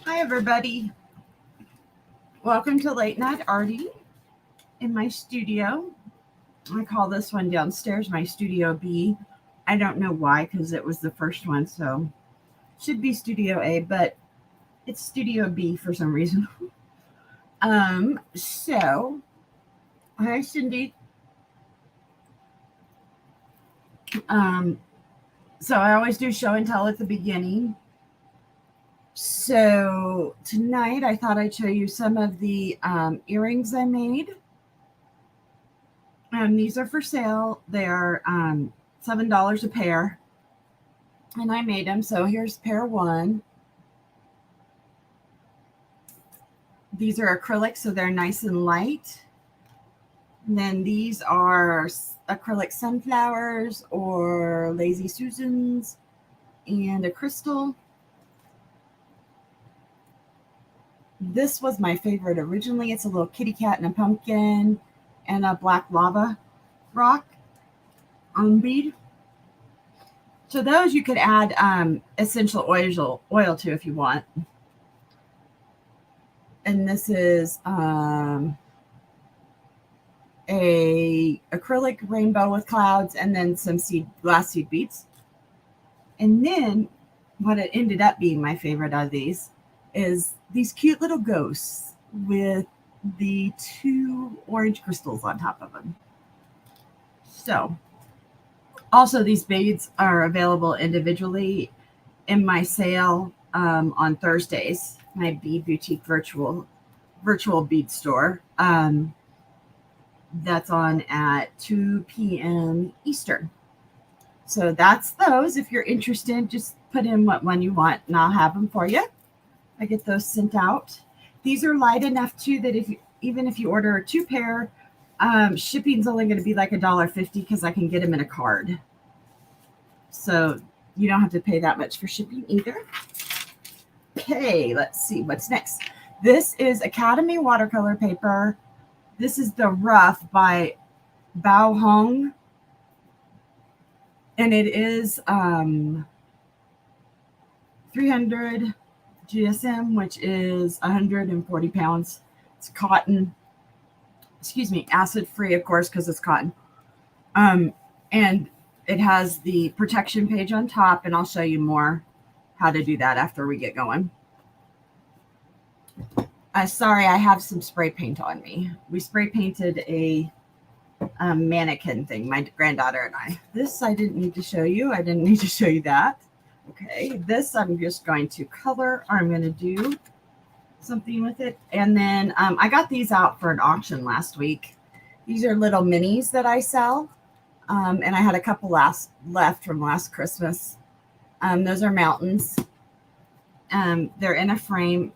Hi, everybody. Welcome to Late Night Artie in my studio. I call this one downstairs my Studio B. I don't know why, because it was the first one, so should be Studio A, but it's Studio B for some reason. So hi, Cindy. Um, so I always do show and tell at the beginning. So tonight I thought I'd show you some of the earrings I made. These are for sale. They are $7 a pair, and I made them. So here's pair one. These are acrylic, so they're nice and light. And then these are acrylic sunflowers or lazy Susans and a crystal. This was my favorite originally. It's a little kitty cat and a pumpkin and a black lava rock bead. So those you could add essential oil to if you want. And this is a acrylic rainbow with clouds and then some glass seed beads. And then what it ended up being my favorite of these is these cute little ghosts with the 2 orange crystals on top of them. So also these beads are available individually in my sale on Thursdays, my Bead Boutique virtual bead store. That's on at 2 p.m. Eastern. So that's those. If you're interested, just put in what one you want and I'll have them for you. I get those sent out. These are light enough too that even if you order a 2 pair, shipping's only going to be like $1.50 because I can get them in a card. So you don't have to pay that much for shipping either. Okay, let's see what's next. This is Academy watercolor paper. This is the Rough by Bao Hong. And it is 300 GSM, which is 140 pounds. It's cotton. Excuse me, acid-free, of course, because it's cotton. And it has the protection page on top, and I'll show you more how to do that after we get going. Sorry, I have some spray paint on me. We spray painted a mannequin thing, my granddaughter and I. This I didn't need to show you. I didn't need to show you that. Okay, this I'm just going to color, or I'm going to do something with it. And then I got these out for an auction last week. These are little minis that I sell. And I had a couple left from last Christmas. Those are mountains. They're in a frame.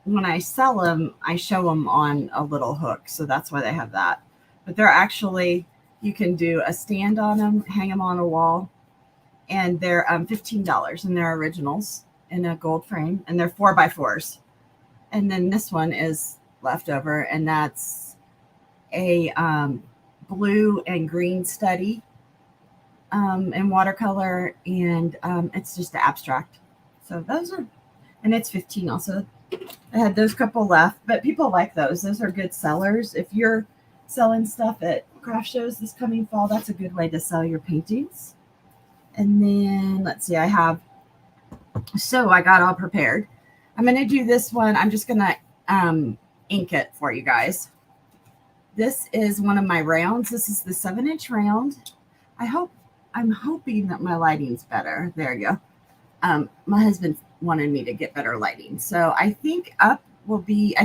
When I sell them, I show them on a little hook. So that's why they have that. But they're actually, you can do a stand on them, hang them on a wall. And they're $15, and they're originals in a gold frame. And they're 4x4s. And then this one is leftover, and that's a blue and green study in watercolor, and it's just the abstract. So those are, and it's 15 also. I had those couple left, but people like those. Those are good sellers. If you're selling stuff at craft shows this coming fall, that's a good way to sell your paintings. And then let's see, I got all prepared. I'm going to do this one. I'm just going to ink it for you guys. This is one of my rounds. This is the 7-inch round. I'm hoping that my lighting's better. There you go. My husband wanted me to get better lighting. So I think I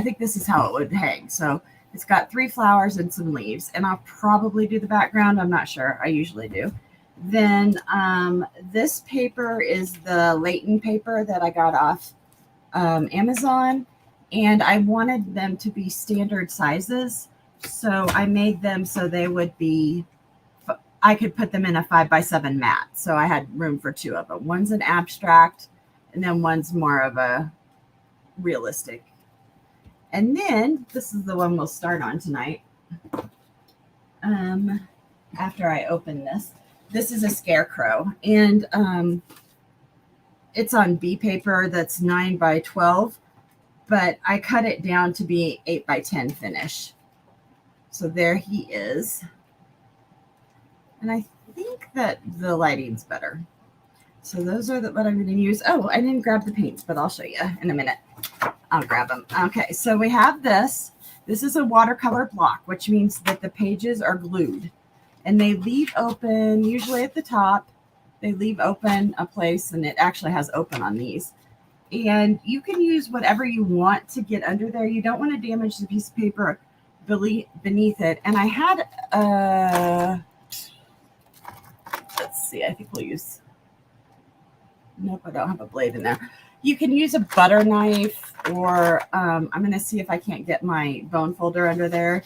think this is how it would hang. So it's got 3 flowers and some leaves, and I'll probably do the background. I'm not sure. I usually do. Then this paper is the Layton paper that I got off Amazon, and I wanted them to be standard sizes. So I made them so they would be, I could put them in a 5x7 mat. So I had room for 2 of them. One's an abstract, and then one's more of a realistic. And then this is the one we'll start on tonight. After I open this. This is a scarecrow, and it's on B paper that's 9x12. but I cut it down to be 8 by 10 finish. So there he is. And I think that the lighting's better. So those are what I'm going to use. Oh, I didn't grab the paints, but I'll show you in a minute. I'll grab them. Okay, so we have this. This is a watercolor block, which means that the pages are glued. And they leave open, usually at the top, they leave open a place, and it actually has open on these. And you can use whatever you want to get under there. You don't want to damage the piece of paper beneath it. And I had, let's see, I think we'll use, nope, I don't have a blade in there. You can use a butter knife, or I'm going to see if I can't get my bone folder under there.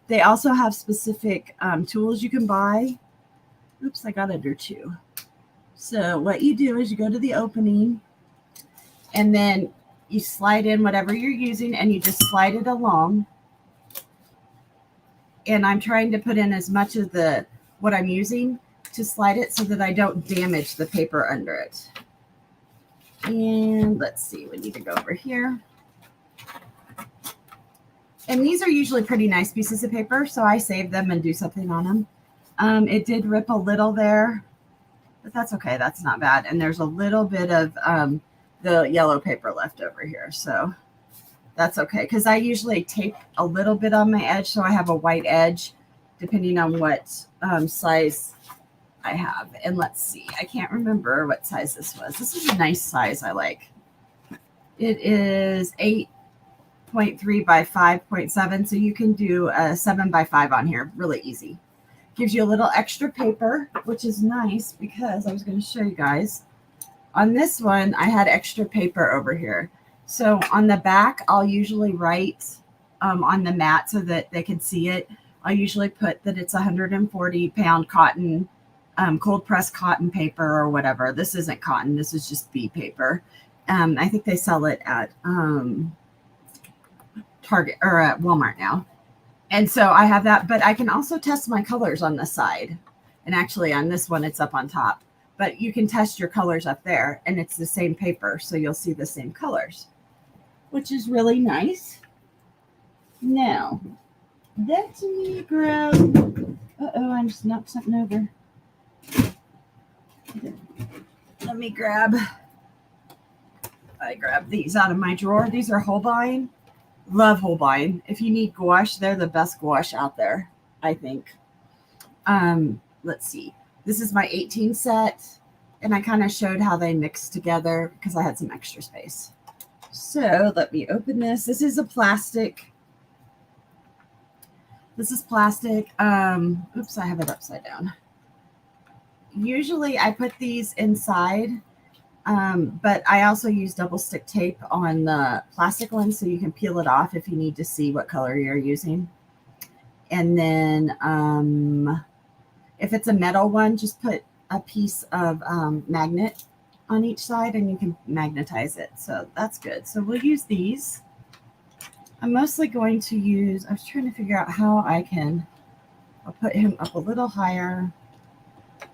They also have specific tools you can buy. Oops, I got under 2. So what you do is you go to the opening, and then you slide in whatever you're using, and you just slide it along. And I'm trying to put in as much of what I'm using to slide it so that I don't damage the paper under it. And let's see, we need to go over here. And these are usually pretty nice pieces of paper, so I save them and do something on them. It did rip a little there, but that's okay. That's not bad. And there's a little bit of the yellow paper left over here, so that's okay, because I usually tape a little bit on my edge so I have a white edge depending on what size I have. And let's see, I can't remember what size this was. This is a nice size I like. It is 8.3 by 5.7, so you can do a 7 by 5 on here really easy. Gives you a little extra paper, which is nice, because I was going to show you guys. On this one, I had extra paper over here. So on the back, I'll usually write on the mat so that they can see it. I'll usually put that it's 140-pound cotton, cold pressed cotton paper or whatever. This isn't cotton. This is just bee paper. I think they sell it at Target or at Walmart now. And so I have that, but I can also test my colors on the side. And actually on this one, it's up on top. But you can test your colors up there, and it's the same paper, so you'll see the same colors, which is really nice. Now, let me grab, I just knocked something over. Let me I grabbed these out of my drawer. These are Holbein. Love Holbein. If you need gouache, they're the best gouache out there, I think. Let's see. This is my 18 set, and I kind of showed how they mix together because I had some extra space. So let me open this. This is a plastic. This is plastic. Oops, I have it upside down. Usually I put these inside, but I also use double stick tape on the plastic one so you can peel it off if you need to see what color you're using. And then if it's a metal one, just put a piece of magnet on each side and you can magnetize it. So that's good. So we'll use these. I'm mostly going to use, I was trying to figure out how I'll put him up a little higher.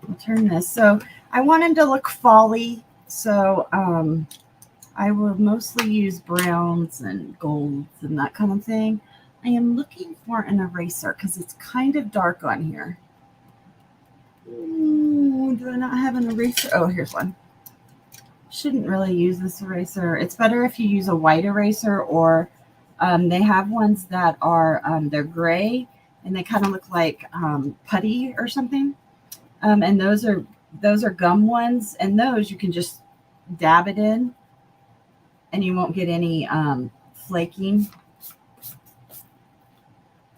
I'll turn this. So I want him to look fall-y. So I will mostly use browns and golds and that kind of thing. I am looking for an eraser because it's kind of dark on here. Do I not have an eraser? Oh, here's one. Shouldn't really use this eraser. It's better if you use a white eraser, or they have ones that are they're gray and they kind of look like putty or something. And those are gum ones, and those you can just dab it in and you won't get any flaking.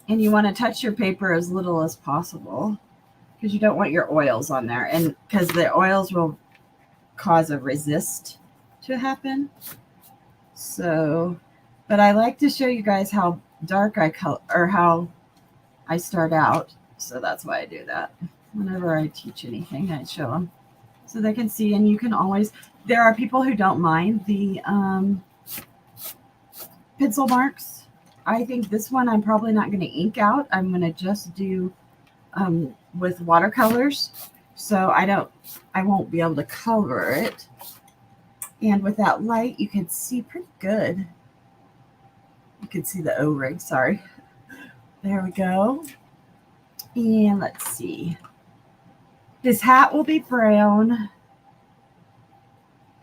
And you want to touch your paper as little as possible because you don't want your oils on there, and because the oils will cause a resist to happen. So, but I like to show you guys how dark I color, or how I start out. So that's why I do that. Whenever I teach anything, I show them so they can see. And you can always, there are people who don't mind the pencil marks. I think this one I'm probably not going to ink out. I'm going to just do with watercolors. So I won't be able to color it. And with that light, you can see pretty good. You can see the O-ring, sorry. There we go. And let's see. His hat will be brown.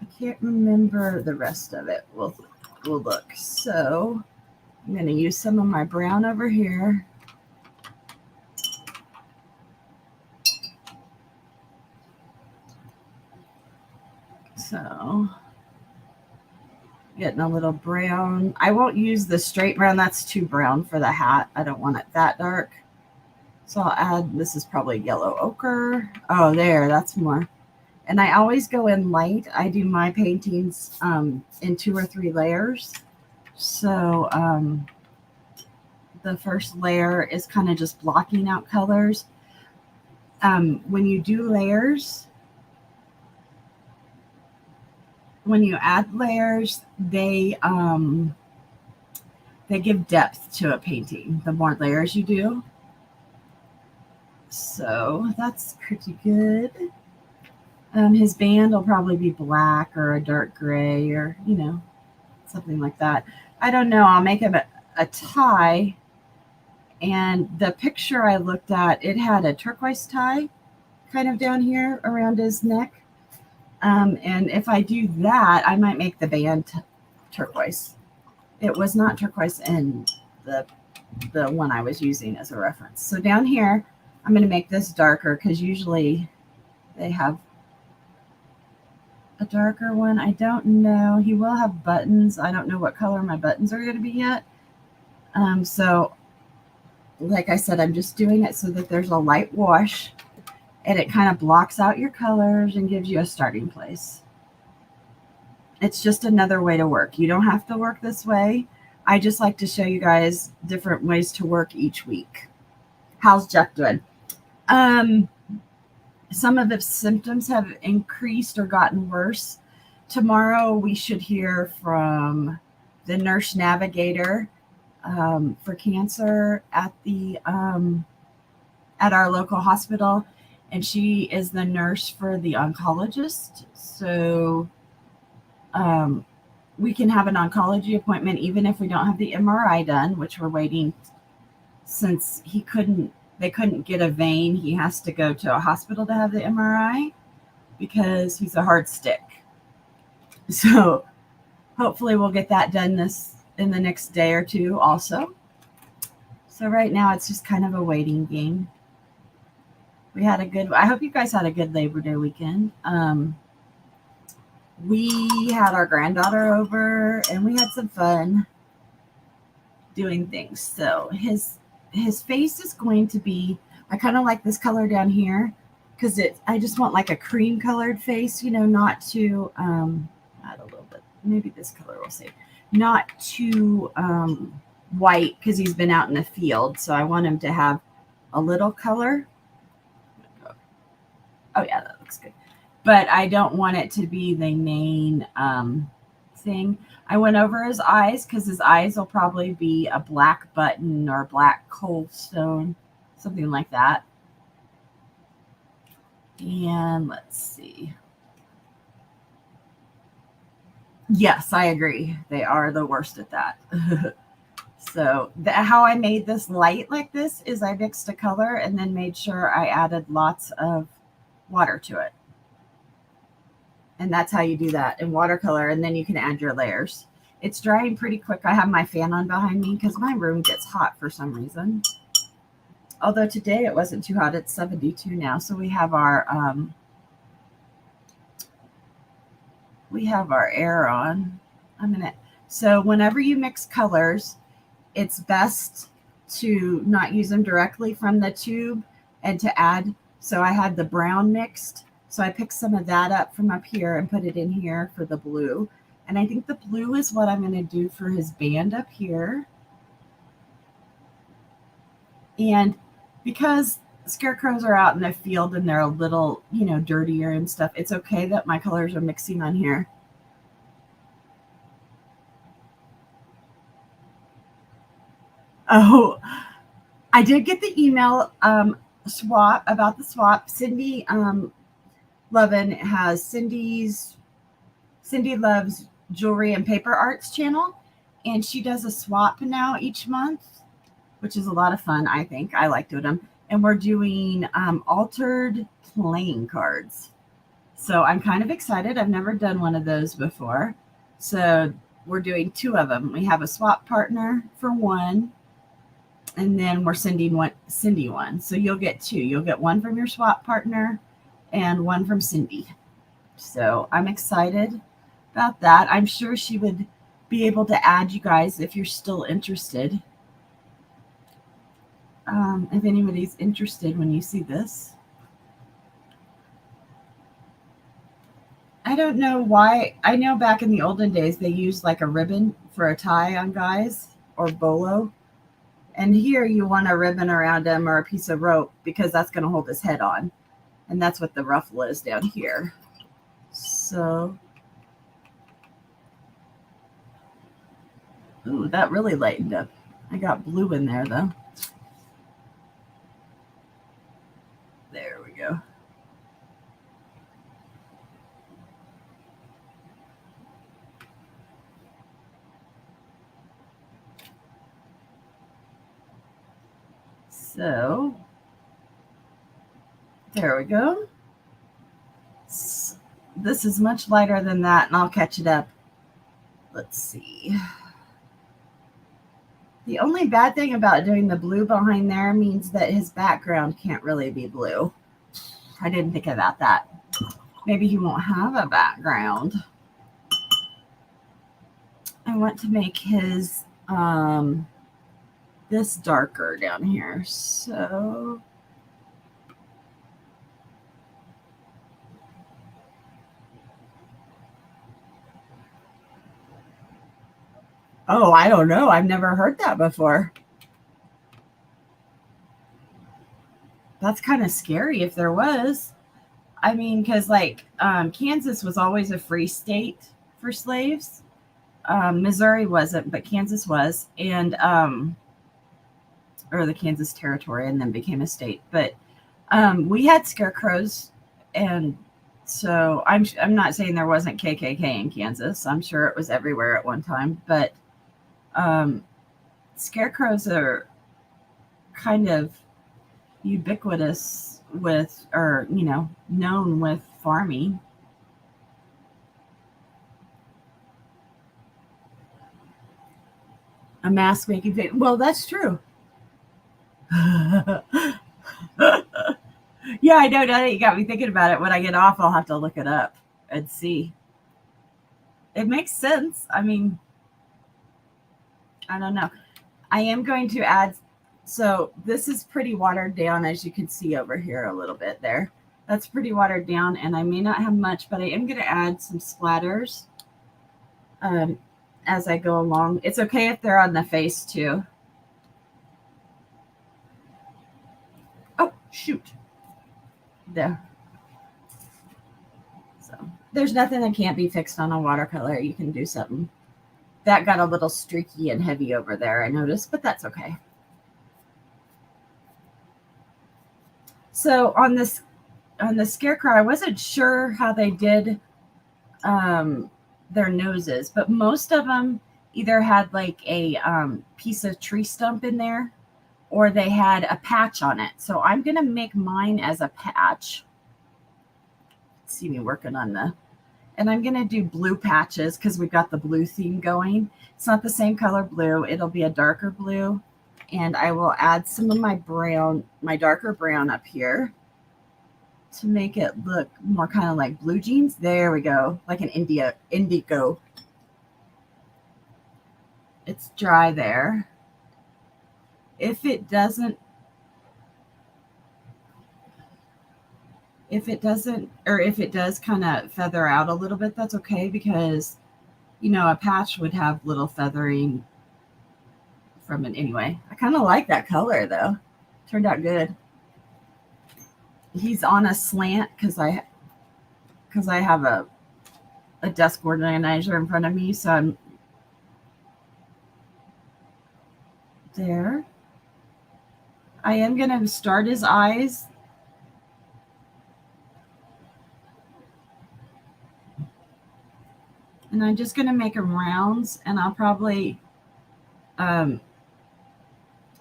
I can't remember the rest of it. We'll look. So I'm going to use some of my brown over here. So getting a little brown. I won't use the straight brown. That's too brown for the hat. I don't want it that dark. So I'll add, this is probably yellow ochre. Oh, there, that's more. And I always go in light. I do my paintings in 2 or 3 layers. So the first layer is kind of just blocking out colors. When you do layers, when you add layers, they give depth to a painting, the more layers you do. So that's pretty good. His band will probably be black or a dark gray or, you know, something like that. I don't know. I'll make him a tie. And the picture I looked at, it had a turquoise tie kind of down here around his neck. And if I do that, I might make the band turquoise. It was not turquoise in the one I was using as a reference. So down here, I'm going to make this darker because usually they have a darker one. I don't know. He will have buttons. I don't know what color my buttons are going to be yet. So like I said, I'm just doing it so that there's a light wash and it kind of blocks out your colors and gives you a starting place. It's just another way to work. You don't have to work this way. I just like to show you guys different ways to work each week. How's Jeff doing? Some of his symptoms have increased or gotten worse. Tomorrow we should hear from the nurse navigator for cancer at the at our local hospital, and she is the nurse for the oncologist. So we can have an oncology appointment even if we don't have the MRI done, which we're waiting. Since they couldn't get a vein, he has to go to a hospital to have the MRI because he's a hard stick. So hopefully we'll get that done in the next day or two also. So right now it's just kind of a waiting game. I hope you guys had a good Labor Day weekend. We had our granddaughter over and we had some fun doing things. So his face is going to be, I kind of like this color down here because I just want like a cream colored face, you know, not too, add a little bit, maybe this color we'll see, not too white because he's been out in the field. So I want him to have a little color. Oh yeah, that looks good. But I don't want it to be the main thing. I went over his eyes because his eyes will probably be a black button or black cold stone, something like that. And let's see. Yes, I agree. They are the worst at that. So how I made this light like this is I mixed a color and then made sure I added lots of water to it. And that's how you do that in watercolor. And then you can add your layers. It's drying pretty quick. I have my fan on behind me because my room gets hot for some reason. Although today it wasn't too hot. It's 72 now. So we have our air on. So whenever you mix colors, it's best to not use them directly from the tube and to add. So I had the brown mixed. So I picked some of that up from up here and put it in here for the blue. And I think the blue is what I'm going to do for his band up here. And because scarecrows are out in the field and they're a little, you know, dirtier and stuff, it's okay that my colors are mixing on here. Oh, I did get the email about the swap. Cindy Lovin has Cindy Loves Jewelry and Paper Arts channel, And she does a swap now each month, which is a lot of fun, I think. I like doing them. And we're doing altered playing cards. So I'm kind of excited. I've never done one of those before. So we're doing 2 of them. We have a swap partner for one, and then we're sending Cindy one. So you'll get 2. You'll get one from your swap partner and one from Cindy. So I'm excited about that. I'm sure she would be able to add you guys if you're still interested. If anybody's interested when you see this. I don't know why. I know back in the olden days they used like a ribbon for a tie on guys or bolo. And here you want a ribbon around him or a piece of rope because that's going to hold his head on. And that's what the ruffle is down here. So, ooh, that really lightened up. I got blue in there though. There we go. So, there we go. This is much lighter than that, and I'll catch it up. Let's see. The only bad thing about doing the blue behind there means that his background can't really be blue. I didn't think about that. Maybe he won't have a background. I want to make his this darker down here. So oh, I don't know. I've never heard that before. That's kind of scary if there was. I mean, because like Kansas was always a free state for slaves. Missouri wasn't, but Kansas was, and or the Kansas Territory, and then became a state. But we had scarecrows, and so I'm not saying there wasn't KKK in Kansas. I'm sure it was everywhere at one time, but scarecrows are kind of ubiquitous with, or known with farming. A mask making thing. Well, that's true. Yeah, I know. Now that you got me thinking about it, when I get off, I'll have to look it up and see. It makes sense. I mean, I don't know. I am going to add. So this is pretty watered down, as you can see over here a little bit there. That's pretty watered down, and I may not have much, but I am going to add some splatters as I go along. It's okay if they're on the face too. Oh, shoot. There. So there's nothing that can't be fixed on a watercolor. You can do something. That got a little streaky and heavy over there, I noticed, but that's okay. So on the scarecrow, I wasn't sure how they did their noses, but most of them either had like a piece of tree stump in there, or they had a patch on it. So I'm going to make mine as a patch. See me working on and I'm going to do blue patches because we've got the blue theme going. It's not the same color blue. It'll be a darker blue. And I will add some of my brown, my darker brown up here to make it look more kind of like blue jeans. There we go. Like an indigo. It's dry there. If it doesn't, or if it does kind of feather out a little bit, that's okay, because, a patch would have little feathering from it anyway. I kind of like that color though. Turned out good. He's on a slant because I have a desk organizer in front of me, so I'm there. I am going to start his eyes. And I'm just going to make them rounds, and I'll probably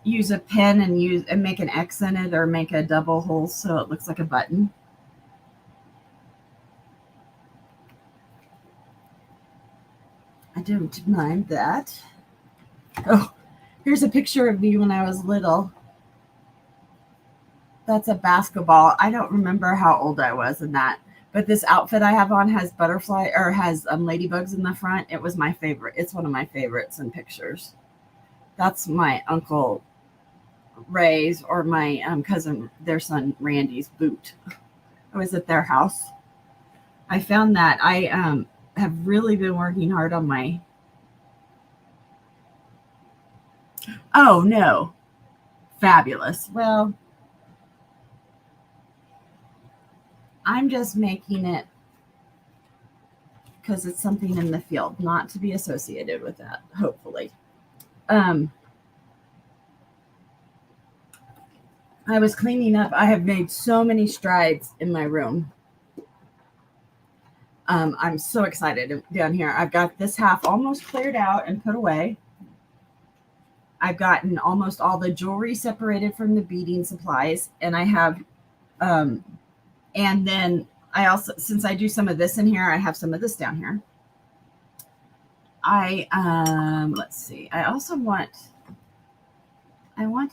use a pen and make an X in it or make a double hole so it looks like a button. I don't mind that. Oh, here's a picture of me when I was little. That's a basketball. I don't remember how old I was in that. But this outfit I have on has butterfly or has ladybugs in the front. It was my favorite. It's one of my favorites in pictures. That's my Uncle Ray's or my cousin, their son Randy's boot. I was at their house. I found that. I have really been working hard on my. Oh, no. Fabulous. Well, I'm just making it because it's something in the field, not to be associated with that, hopefully. I was cleaning up. I have made so many strides in my room. I'm so excited down here. I've got this half almost cleared out and put away. I've gotten almost all the jewelry separated from the beading supplies, and I have, and then I also, since I do some of this in here, I have some of this down here. Let's see. I also want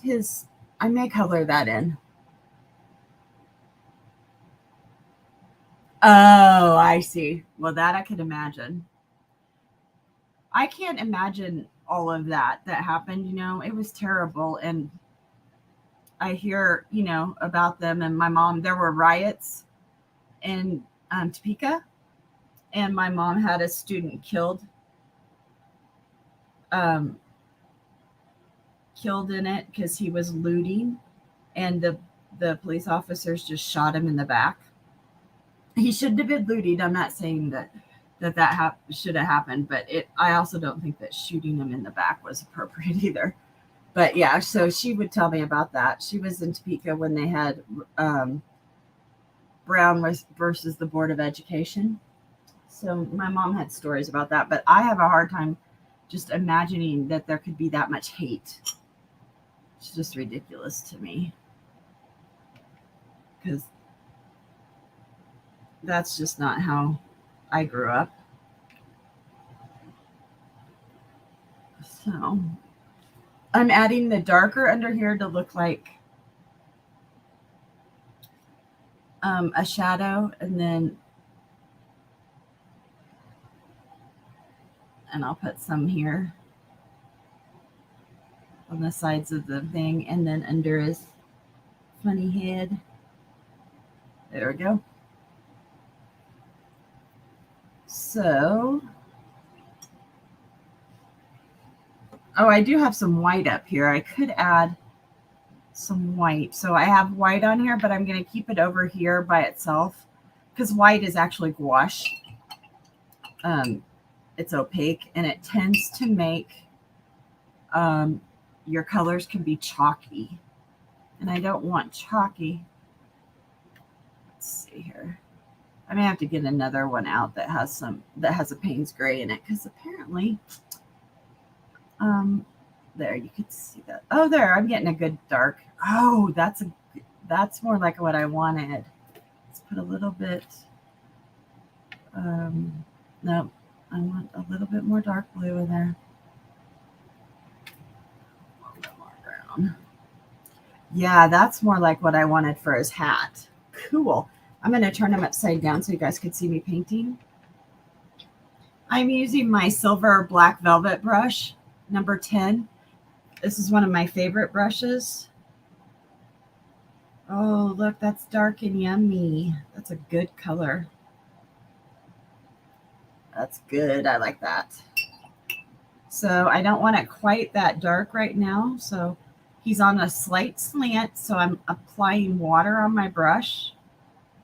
his, I may color that in. Oh, I see. Well, that I could imagine. I can't imagine all of that happened. It was terrible. And I hear, about them. And my mom, there were riots in Topeka, and my mom had a student killed in it because he was looting, and the police officers just shot him in the back. He shouldn't have been looting. I'm not saying that should have happened, but I also don't think that shooting him in the back was appropriate either. But yeah, so she would tell me about that. She was in Topeka when they had Brown versus the Board of Education. So my mom had stories about that, but I have a hard time just imagining that there could be that much hate. It's just ridiculous to me, because that's just not how I grew up. So I'm adding the darker under here to look like a shadow, and I'll put some here on the sides of the thing, and then under his funny head. There we go. So, I do have some white up here. I could add some white. So I have white on here, but I'm going to keep it over here by itself because white is actually gouache. It's opaque, and it tends to make your colors can be chalky, and I don't want chalky. Let's see here. I may have to get another one out that has a Payne's gray in it, because apparently, there you can see that. Oh, there, I'm getting a good dark. Oh, that's more like what I wanted. Let's put a little bit. No, I want a little bit more dark blue in there. A little bit more brown. Yeah, that's more like what I wanted for his hat. Cool. I'm going to turn him upside down so you guys can see me painting. I'm using my silver black velvet brush, number 10. This is one of my favorite brushes. Oh, look, that's dark and yummy. That's a good color. That's good. I like that. So I don't want it quite that dark right now. So he's on a slight slant. So I'm applying water on my brush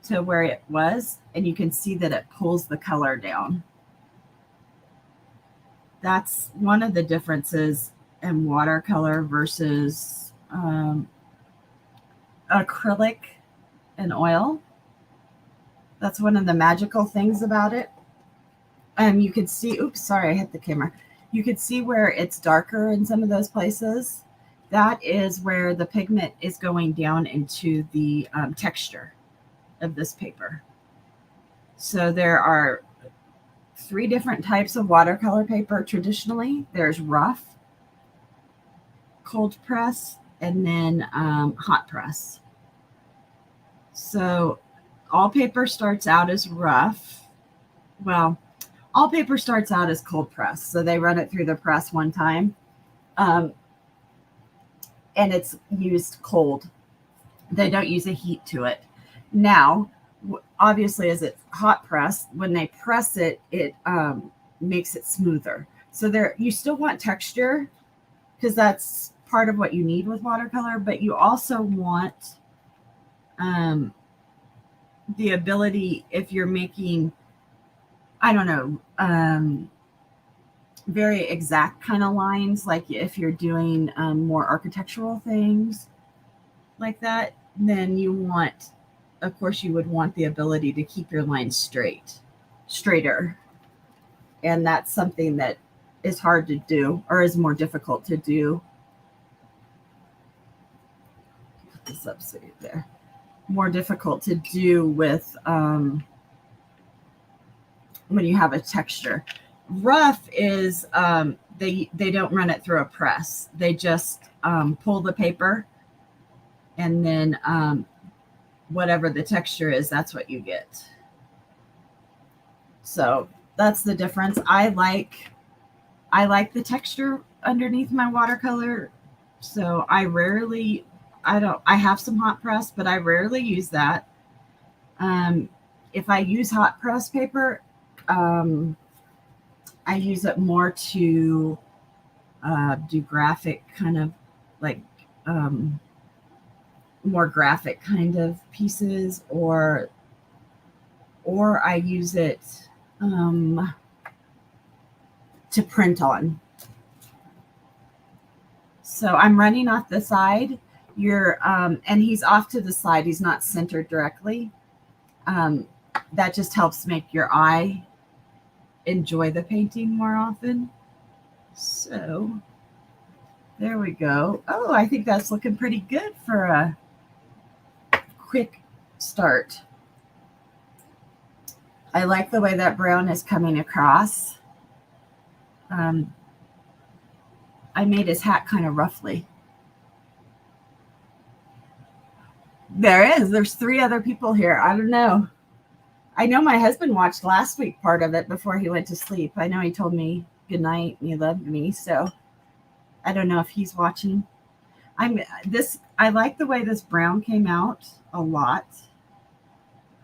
to where it was, and you can see that it pulls the color down. That's one of the differences in watercolor versus acrylic and oil. That's one of the magical things about it. You can see, oops, sorry, I hit the camera. you could see where it's darker in some of those places. That is where the pigment is going down into the texture of this paper. So there are 3 different types of watercolor paper traditionally. There's rough, cold press, and then hot press. So all paper starts out as rough. Well, all paper starts out as cold press. So they run it through the press one time. And it's used cold. They don't use a heat to it. Now, obviously, as it's hot press, when they press it, it makes it smoother. So there, you still want texture because that's part of what you need with watercolor, but you also want the ability, if you're making, I don't know, very exact kind of lines, like if you're doing more architectural things like that, then you want, of course, you would want the ability to keep your lines straighter. And that's something that is hard to do, or is more difficult to do. Put this up so you're there. More difficult to do with when you have a texture. Rough is they don't run it through a press. They just pull the paper, and then whatever the texture is, that's what you get. So that's the difference. I like the texture underneath my watercolor. So I have some hot press, but I rarely use that. If I use hot press paper, I use it more to do graphic kind of like more graphic kind of pieces, or I use it to print on. So I'm running off the side. And he's off to the side. He's not centered directly. That just helps make your eye enjoy the painting more often. So there we go. Oh, I think that's looking pretty good for a quick start. I like the way that brown is coming across. I made his hat kind of roughly. There's 3 other people here. I don't know. I know my husband watched last week part of it before he went to sleep. I know he told me good night and he loved me. So I don't know if he's watching. I like the way this brown came out a lot.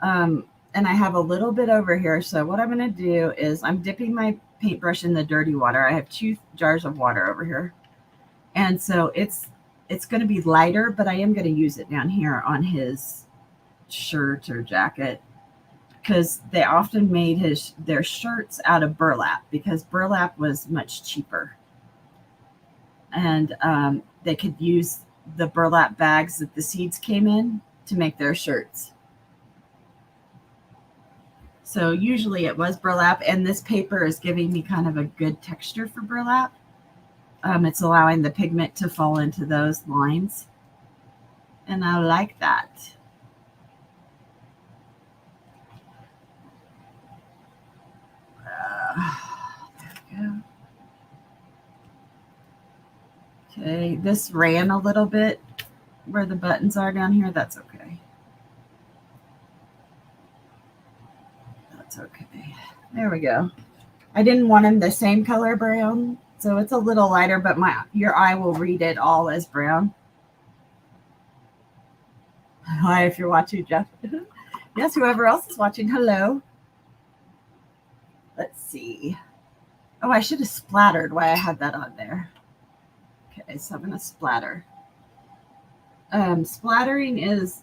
And I have a little bit over here. So what I'm going to do is I'm dipping my paintbrush in the dirty water. I have 2 jars of water over here. And so it's going to be lighter, but I am going to use it down here on his shirt or jacket, because they often made their shirts out of burlap, because burlap was much cheaper. And they could use the burlap bags that the seeds came in to make their shirts. So usually it was burlap, and this paper is giving me kind of a good texture for burlap. It's allowing the pigment to fall into those lines. And I like that. There we go. Okay, this ran a little bit where the buttons are down here. That's okay. That's okay. There we go. I didn't want him the same color brown, so it's a little lighter, but your eye will read it all as brown. Hi, if you're watching, Jeff. Yes, whoever else is watching, hello. Let's see. Oh, I should have splattered why I had that on there. Okay, so I'm going to splatter. Splattering is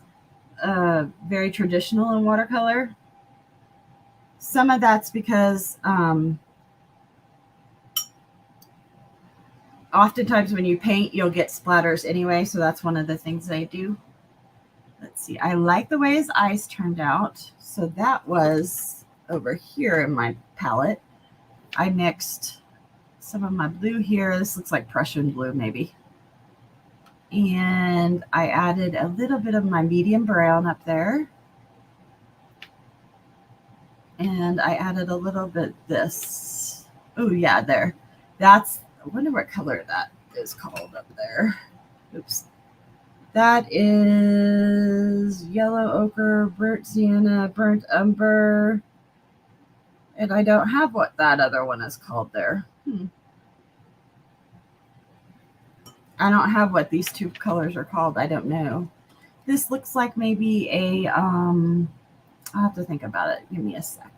very traditional in watercolor. Some of that's because oftentimes when you paint, you'll get splatters anyway. So that's one of the things I do. Let's see. I like the way his eyes turned out. So that was over here in my palette. I mixed some of my blue here. This looks like Prussian blue maybe. And I added a little bit of my medium brown up there. And I added a little bit this. Oh yeah, there. That's, I wonder what color that is called up there. Oops. That is yellow ochre, burnt sienna, burnt umber. And I don't have what that other one is called there. I don't have what these two colors are called. I don't know. This looks like maybe a, I'll have to think about it. Give me a sec.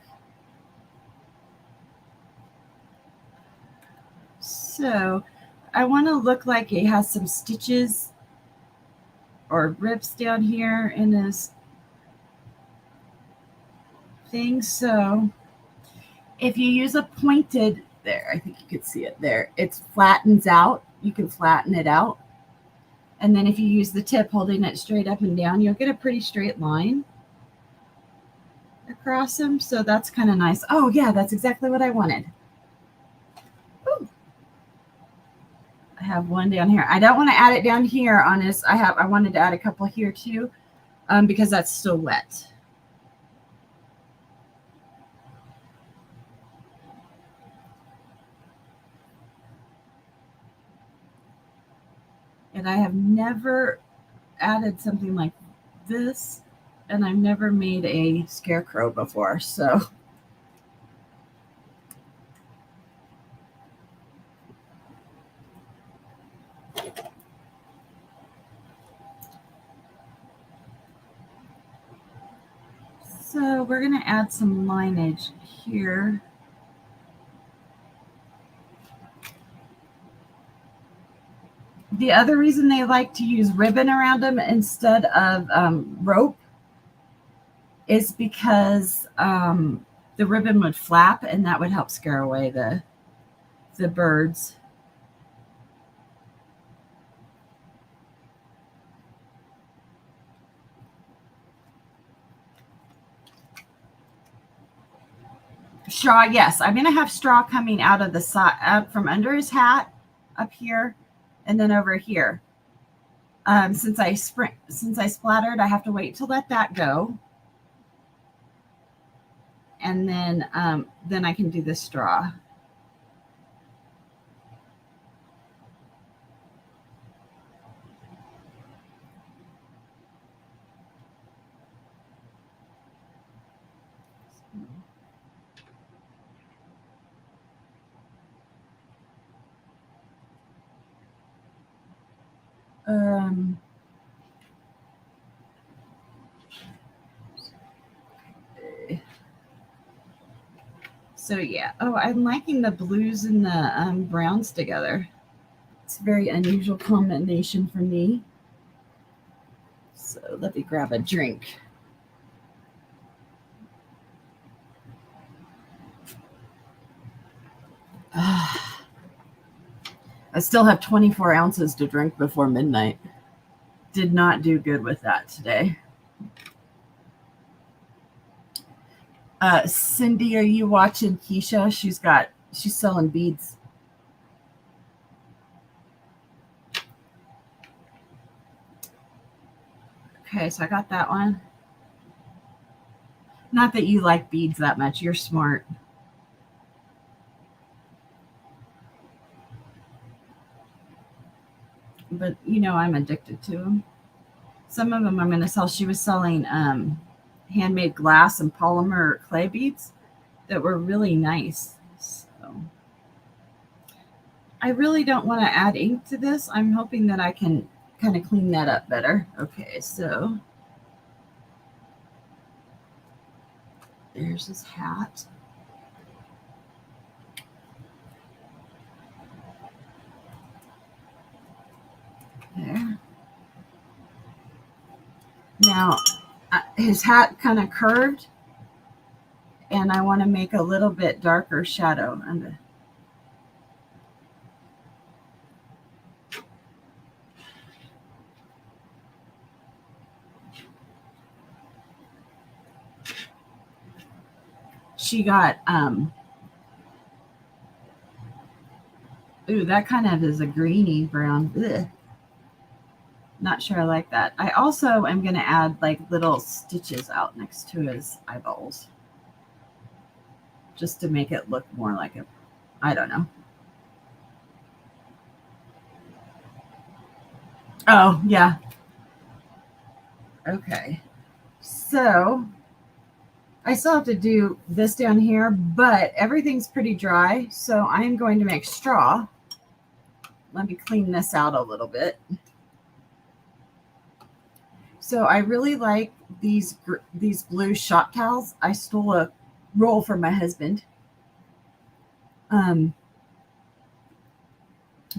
So I want to look like it has some stitches or rips down here in this thing. So if you use a pointed, there, I think you could see it there, it flattens out. You can flatten it out. And then if you use the tip holding it straight up and down, you'll get a pretty straight line across them. So that's kind of nice. Oh yeah, that's exactly what I wanted. Ooh. I have one down here. I don't want to add it down here on this. I wanted to add a couple here too, because that's still wet. And I have never added something like this, and I've never made a scarecrow before, so. So we're going to add some lineage here. The other reason they like to use ribbon around them instead of rope is because the ribbon would flap, and that would help scare away the birds. Straw, yes. I'm going to have straw coming out of the side, up from under his hat, up here, and then over here. Since I splattered, I have to wait to let that go, and then I can do the straw. So yeah. Oh, I'm liking the blues and the browns together. It's a very unusual combination for me. So let me grab a drink. I still have 24 ounces to drink before midnight. Did not do good with that today. Cindy, are you watching Keisha? She's selling beads. Okay, so I got that one. Not that you like beads that much. You're smart. But I'm addicted to them. Some of them I'm going to sell. She was selling handmade glass and polymer clay beads that were really nice. So I really don't want to add ink to this. I'm hoping that I can kind of clean that up better. Okay, so there's his hat. There. Now, his hat kind of curved, and I want to make a little bit darker shadow under. She got Ooh, that kind of is a greeny brown. Ugh. Not sure I like that. I also am going to add like little stitches out next to his eyeballs, just to make it look more like a, I don't know. Oh, yeah. Okay. So I still have to do this down here, but everything's pretty dry. So I am going to make straw. Let me clean this out a little bit. So I really like these blue shop towels. I stole a roll from my husband. Um,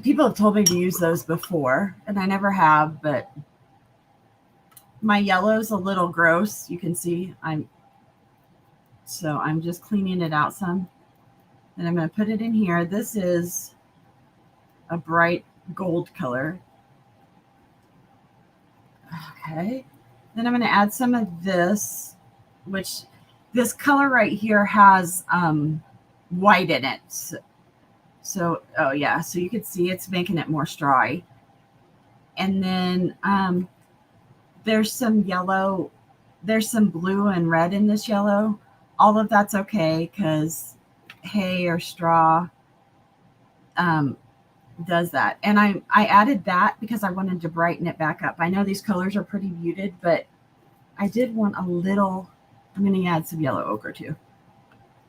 People have told me to use those before, and I never have, but my yellow's a little gross. You can see I'm just cleaning it out some. And I'm going to put it in here. This is a bright gold color. Okay. Then I'm going to add some of this, which this color right here has white in it. So, oh yeah, so you can see it's making it more strawy. And then there's some yellow, there's some blue and red in this yellow. All of that's okay because hay or straw does that. And I added that because I wanted to brighten it back up. I know these colors are pretty muted, but I did want a little. I'm going to add some yellow ochre too.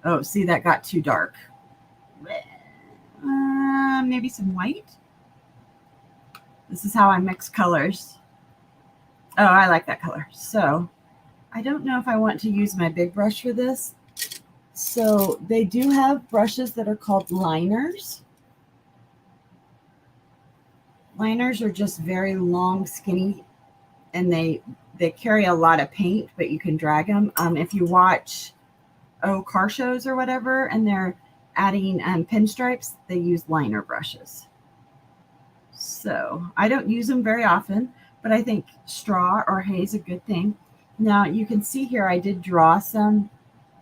Oh, see, that got too dark. Maybe some white. This is how I mix colors. Oh, I like that color. So I don't know if I want to use my big brush for this. So they do have brushes that are called liners. Liners are just very long, skinny, and they carry a lot of paint, but you can drag them. If you watch car shows or whatever, and they're adding pinstripes, they use liner brushes. So I don't use them very often, but I think straw or hay is a good thing. Now you can see here I did draw some.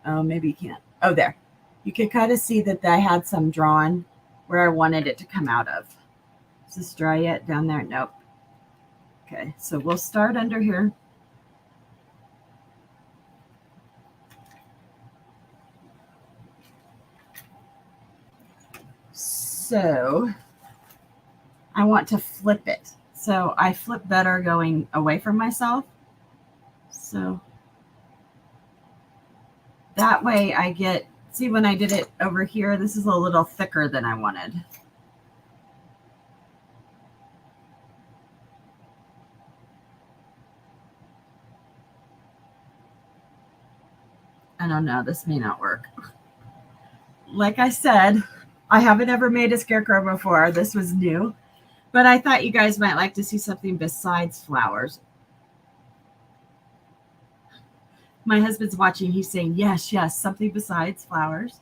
Oh, maybe you can't. Oh, there. You can kind of see that I had some drawn where I wanted it to come out of. Is this dry yet down there? Nope. Okay, so we'll start under here. So I want to flip it. So I flip better going away from myself. So that way I get, see when I did it over here, this is a little thicker than I wanted. I don't know, this may not work. Like I said, I haven't ever made a scarecrow before. This was new, but I thought you guys might like to see something besides flowers. My husband's watching. He's saying, yes, yes, something besides flowers.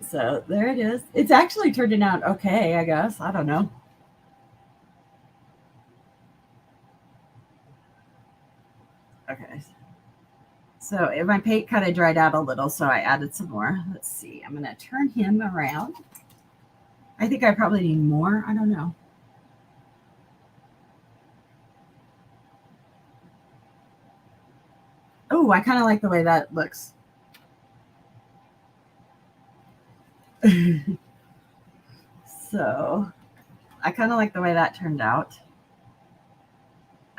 So there it is. It's actually turning out okay, I guess. I don't know. Okay. So my paint kind of dried out a little, so I added some more. Let's see. I'm going to turn him around. I think I probably need more. I don't know. Oh, I kind of like the way that looks. So I kind of like the way that turned out.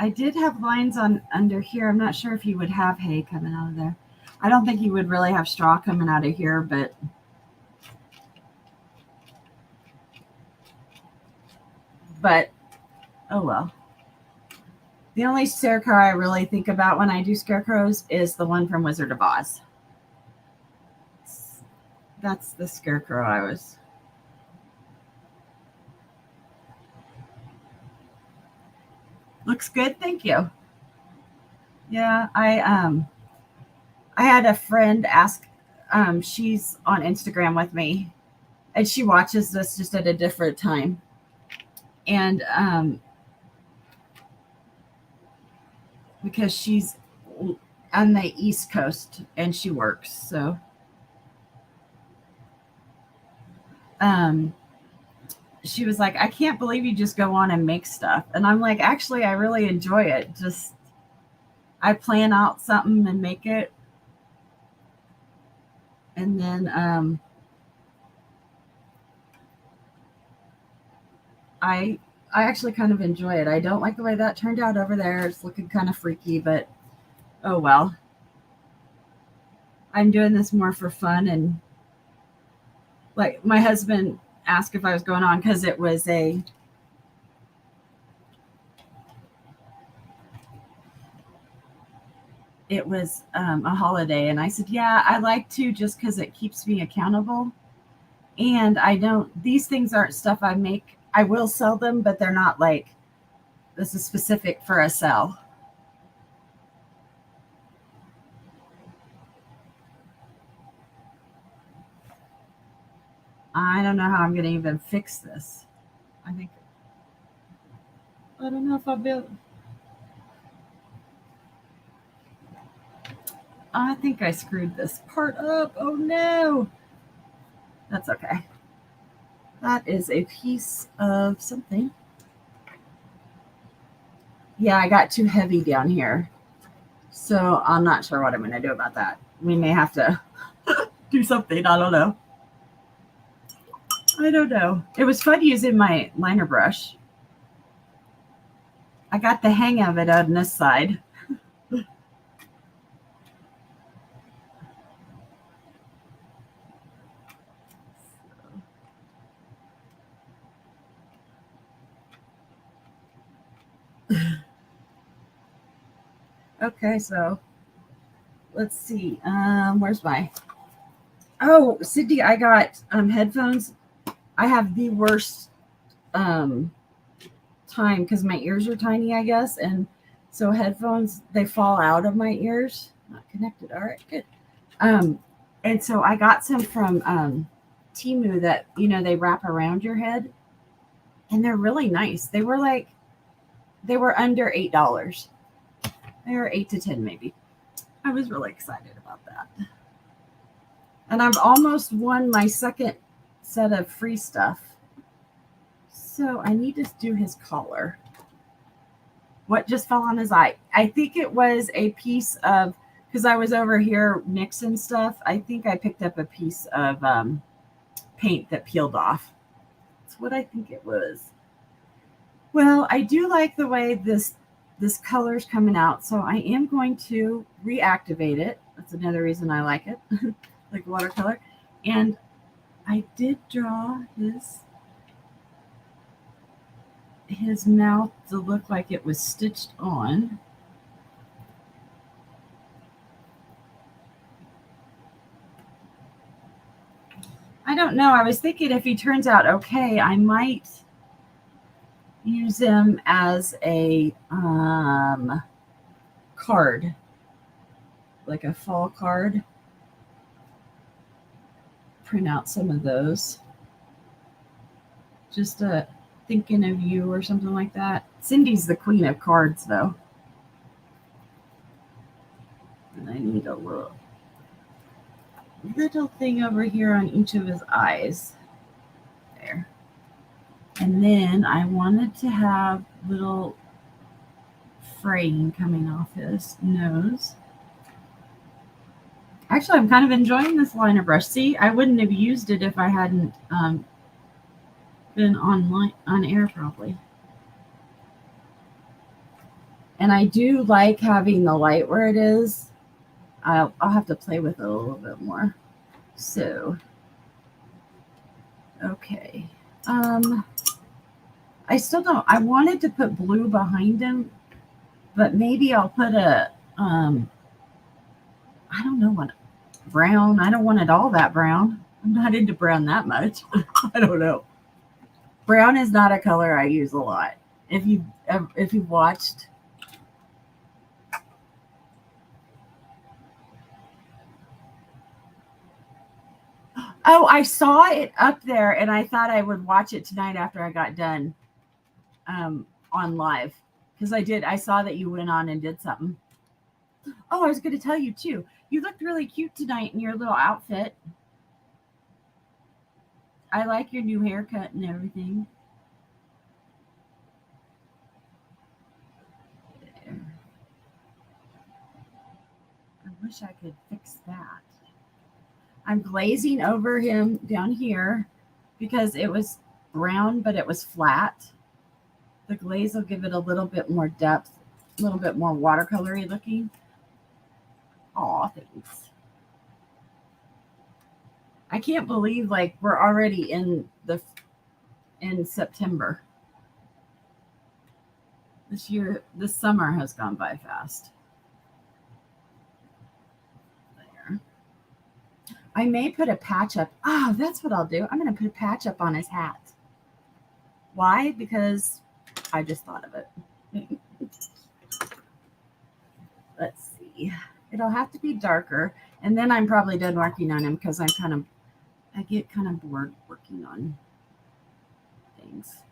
I did have lines on under here. I'm not sure if he would have hay coming out of there. I don't think he would really have straw coming out of here, but oh well. The only scarecrow I really think about when I do scarecrows is the one from Wizard of Oz. That's the scarecrow I was. Looks good, thank you. Yeah, I had a friend ask. She's on Instagram with me, and she watches this just at a different time. And because she's on the East Coast and she works, so um, she was like, I can't believe you just go on and make stuff. And I'm like, actually, I really enjoy it. Just, I plan out something and make it. And then I I actually kind of enjoy it. I don't like the way that turned out over there. It's looking kind of freaky, but oh well. I'm doing this more for fun. And like my husband asked if I was going on because it was a holiday, and I said, yeah, I like to, just because it keeps me accountable. And I don't, these things aren't stuff I make. I will sell them, but they're not like, this is specific for a sell. I don't know how I'm going to even fix this. I think, I don't know if I'll be able, I think I screwed this part up. Oh no. That's okay. That is a piece of something. Yeah, I got too heavy down here. So I'm not sure what I'm going to do about that. We may have to do something. I don't know. I don't know. It was fun using my liner brush. I got the hang of it on this side. Okay, so let's see. Where's my? Oh, Sydney, I got headphones. I have the worst um time because my ears are tiny, I guess, and so headphones they fall out of my ears. Not connected. All right, good. Um, and so I got some from Timu that they wrap around your head, and they're really nice. They were under $8. They were 8 to 10 maybe. I was really excited about that. And I've almost won my second set of free stuff. So I need to do his collar. What just fell on his eye? I think it was a piece of, because I was over here mixing stuff, I think I picked up a piece of paint that peeled off. That's what I think it was. Well, I do like the way this color's coming out, so I am going to reactivate it. That's another reason I like it, like watercolor. And I did draw his mouth to look like it was stitched on. I don't know. I was thinking if he turns out okay, I might use him as a card, like a fall card. Print out some of those. Just thinking of you or something like that. Cindy's the queen of cards, though. And I need a little thing over here on each of his eyes. There. And then I wanted to have little fraying coming off his nose. Actually, I'm kind of enjoying this liner brush. See, I wouldn't have used it if I hadn't been on air probably. And I do like having the light where it is. I'll have to play with it a little bit more. So, okay. I still don't. I wanted to put blue behind him, but maybe I'll put a I don't know what, brown. I don't want it all that brown. I'm not into brown that much. I don't know. Brown is not a color I use a lot. If you watched. Oh, I saw it up there, and I thought I would watch it tonight after I got done on live, because I saw that you went on and did something. Oh, I was going to tell you too. You looked really cute tonight in your little outfit. I like your new haircut and everything. There. I wish I could fix that. I'm glazing over him down here because it was brown, but it was flat. The glaze will give it a little bit more depth, a little bit more watercolory looking. Aw, thanks. I can't believe like we're already in September. This summer has gone by fast. There. I may put a patch up. Oh, that's what I'll do. I'm going to put a patch up on his hat. Why? Because I just thought of it. Let's see. It'll have to be darker. And then I'm probably done working on him because I get kind of bored working on things.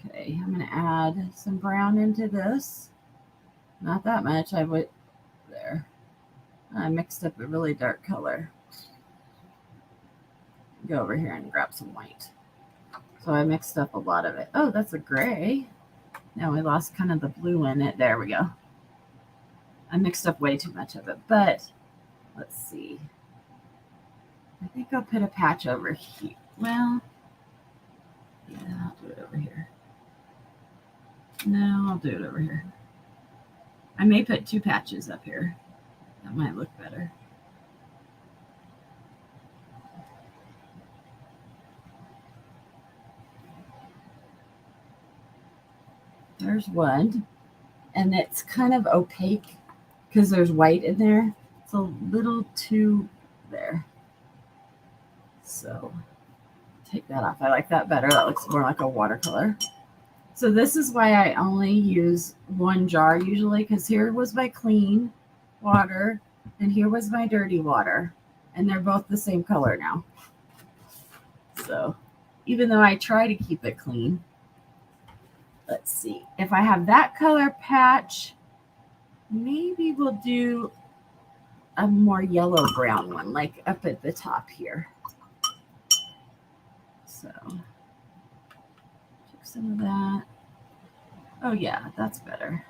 Okay, I'm going to add some brown into this. Not that much. I would there. I mixed up a really dark color. Go over here and grab some white. So I mixed up a lot of it. Oh, that's a gray. Now we lost kind of the blue in it. There we go. I mixed up way too much of it, but let's see. I think I'll put a patch over here. Well, yeah, I'll do it over here. No, I'll do it over here. I may put 2 patches up here. That might look better. There's one, and it's kind of opaque because there's white in there. It's a little too there. So take that off. I like that better. That looks more like a watercolor. So this is why I only use 1 jar usually, because here was my clean water and here was my dirty water, and they're both the same color now. So even though I try to keep it clean, let's see. If I have that color patch, maybe we'll do a more yellow brown one, like up at the top here. So take some of that. Oh yeah, that's better.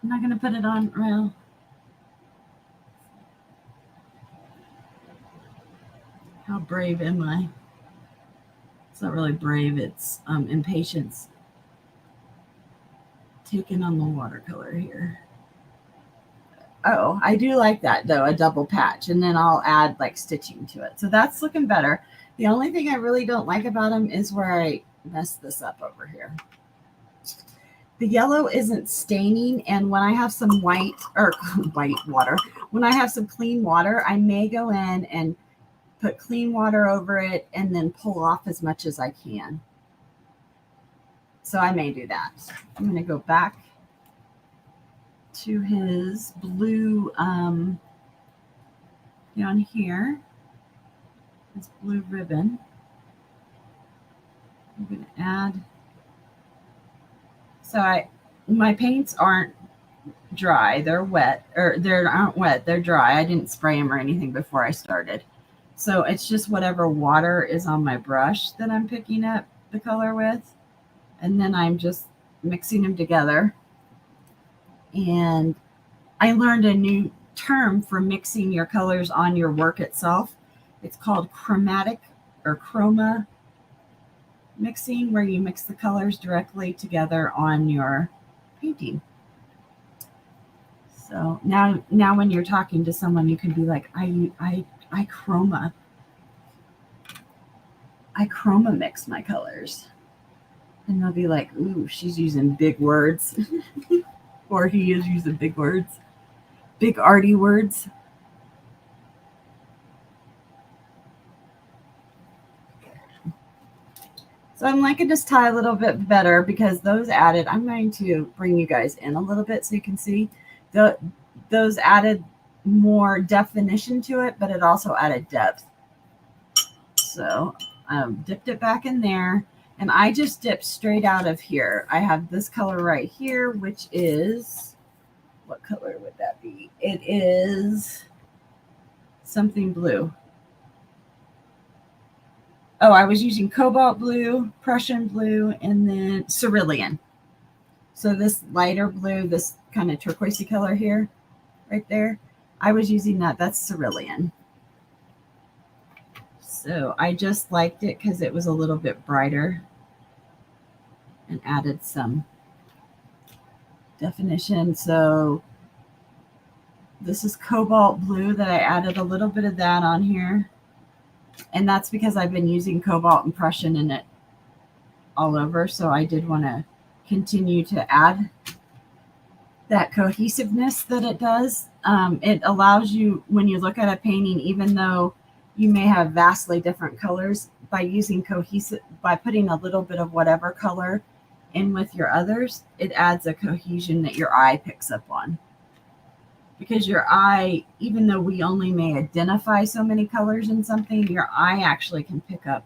I'm not going to put it on. Well, how brave am I? It's not really brave. It's impatience. Taking on the watercolor here. Oh, I do like that though, a double patch, and then I'll add like stitching to it. So that's looking better. The only thing I really don't like about them is where I messed this up over here. The yellow isn't staining, and when I have some white water, when I have some clean water, I may go in and put clean water over it and then pull off as much as I can. So I may do that. I'm going to go back to his blue down here, this blue ribbon. I'm going to add. So my paints aren't dry. They're wet, or they aren't wet. They're dry. I didn't spray them or anything before I started. So it's just whatever water is on my brush that I'm picking up the color with. And then I'm just mixing them together. And I learned a new term for mixing your colors on your work itself. It's called chromatic or chroma mixing, where you mix the colors directly together on your painting. So now when you're talking to someone, you can be like, I chroma mix my colors. And they'll be like, ooh, she's using big words. Or he is using big words. Big arty words. So I'm liking this tie a little bit better because those added, I'm going to bring you guys in a little bit so you can see. Those added more definition to it, but it also added depth. So I dipped it back in there. And I just dipped straight out of here. I have this color right here, which is, what color would that be? It is something blue. Oh, I was using cobalt blue, Prussian blue, and then cerulean. So this lighter blue, this kind of turquoisey color here, right there, I was using that. That's cerulean. So I just liked it because it was a little bit brighter and added some definition. So this is cobalt blue that I added a little bit of that on here. And that's because I've been using cobalt and Prussian in it all over. So I did want to continue to add that cohesiveness that it does. It allows you, when you look at a painting, even though you may have vastly different colors, by using cohesive, by putting a little bit of whatever color in with your others, it adds a cohesion that your eye picks up on. Because your eye, even though we only may identify so many colors in something, your eye actually can pick up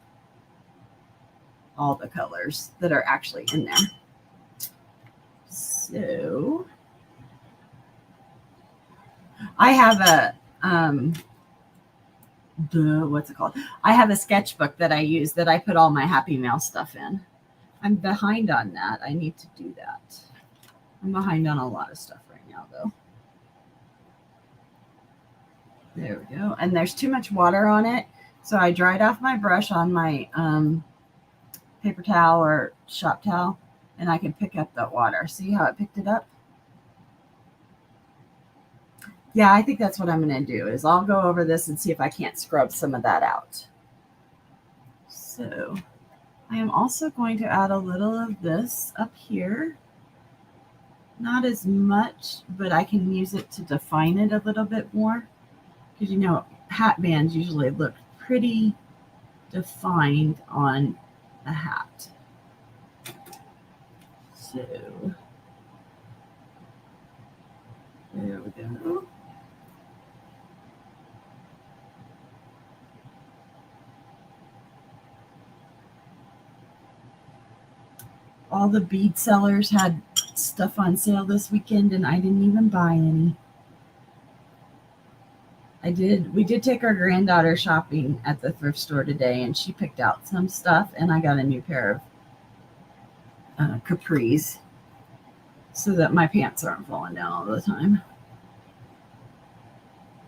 all the colors that are actually in there. So I have a what's it called? I have a sketchbook that I use that I put all my Happy Mail stuff in. I'm behind on that. I need to do that. I'm behind on a lot of stuff right now, though. There we go. And there's too much water on it, so I dried off my brush on my paper towel or shop towel, and I can pick up that water. See how it picked it up? Yeah, I think that's what I'm going to do, is I'll go over this and see if I can't scrub some of that out. So I am also going to add a little of this up here. Not as much, but I can use it to define it a little bit more. Because, you know, hat bands usually look pretty defined on a hat. So there we go. All the bead sellers had stuff on sale this weekend, and I didn't even buy any. We did take our granddaughter shopping at the thrift store today, and she picked out some stuff, and I got a new pair of capris so that my pants aren't falling down all the time.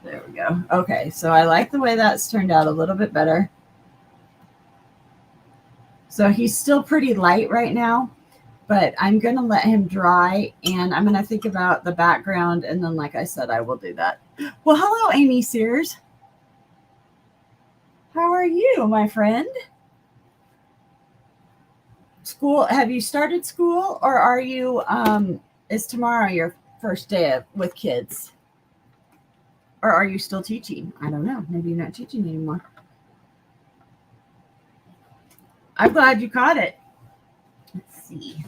There we go. Okay, so I like the way that's turned out a little bit better. So he's still pretty light right now, but I'm going to let him dry, and I'm going to think about the background, and then, like I said, I will do that. Well, hello, Amy Sears. How are you, my friend? School, have you started school, or are you, is tomorrow your first day with kids? Or are you still teaching? I don't know. Maybe you're not teaching anymore. I'm glad you caught it. Let's see.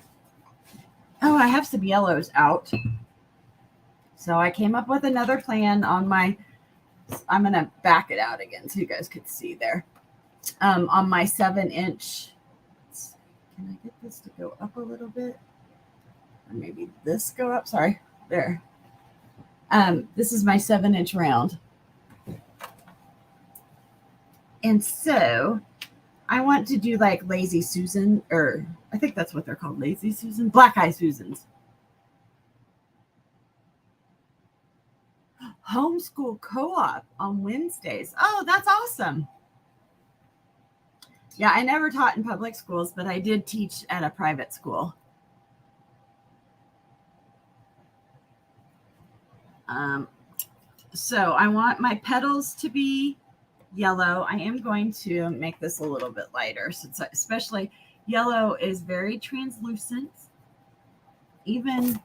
Oh, I have some yellows out. So I came up with another plan on my, I'm going to back it out again so you guys could see there. On my 7-inch, can I get this to go up a little bit? Or maybe this go up, sorry, there. This is my 7-inch round. And so I want to do like Lazy Susan, or I think that's what they're called, Lazy Susan, Black Eye Susans. Homeschool co-op on Wednesdays. Oh, that's awesome. Yeah, I never taught in public schools, but I did teach at a private school. So I want my petals to be yellow. I am going to make this a little bit lighter, since especially yellow is very translucent. Even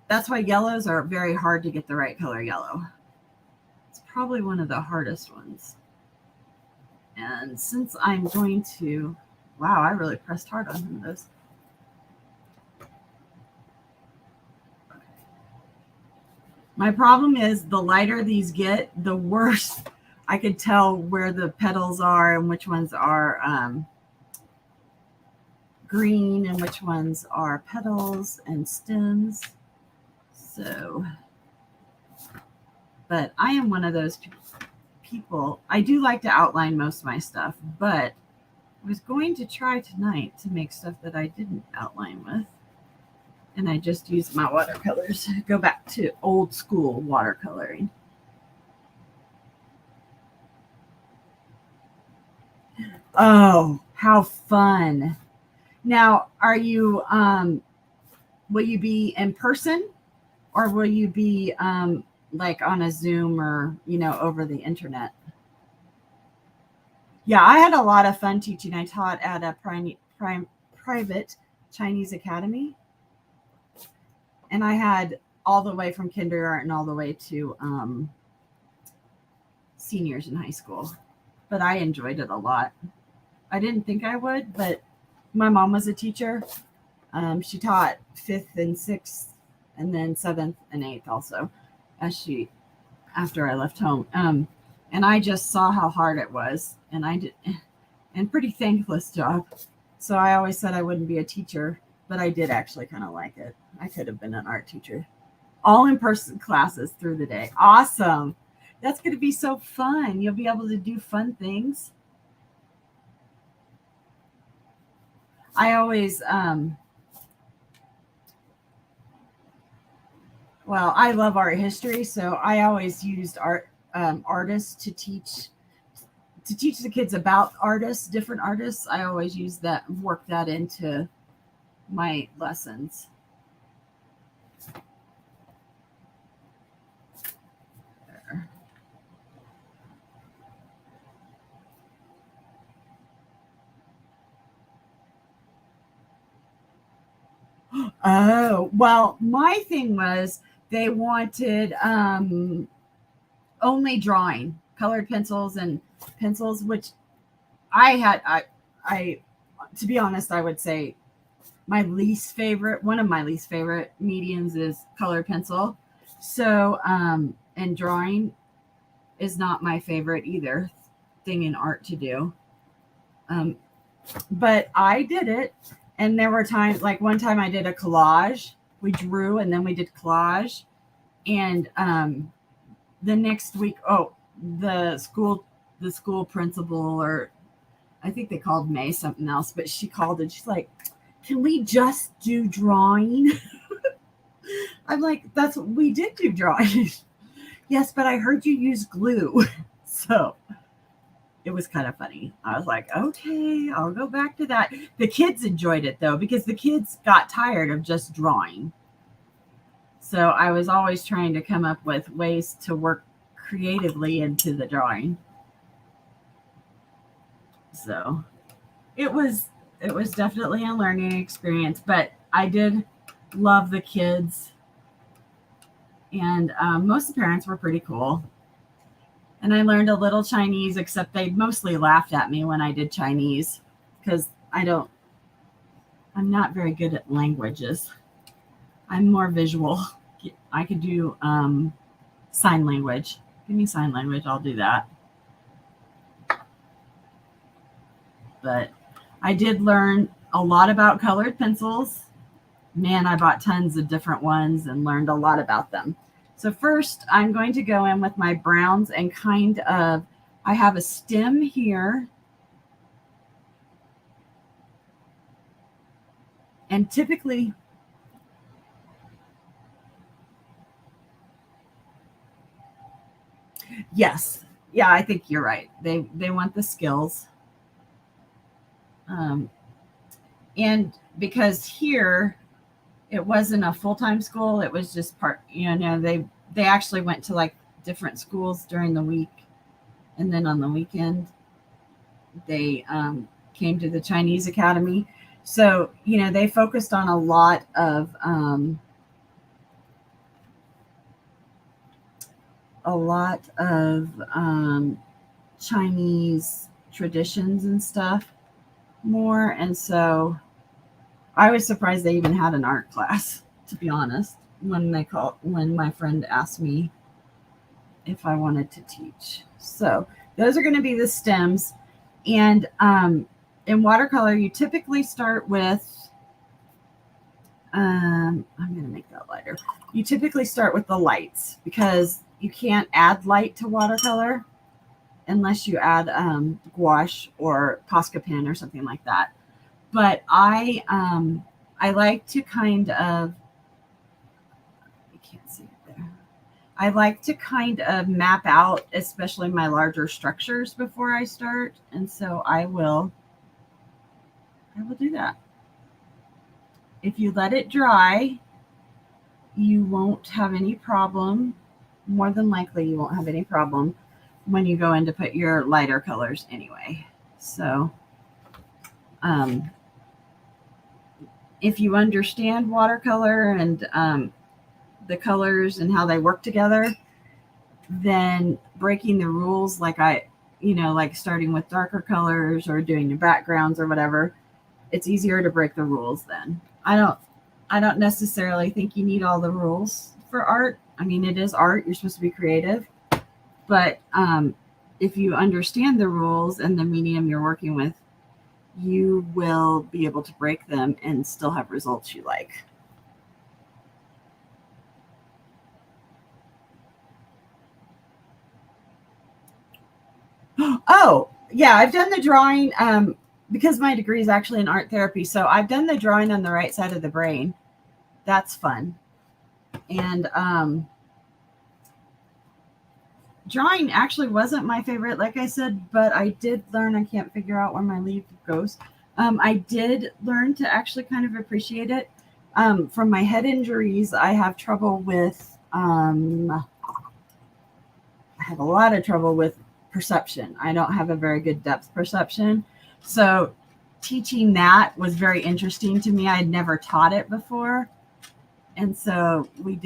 that's why yellows are very hard to get the right color yellow. It's probably one of the hardest ones. And since I'm going to, wow, I really pressed hard on some of those. My problem is the lighter these get, the worse I could tell where the petals are and which ones are green and which ones are petals and stems. So, But I am one of those people. I do like to outline most of my stuff, but I was going to try tonight to make stuff that I didn't outline with. And I just used my watercolors. Go back to old school watercoloring. Oh, how fun. Now, are you, will you be in person or will you be like on a Zoom or, over the internet? Yeah, I had a lot of fun teaching. I taught at a private Chinese academy. And I had all the way from kindergarten all the way to seniors in high school. But I enjoyed it a lot. I didn't think I would, but my mom was a teacher. She taught 5th and 6th and then 7th and 8th also after I left home. And I just saw how hard it was, and pretty thankless job. So I always said I wouldn't be a teacher, but I did actually kind of like it. I could have been an art teacher. All in-person classes through the day. Awesome. That's going to be so fun. You'll be able to do fun things. I always, I love art history, so I always used artists to teach the kids about artists, different artists. I always work that into my lessons. There. Oh, well, my thing was they wanted only drawing, colored pencils and pencils, which I to be honest, I would say one of my least favorite mediums is colored pencil. So, and drawing is not my favorite either thing in art to do. But I did it. And there were times, like one time I did a collage. We drew and then we did collage. And the next week, the school principal, or I think they called May something else, but she called and she's like, "Can we just do drawing?" I'm like, "That's what we did, do drawing." "Yes, but I heard you use glue." So it was kind of funny. I was like, okay, I'll go back to that. The kids enjoyed it though, because the kids got tired of just drawing. So I was always trying to come up with ways to work creatively into the drawing. So it was definitely a learning experience, but I did love the kids, and most of the parents were pretty cool. And I learned a little Chinese, except they mostly laughed at me when I did Chinese because I'm not very good at languages. I'm more visual. I could do sign language. Give me sign language, I'll do that. But I did learn a lot about colored pencils. Man, I bought tons of different ones and learned a lot about them. So first, I'm going to go in with my browns and I have a stem here. And typically, yes. Yeah, I think you're right. They want the skills. And because here, it wasn't a full-time school. It was just they actually went to like different schools during the week. And then on the weekend, they came to the Chinese Academy. So, they focused on a lot of Chinese traditions and stuff more. And so I was surprised they even had an art class, to be honest, when my friend asked me if I wanted to teach. So those are going to be the stems. And in watercolor, you typically start with, I'm going to make that lighter. You typically start with the lights because, you can't add light to watercolor unless you add gouache or Posca pen or something like that. But I like to kind of, you can't see it there. I like to kind of map out, especially my larger structures before I start. And so I will do that. If you let it dry, you won't have any problem. More than likely, you won't have any problem when you go in to put your lighter colors anyway. So, if you understand watercolor and the colors and how they work together, then breaking the rules, like like starting with darker colors or doing the backgrounds or whatever, it's easier to break the rules then. I don't necessarily think you need all the rules for art. I mean, it is art. You're supposed to be creative. But if you understand the rules and the medium you're working with, you will be able to break them and still have results you like. Oh, yeah, I've done the drawing because my degree is actually in art therapy. So I've done the drawing on the right side of the brain. That's fun. And drawing actually wasn't my favorite, like I said, but I did learn. I can't figure out where my leaf goes. I did learn to actually kind of appreciate it. From my head injuries, I have trouble with, I have a lot of trouble with perception. I don't have a very good depth perception. So teaching that was very interesting to me. I had never taught it before. And so we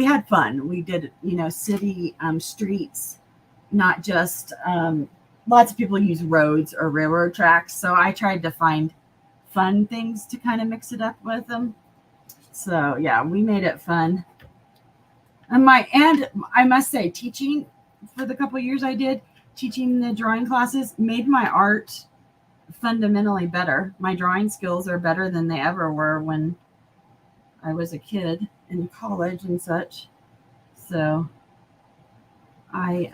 had fun. We did, city streets, not just, lots of people use roads or railroad tracks. So I tried to find fun things to kind of mix it up with them. So yeah, we made it fun. And I must say, teaching for the couple of years I did, teaching the drawing classes made my art fundamentally better. My drawing skills are better than they ever were when I was a kid in college and such. So I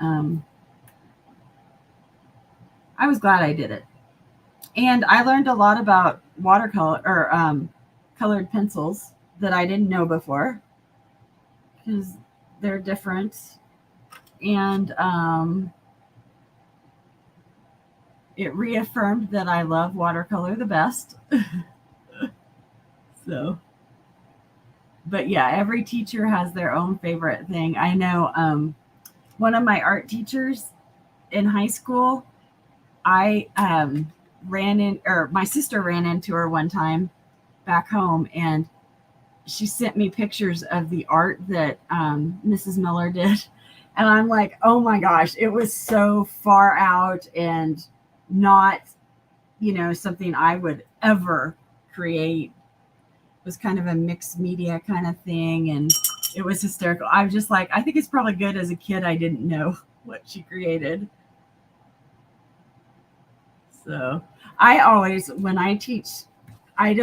was glad I did it. And I learned a lot about watercolor or colored pencils that I didn't know before because they're different. And it reaffirmed that I love watercolor the best. So, but yeah, every teacher has their own favorite thing. I know one of my art teachers in high school, my sister ran into her one time back home, and she sent me pictures of the art that Mrs. Miller did. And I'm like, oh my gosh, it was so far out and not, something I would ever create. It was kind of a mixed media kind of thing. And it was hysterical. I'm just like, I think it's probably good as a kid I didn't know what she created. So I always, when I teach, we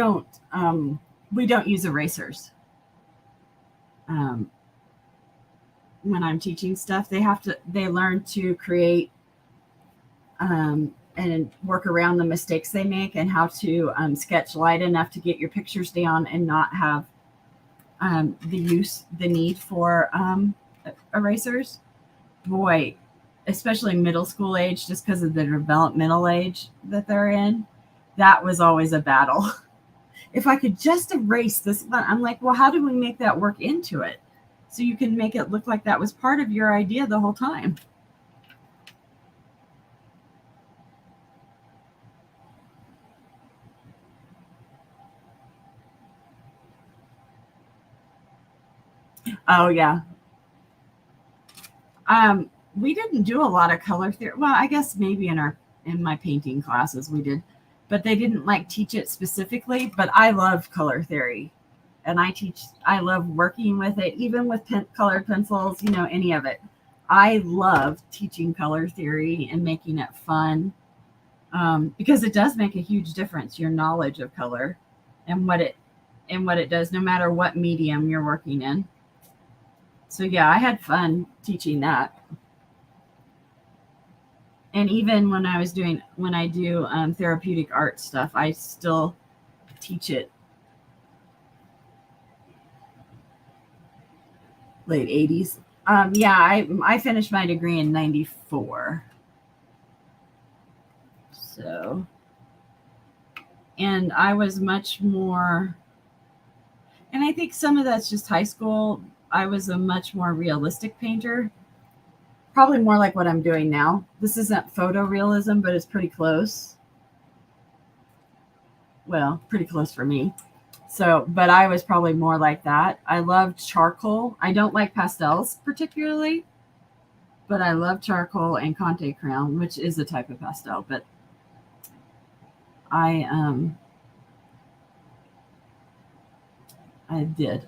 don't use erasers. When I'm teaching stuff, they learn to create and work around the mistakes they make and how to sketch light enough to get your pictures down and not have the need for erasers. Boy, especially middle school age, just because of the developmental age that they're in, that was always a battle. If I could just erase this, I'm like, well, how do we make that work into it? So you can make it look like that was part of your idea the whole time. Oh yeah. We didn't do a lot of color theory. Well, I guess maybe in my painting classes we did, but they didn't teach it specifically. But I love color theory, and I love working with it, even with colored pencils, any of it. I love teaching color theory and making it fun because it does make a huge difference, your knowledge of color and what it does, no matter what medium you're working in. So yeah, I had fun teaching that. And even when I do therapeutic art stuff, I still teach it. Late 80s. Yeah, I finished my degree in 94. So, and I was much more, and I think some of that's just high school. I was a much more realistic painter, probably more like what I'm doing now. This isn't photorealism, but it's pretty close. Well, pretty close for me. So, but I was probably more like that. I loved charcoal. I don't like pastels particularly, but I love charcoal and Conte Crown, which is a type of pastel. But I I did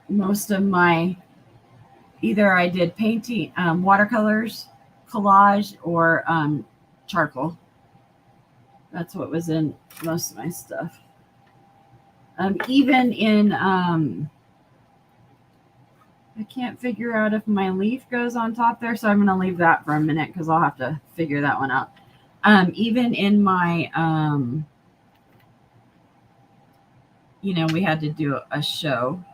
most of my, either I did painting, watercolors, collage, or charcoal. That's what was in most of my stuff. Even in, I can't figure out if my leaf goes on top there, so I'm going to leave that for a minute because I'll have to figure that one out. Even in my, we had to do a show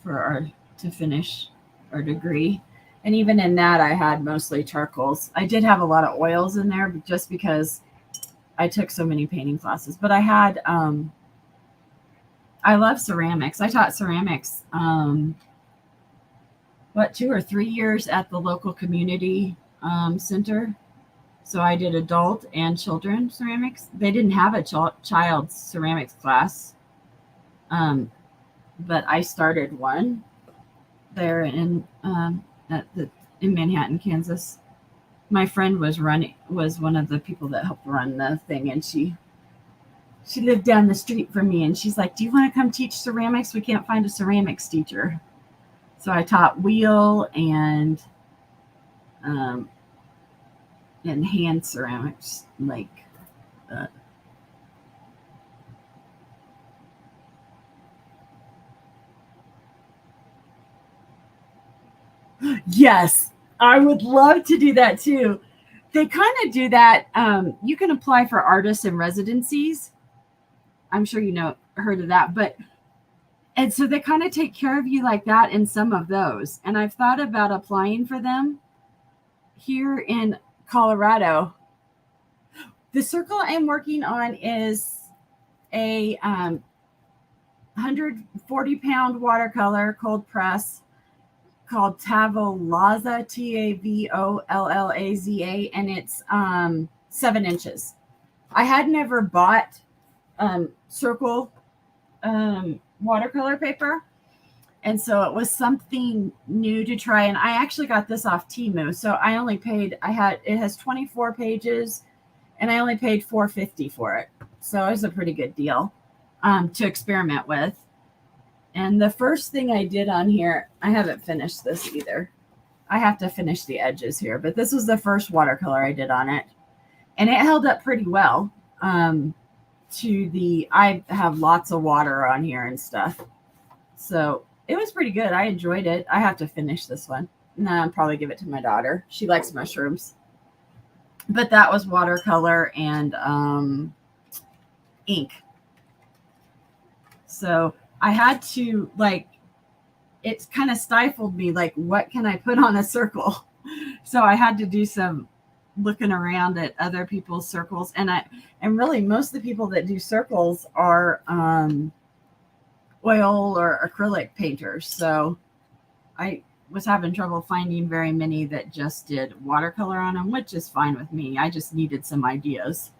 to finish our degree. And even in that, I had mostly charcoals. I did have a lot of oils in there just because I took so many painting classes. But I had, I love ceramics. I taught ceramics, 2 or 3 years at the local community center. So I did adult and children ceramics. They didn't have a child's ceramics class, but I started one there in Manhattan, Kansas. My friend was one of the people that helped run the thing, and she lived down the street from me, and she's like, "Do you want to come teach ceramics? We can't find a ceramics teacher." So I taught wheel and hand ceramics, like that. Yes, I would love to do that too. They kind of do that. You can apply for artists in residencies. I'm sure heard of that, and so they kind of take care of you like that in some of those. And I've thought about applying for them here in Colorado. The circle I'm working on is a 140-pound watercolor cold press called Tavolaza, Tavollaza, and it's 7 inches. I had never bought circle watercolor paper, and so it was something new to try. And I actually got this off Temu, so I only paid. It has 24 pages, and I only paid $4.50 for it, so it was a pretty good deal to experiment with. And the first thing I did on here, I haven't finished this either. I have to finish the edges here, but this was the first watercolor I did on it, and it held up pretty well. I have lots of water on here and stuff, so it was pretty good. I enjoyed it. I have to finish this one, and then I'll probably give it to my daughter. She likes mushrooms. But that was watercolor and ink. So I had to, it kind of stifled me, what can I put on a circle? So I had to do some looking around at other people's circles. And really most of the people that do circles are oil or acrylic painters. So I was having trouble finding very many that just did watercolor on them, which is fine with me. I just needed some ideas.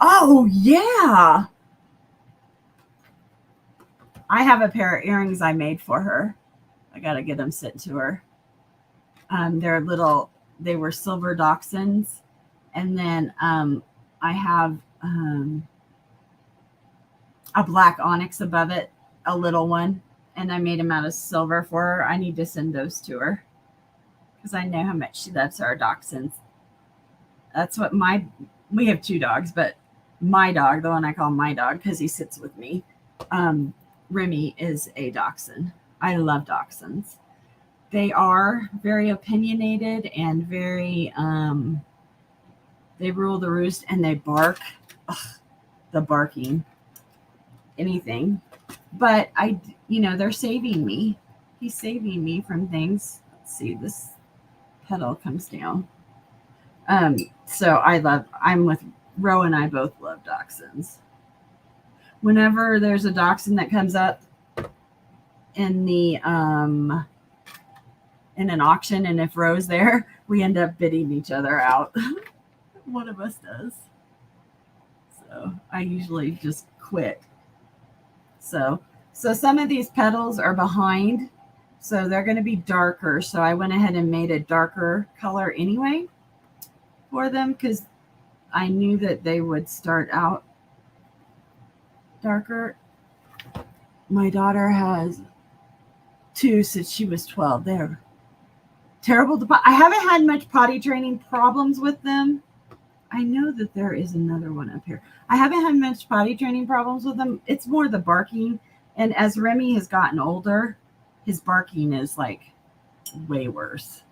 Oh, yeah. I have a pair of earrings I made for her. I got to get them sent to her. They were silver dachshunds. And then I have a black onyx above it, a little one. And I made them out of silver for her. I need to send those to her because I know how much she loves our dachshunds. That's what we have 2 dogs, but my dog, the one I call my dog because he sits with me, Remy, is a dachshund. I love dachshunds. They are very opinionated and very, they rule the roost and they bark. Ugh, the barking, anything. But they're saving me. He's saving me from things. Let's see, this petal comes down. So I'm with Ro and I both love dachshunds. Whenever there's a dachshund that comes up in the in an auction, and if Ro's there, we end up bidding each other out. One of us does. So I usually just quit. So some of these petals are behind, so they're going to be darker. So I went ahead and made a darker color anyway for them because I knew that they would start out darker. My daughter has 2 since she was 12. They're terrible to I haven't had much potty training problems with them. I know that there is another one up here. I haven't had much potty training problems with them. It's more the barking. And as Remy has gotten older, his barking is like way worse.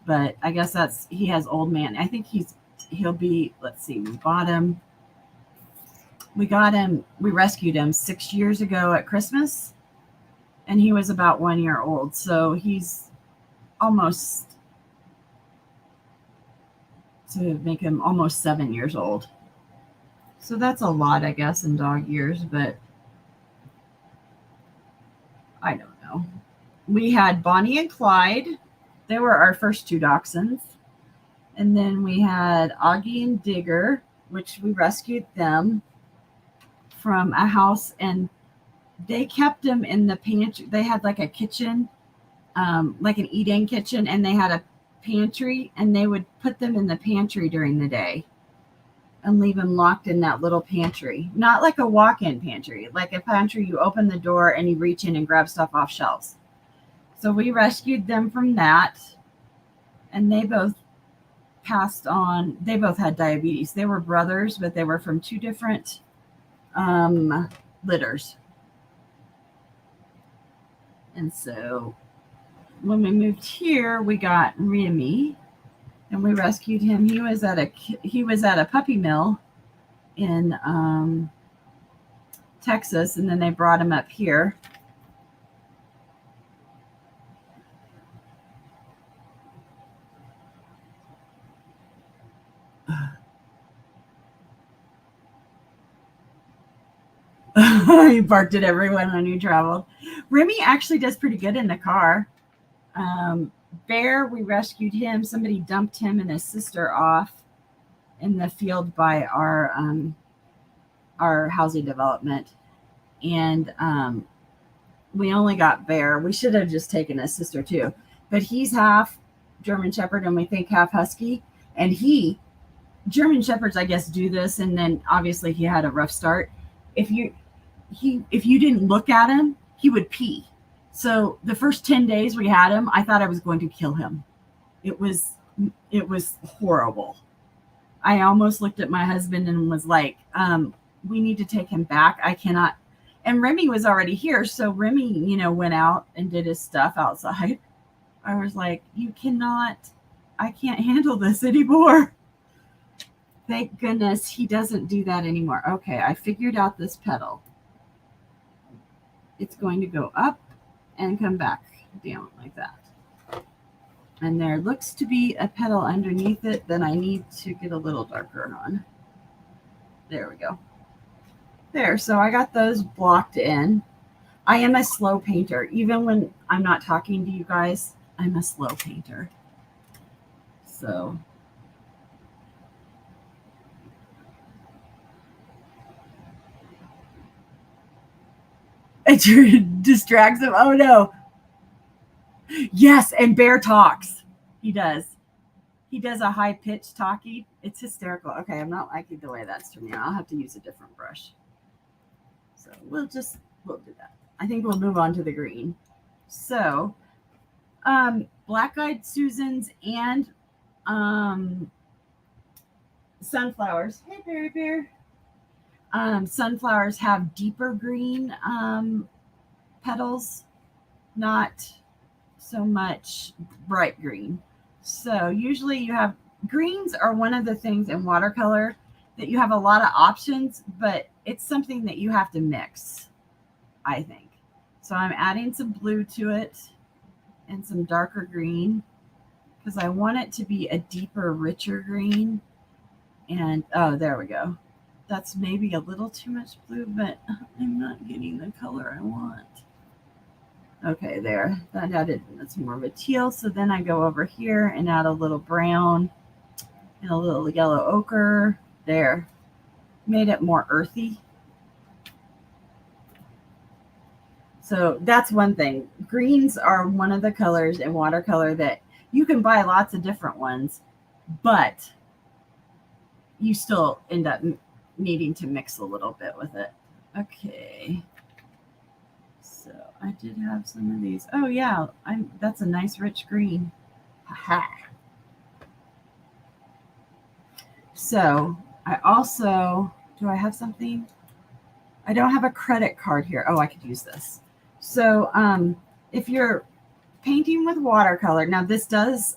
But I guess he has old man. I think he'll be, let's see, we rescued him 6 years ago at Christmas. And he was about 1 year old. So he's almost, to make him almost 7 years old. So that's a lot, I guess, in dog years, but I don't know. We had Bonnie and Clyde. They were our first 2 dachshunds. And then we had Augie and Digger, which we rescued them from a house, and they kept them in the pantry. They had like a kitchen, like an eat-in kitchen, and they had a pantry, and they would put them in the pantry during the day and leave them locked in that little pantry. Not like a walk-in pantry, like a pantry you open the door and you reach in and grab stuff off shelves. So we rescued them from that, and they both passed on. They both had diabetes. They were brothers, but they were from 2 different litters. And so when we moved here, we got Remy, and we rescued him. He was at a puppy mill in Texas, and then they brought him up here. He barked at everyone when he traveled. Remy actually does pretty good in the car. Bear, we rescued him. Somebody dumped him and his sister off in the field by our housing development. And we only got Bear. We should have just taken his sister too. But he's half German Shepherd and we think half Husky. And German Shepherds, I guess, do this. And then obviously he had a rough start. If you didn't look at him, he would pee. So the first 10 days we had him, I thought I was going to kill him. It was horrible. I almost looked at my husband and was like, we need to take him back. I cannot. And Remy was already here. So Remy, went out and did his stuff outside. I was like, I can't handle this anymore. Thank goodness he doesn't do that anymore. Okay, I figured out this petal. It's going to go up and come back down like that. And there looks to be a petal underneath it that I need to get a little darker on. There we go. There, so I got those blocked in. I am a slow painter. Even when I'm not talking to you guys, I'm a slow painter. So it distracts him. Oh no. Yes, and Bear talks. He does. He does a high-pitched talkie. It's hysterical. Okay, I'm not liking the way that's turning out. I'll have to use a different brush. So we'll do that. I think we'll move on to the green. So Black-Eyed Susans and sunflowers. Hey, Berry Bear. Sunflowers have deeper green petals, not so much bright green. So usually you have greens are one of the things in watercolor that you have a lot of options, but it's something that you have to mix, I think. So I'm adding some blue to it and some darker green because I want it to be a deeper, richer green. And oh, there we go. That's maybe a little too much blue, but I'm not getting the color I want. Okay, there. That added, that's more of a teal. So then I go over here and add a little brown and a little yellow ochre. There. Made it more earthy. So that's one thing. Greens are one of the colors in watercolor that you can buy lots of different ones, but you still end up needing to mix a little bit with it. Okay. So I did have some of these. Oh yeah, that's a nice rich green. Aha. So I also, do I have something? I don't have a credit card here. Oh, I could use this. So if you're painting with watercolor, now this does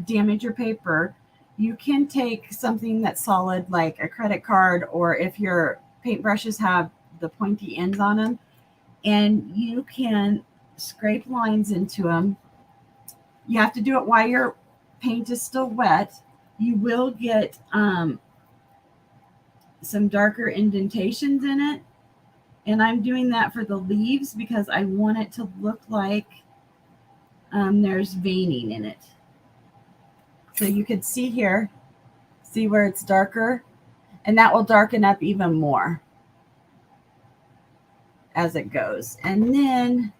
damage your paper. You can take something that's solid like a credit card, or if your paintbrushes have the pointy ends on them, and you can scrape lines into them. You have to do it while your paint is still wet. You will get some darker indentations in it. And I'm doing that for the leaves because I want it to look like there's veining in it. So you can see here, see where it's darker? And that will darken up even more as it goes. And then,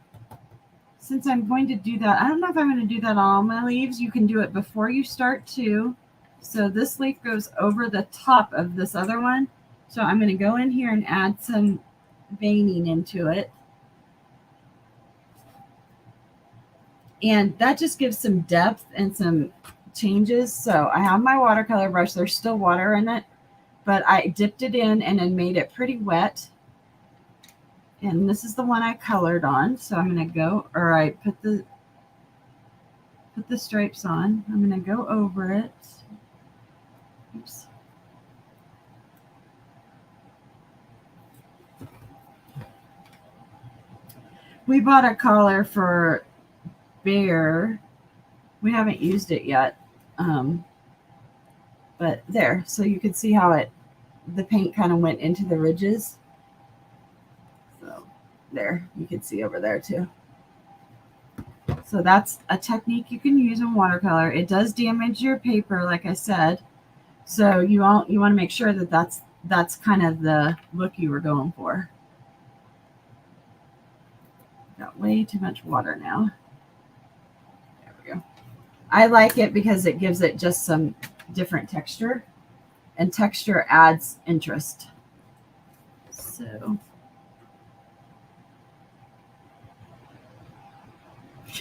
since I'm going to do that, I don't know if I'm going to do that on all my leaves. You can do it before you start too. So this leaf goes over the top of this other one. So I'm going to go in here and add some veining into it. And that just gives some depth and some changes. So I have my watercolor brush. There's still water in it, but I dipped it in and then made it pretty wet. And this is the one I colored on. So I'm going to go, or I put the stripes on. I'm going to go over it. Oops. We bought a collar for Bear. We haven't used it yet. But there, so you can see how the paint kind of went into the ridges. So there, you can see over there too. So that's a technique you can use in watercolor. It does damage your paper, like I said. So you want to make sure that that's kind of the look you were going for. Got way too much water now. There we go. I like it because it gives it just some different texture, and texture adds interest. So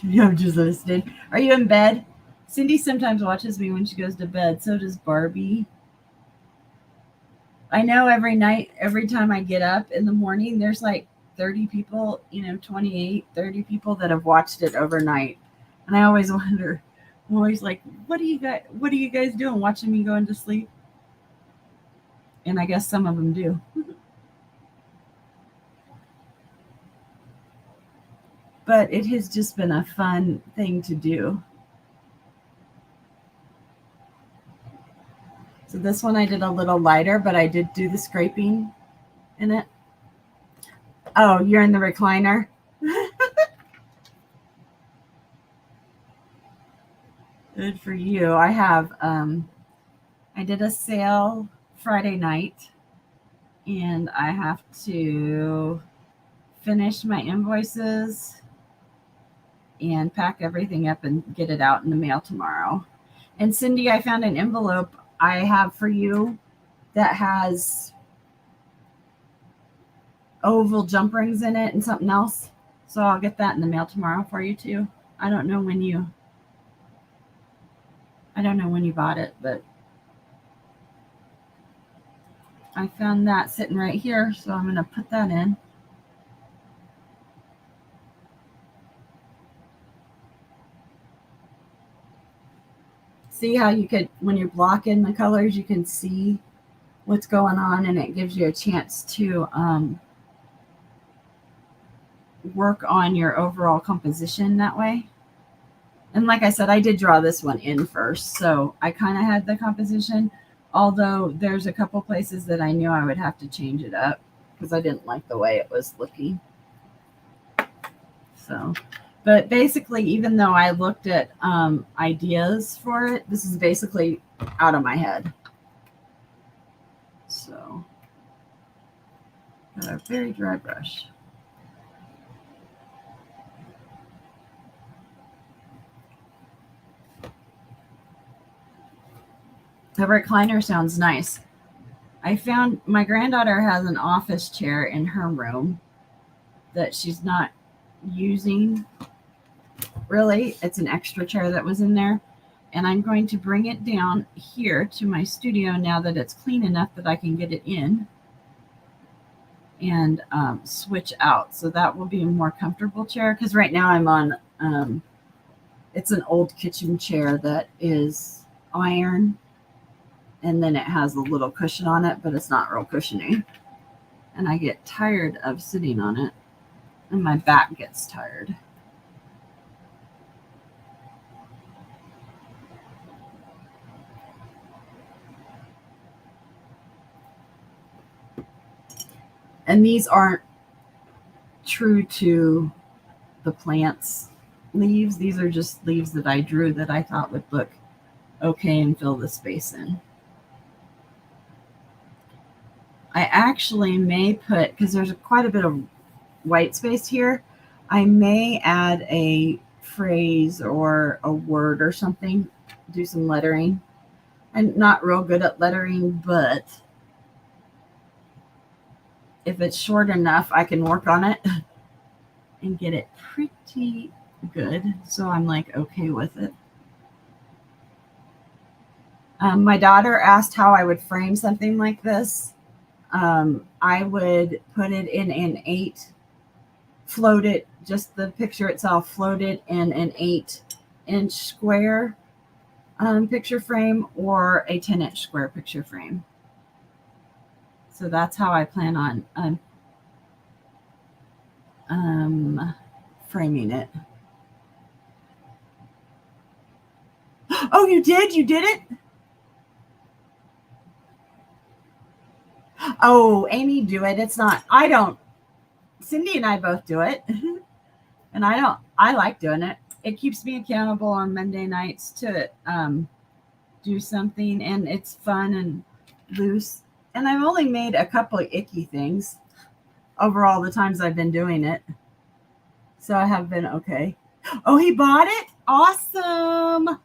I'm just listening. Are you in bed? Cindy sometimes watches me when she goes to bed. So does Barbie. I know every night, every time I get up in the morning, there's like 30 people, 28, 30 people that have watched it overnight. And I always wonder, I'm always like, what are you guys doing watching me going to sleep? And I guess some of them do. But it has just been a fun thing to do. So this one I did a little lighter, but I did do the scraping in it. Oh, you're in the recliner? Good for you. I have, I did a sale Friday night, and I have to finish my invoices and pack everything up and get it out in the mail tomorrow. And Cindy, I found an envelope I have for you that has oval jump rings in it and something else. So I'll get that in the mail tomorrow for you too. I don't know when you bought it, but I found that sitting right here, so I'm going to put that in. See how you could, when you're blocking the colors, you can see what's going on, and it gives you a chance to work on your overall composition that way. And like I said, I did draw this one in first, so I kind of had the composition, although there's a couple places that I knew I would have to change it up because I didn't like the way it was looking. So, but basically, even though I looked at ideas for it, this is basically out of my head. So, got a very dry brush. The recliner sounds nice. I found my granddaughter has an office chair in her room that she's not using. Really, it's an extra chair that was in there. And I'm going to bring it down here to my studio now that it's clean enough that I can get it in and switch out. So that will be a more comfortable chair because right now I'm on, it's an old kitchen chair that is iron. And then it has a little cushion on it, but it's not real cushiony. And I get tired of sitting on it. And my back gets tired. And these aren't true to the plant's leaves. These are just leaves that I drew that I thought would look okay and fill the space in. I actually may put, because there's quite a bit of white space here, I may add a phrase or a word or something, do some lettering. I'm not real good at lettering, but if it's short enough, I can work on it and get it pretty good. So I'm like okay with it. My daughter asked how I would frame something like this. I would put it in an 8, float it, just the picture itself, float it in an 8-inch square picture frame or a 10-inch square picture frame. So that's how I plan on framing it. Oh, you did? You did it? Oh, Amy, do it. It's not, I don't, Cindy and I both do it. And I like doing it. It keeps me accountable on Monday nights to do something, and it's fun and loose. And I've only made a couple of icky things over all the times I've been doing it. So I have been okay. Oh, he bought it? Awesome.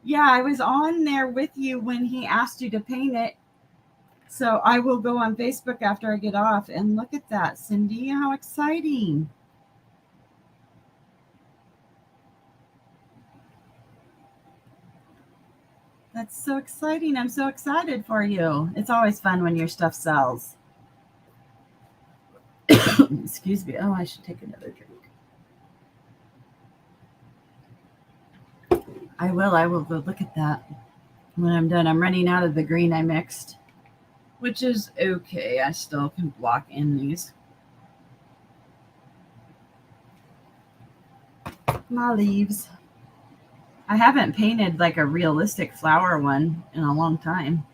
Yeah, I was on there with you when he asked you to paint it. So I will go on Facebook after I get off and look at that. Cindy, how exciting. That's so exciting. I'm so excited for you. It's always fun when your stuff sells. Excuse me. Oh, I should take another drink. I will go look at that when I'm done. I'm running out of the green I mixed, which is okay. I still can block in these. My leaves. I haven't painted like a realistic flower one in a long time.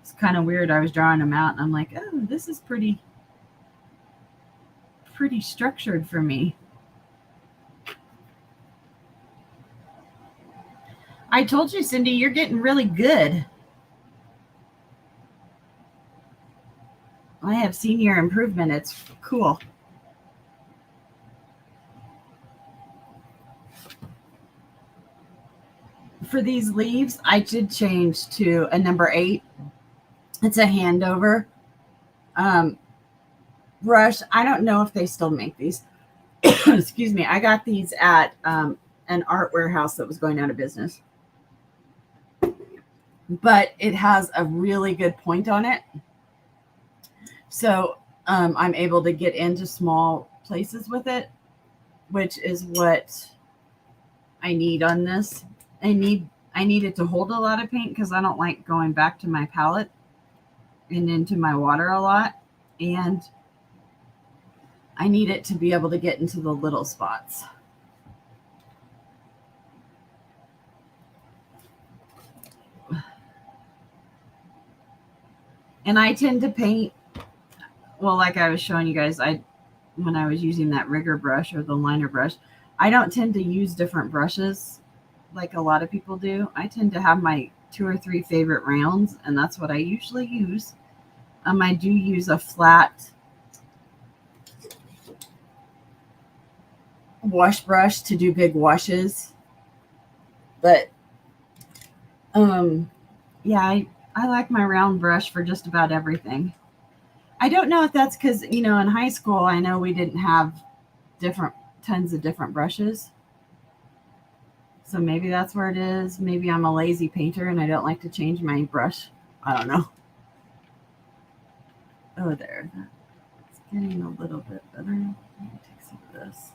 It's kind of weird. I was drawing them out and I'm like, oh, this is pretty structured for me. I told you, Cindy, you're getting really good. I have seen your improvement. It's cool. For these leaves, I did change to a number 8. It's a handover brush. I don't know if they still make these. Excuse me. I got these at an art warehouse that was going out of business. but it has a really good point on it. So I'm able to get into small places with it, which is what I need on this. I need it to hold a lot of paint because I don't like going back to my palette and into my water a lot. And I need it to be able to get into the little spots. And I tend to paint, well, like I was showing you guys, when I was using that rigger brush or the liner brush, I don't tend to use different brushes like a lot of people do. I tend to have my 2 or 3 favorite rounds, and that's what I usually use. I do use a flat wash brush to do big washes, but yeah, I like my round brush for just about everything. I don't know if that's because, in high school, I know we didn't have tons of different brushes. So maybe that's where it is. Maybe I'm a lazy painter and I don't like to change my brush. I don't know. Oh, there. It's getting a little bit better. Let me take some of this.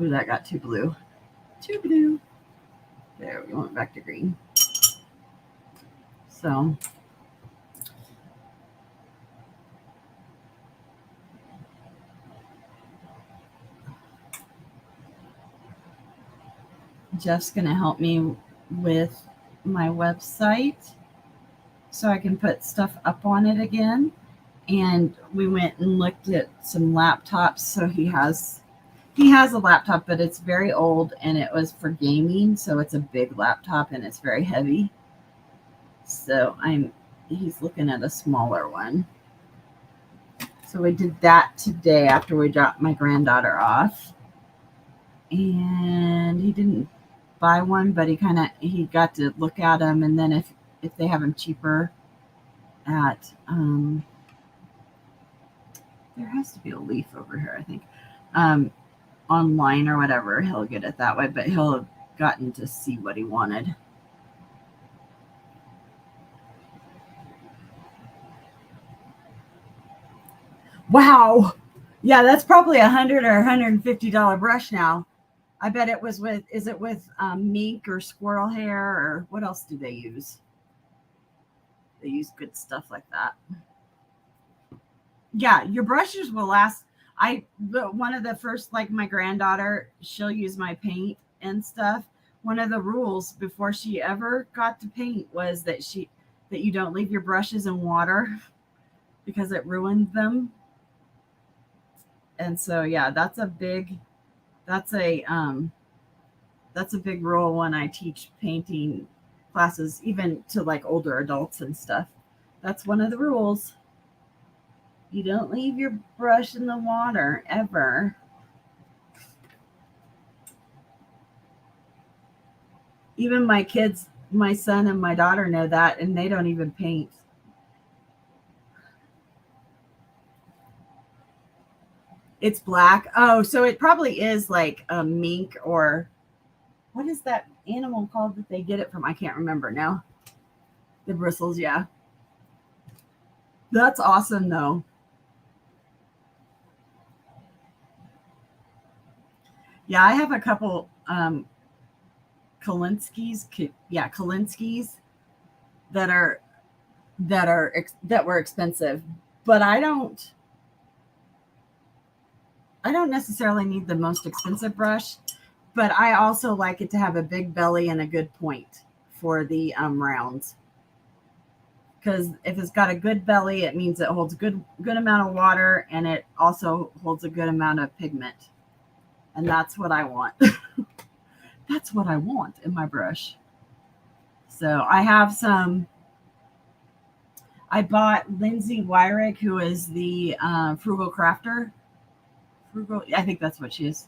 Ooh, that got too blue. Too blue. There, we went back to green. So Jeff's going to help me with my website so I can put stuff up on it again. And we went and looked at some laptops. So he has a laptop, but it's very old and it was for gaming. So it's a big laptop and it's very heavy. So he's looking at a smaller one. So we did that today after we dropped my granddaughter off. And he didn't buy one, but he got to look at them. And then if they have them cheaper at, there has to be a leaf over here, I think, online or whatever, he'll get it that way, but he'll have gotten to see what he wanted. Wow. Yeah, that's probably $100 or $150 brush now. I bet it was is it with mink or squirrel hair, or what else do they use? They use good stuff like that. Yeah, your brushes will last. One of the first, like my granddaughter, she'll use my paint and stuff. One of the rules before she ever got to paint was that you don't leave your brushes in water because it ruins them. And so yeah, that's a big rule when I teach painting classes, even to like older adults and stuff. That's one of the rules. You don't leave your brush in the water ever. Even my kids, my son and my daughter know that, and they don't even paint. It's black. Oh, so it probably is like a mink, or what is that animal called that they get it from? I can't remember now. The bristles, yeah. That's awesome, though. Yeah, I have a couple Kalinskis that were expensive, but I don't necessarily need the most expensive brush, but I also like it to have a big belly and a good point for the rounds. Because if it's got a good belly, it means it holds a good amount of water, and it also holds a good amount of pigment. And that's what I want. That's what I want in my brush. So I have I bought Lindsay Wyrick, who is the Frugal Crafter. I think that's what she is.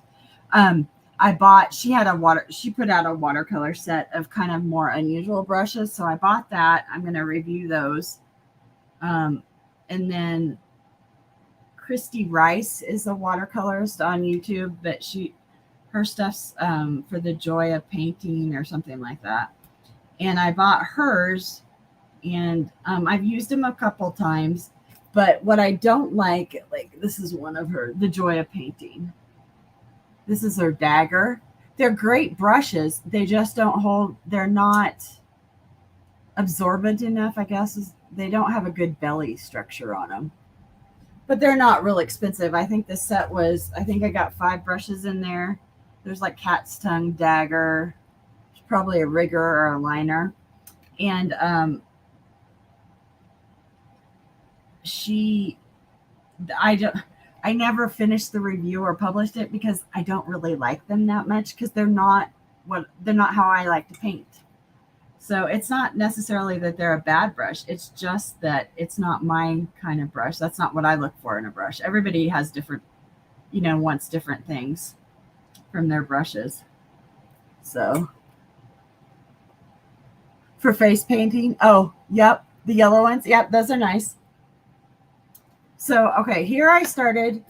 She put out a watercolor set of kind of more unusual brushes. So I bought that. I'm going to review those. And then Christy Rice is a watercolorist on YouTube, but her stuff's for the joy of painting or something like that. And I bought hers, and I've used them a couple times. But what I don't like this is one of her, the Joy of Painting. This is her dagger. They're great brushes. They just don't hold, they're not absorbent enough, I guess. They don't have a good belly structure on them. But they're not real expensive. I think this set was, I think I got 5 brushes in there. There's like cat's tongue, dagger, probably a rigger or a liner. And I never finished the review or published it because I don't really like them that much, because they're not how I like to paint. So it's not necessarily that they're a bad brush. It's just that it's not my kind of brush. That's not what I look for in a brush. Everybody has different, wants different things from their brushes. So for face painting, oh, yep, the yellow ones. Yep, those are nice. So, okay, here I started.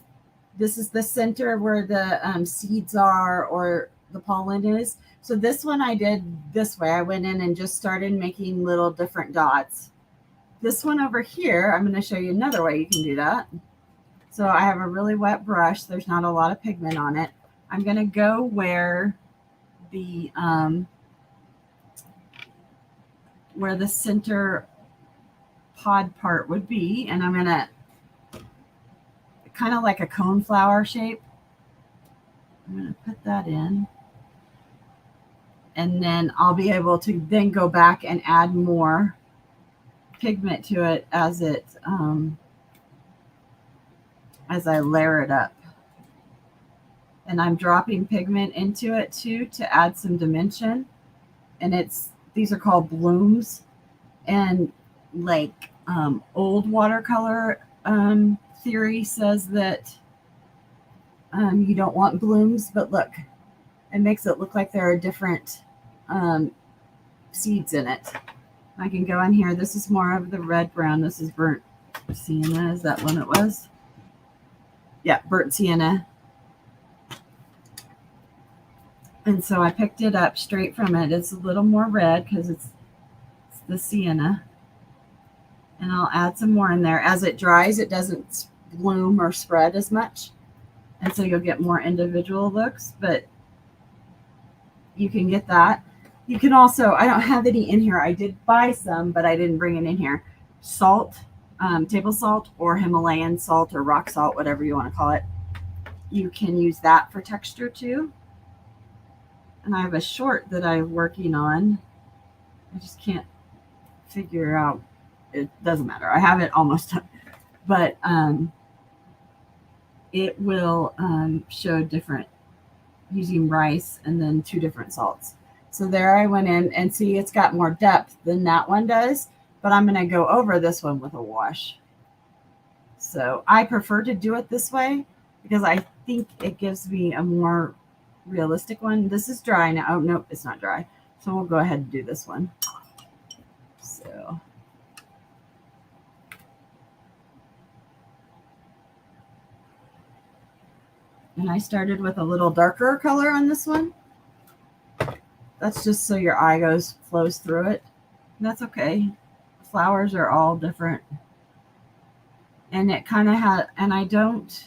This is the center where the seeds are, or the pollen is. So this one I did this way. I went in and just started making little different dots. This one over here, I'm going to show you another way you can do that. So I have a really wet brush. There's not a lot of pigment on it. I'm going to go where the center pod part would be, and I'm going to kind of like a cone flower shape. I'm going to put that in. And then I'll be able to then go back and add more pigment to it as I layer it up. And I'm dropping pigment into it too to add some dimension. And these are called blooms. And like old watercolor theory says that you don't want blooms, but look, it makes it look like there are different seeds in it. I can go in here. This is more of the red brown. This is burnt sienna. Is that one it was? Yeah, burnt sienna. And so I picked it up straight from it. It's a little more red because it's the sienna. And I'll add some more in there. As it dries, it doesn't bloom or spread as much. And so you'll get more individual looks, but you can get that. You can also, I don't have any in here. I did buy some, but I didn't bring it in here. Salt, table salt, or Himalayan salt, or rock salt, whatever you want to call it. You can use that for texture too. And I have a short that I'm working on. I just can't figure out. It doesn't matter. I have it almost done. But it will show different, using rice and then 2 different salts. So there I went in, and see, it's got more depth than that one does, but I'm going to go over this one with a wash. So I prefer to do it this way because I think it gives me a more realistic one. This is dry now. Oh, nope, it's not dry. So we'll go ahead and do this one. So and I started with a little darker color on this one. That's just so your eye flows through it. And that's okay. Flowers are all different. And it kind of has, and I don't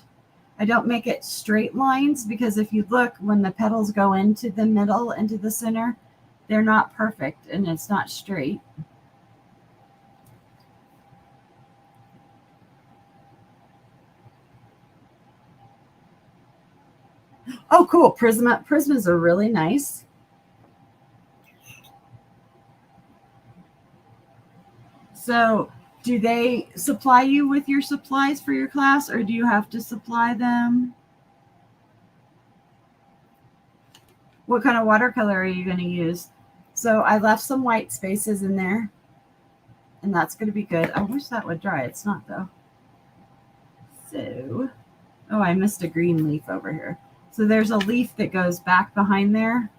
make it straight lines, because if you look, when the petals go into the middle, into the center, they're not perfect and it's not straight. Oh, cool. Prismas are really nice. So do they supply you with your supplies for your class, or do you have to supply them? What kind of watercolor are you going to use? So I left some white spaces in there, and that's going to be good. I wish that would dry. It's not, though. So, oh, I missed a green leaf over here. So there's a leaf that goes back behind there.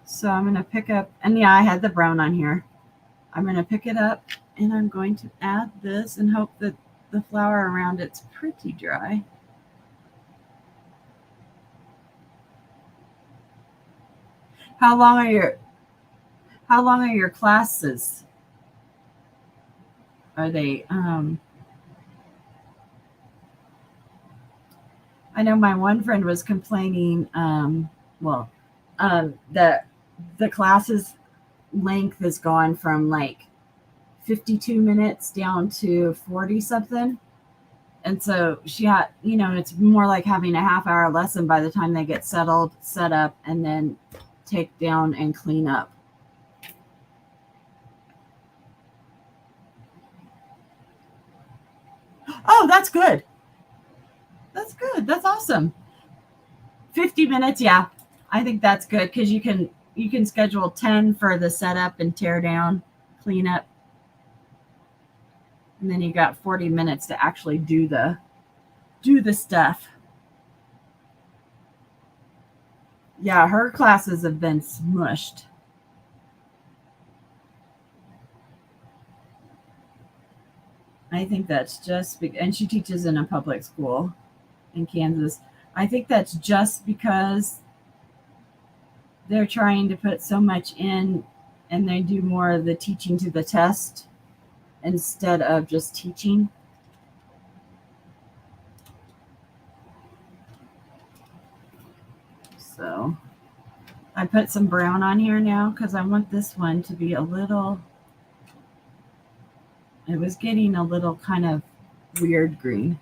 So I'm going to pick up, and yeah, I had the brown on here. I'm going to pick it up, and I'm going to add this and hope that the flower around it's pretty dry. How long are How long are your classes? Are they, I know my one friend was complaining, well, that the classes length has gone from like 52 minutes down to 40 something. And so she had, it's more like having a half-hour lesson by the time they get settled, set up, and then take down and clean up. Oh, that's good. That's good. That's awesome. 50 minutes, yeah. I think that's good because you can schedule 10 for the setup and tear down, clean up, and then you got 40 minutes to actually do the stuff. Yeah, her classes have been smushed. I think that's just and she teaches in a public school in Kansas. I think that's just because they're trying to put so much in and they do more of the teaching to the test instead of just teaching. So I put some brown on here now because I want this one to be it was getting a little kind of weird green.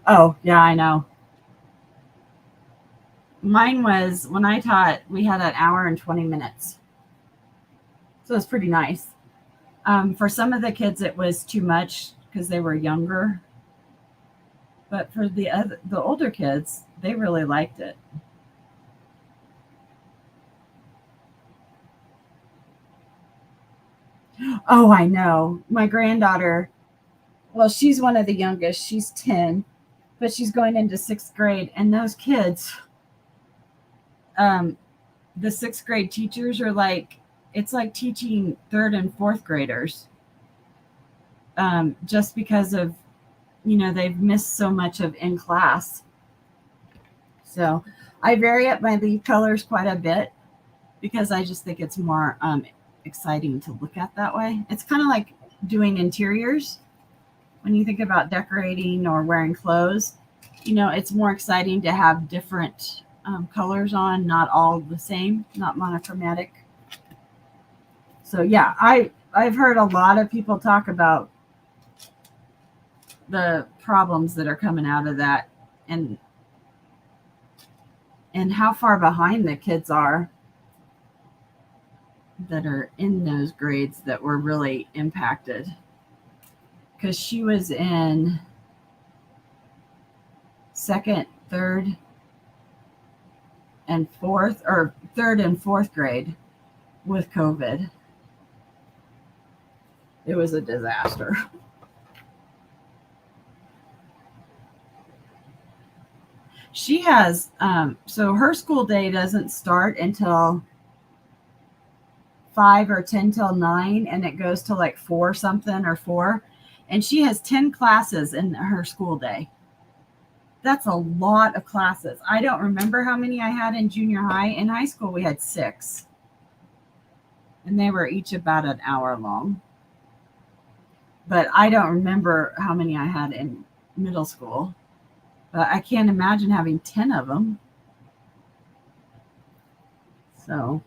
Oh, yeah, I know. Mine was when I taught, we had an hour and 20 minutes. So it's pretty nice. For some of the kids, it was too much because they were younger. But for the older kids, they really liked it. Oh, I know. My granddaughter, well, she's one of the youngest. She's 10, but she's going into sixth grade. And those kids, um, the sixth grade teachers are like, it's like teaching third and fourth graders, just because of, they've missed so much of in class. So I vary up my leaf colors quite a bit because I just think it's more exciting to look at that way. It's kind of like doing interiors. When you think about decorating or wearing clothes, it's more exciting to have different colors on, not all the same, not monochromatic. So yeah, I've heard a lot of people talk about the problems that are coming out of that, and how far behind the kids are that are in those grades that were really impacted. Because she was in second, third, and fourth, or third and fourth grade with COVID. It was a disaster. She has, so her school day doesn't start until 5 or 10 till 9, and it goes to like 4 something or 4. And she has 10 classes in her school day. That's a lot of classes. I don't remember how many I had in junior high. In high school, we had 6, and they were each about an hour long. But I don't remember how many I had in middle school. But I can't imagine having 10 of them. So,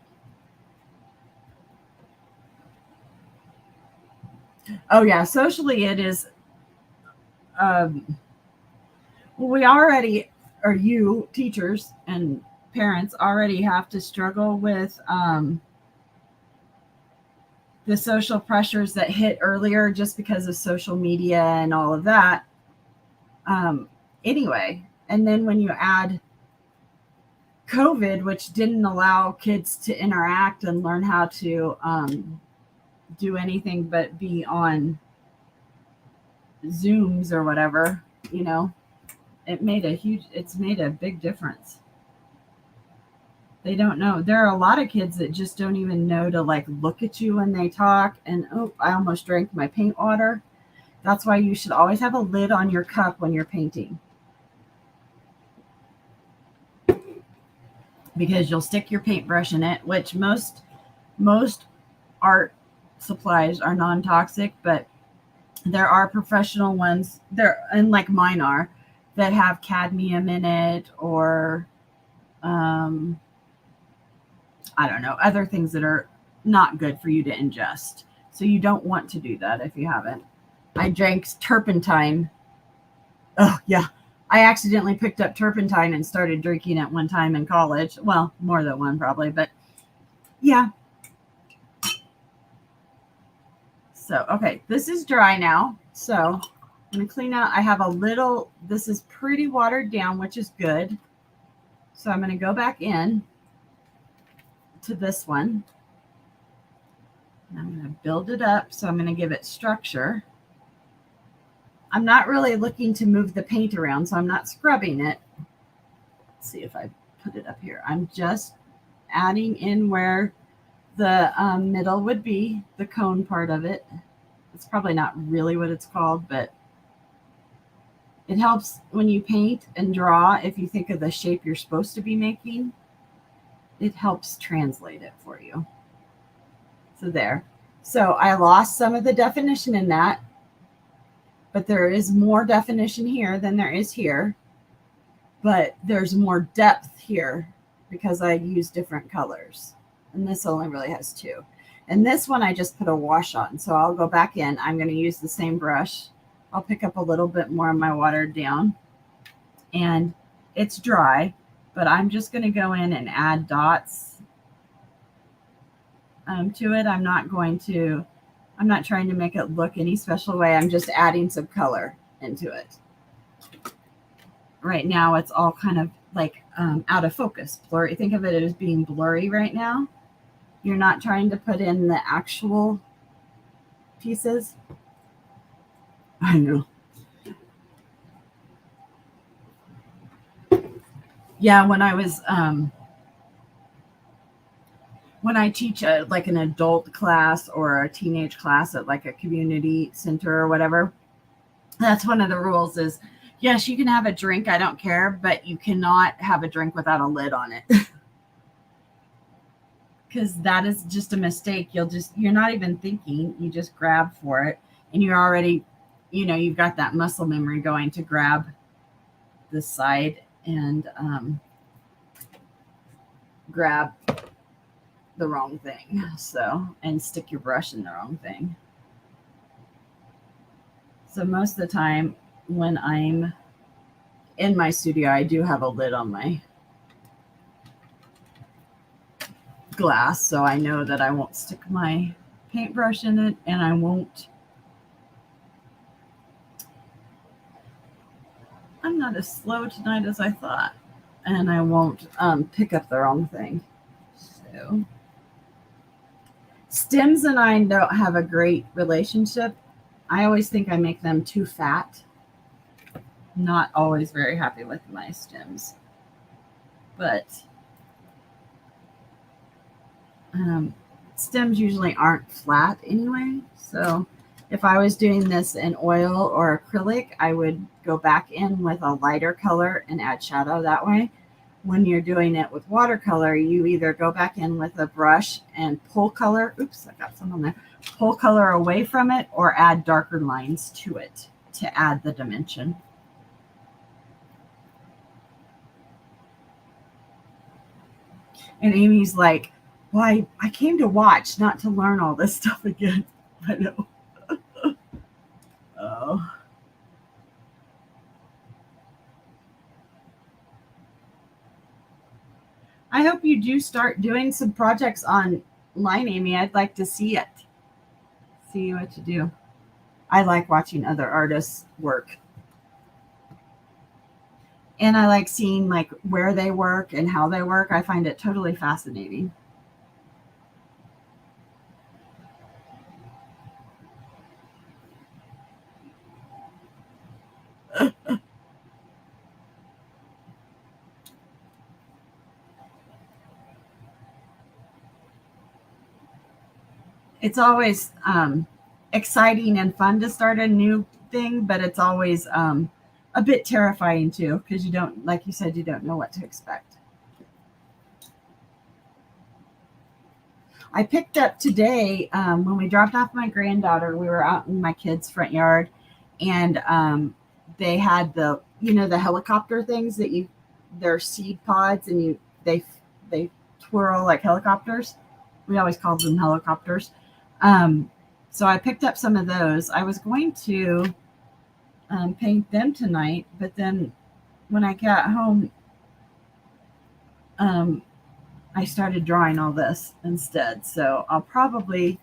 oh yeah, socially it is. Well, we already, or you teachers and parents already have to struggle with the social pressures that hit earlier just because of social media and all of that. Anyway, and then when you add COVID, which didn't allow kids to interact and learn how to do anything but be on Zooms or whatever, it's made a big difference. They don't know. There are a lot of kids that just don't even know to like look at you when they talk. And oh, I almost drank my paint water. That's why you should always have a lid on your cup when you're painting, because you'll stick your paintbrush in it, which most art supplies are non-toxic, but there are professional ones there, and like mine are, that have cadmium in it, or I don't know, other things that are not good for you to ingest. So you don't want to do that if you haven't. I drank turpentine. Oh, yeah. I accidentally picked up turpentine and started drinking it one time in college. Well, more than one probably, but yeah. So, okay, this is dry now. So I'm going to clean out. I have a little, this is pretty watered down, which is good. So I'm going to go back in to this one. And I'm going to build it up. So I'm going to give it structure. I'm not really looking to move the paint around, so I'm not scrubbing it. Let's see if I put it up here. I'm just adding in where the middle would be, the cone part of it. It's probably not really what it's called, but it helps when you paint and draw. If you think of the shape you're supposed to be making, it helps translate it for you. So there. So I lost some of the definition in that, but there is more definition here than there is here. But there's more depth here because I use different colors. And this only really has two. And this one I just put a wash on. So I'll go back in. I'm going to use the same brush. I'll pick up a little bit more of my watered down. And it's dry, but I'm just going to go in and add dots to it. I'm not trying to make it look any special way. I'm just adding some color into it. Right now it's all kind of like out of focus, blurry. Think of it as being blurry right now. You're not trying to put in the actual pieces. I know. Yeah, when I was when I teach like an adult class or a teenage class at like a community center or whatever, that's one of the rules is, yes, you can have a drink, I don't care, but you cannot have a drink without a lid on it. Because that is just a mistake. You're not even thinking, you just grab for it, and you're already, you've got that muscle memory going to grab the side and grab the wrong thing. And stick your brush in the wrong thing. So most of the time when I'm in my studio, I do have a lid on my glass, so I know that I won't stick my paintbrush in it, and I'm not as slow tonight as I thought, and I won't pick up the wrong thing. So stems and I don't have a great relationship. I always think I make them too fat. Not always very happy with my stems, but stems usually aren't flat anyway. So if I was doing this in oil or acrylic, I would go back in with a lighter color and add shadow that way. When you're doing it with watercolor, you either go back in with a brush and pull color. Oops, I got some on there. Pull color away from it or add darker lines to it to add the dimension. And Amy's like, well, I came to watch, not to learn all this stuff again. I know. Oh. I hope you do start doing some projects online, Amy. I'd like to see it. See what you do. I like watching other artists work. And I like seeing like where they work and how they work. I find it totally fascinating. it's always exciting and fun to start a new thing, but it's always a bit terrifying too, because you don't, like you said, you don't know what to expect. I picked up today when we dropped off my granddaughter. We were out in my kids' front yard, and they had the helicopter things that they're seed pods, and they twirl like helicopters. We always called them helicopters. So I picked up some of those. I was going to paint them tonight, but then when I got home, I started drawing all this instead. So I'll probably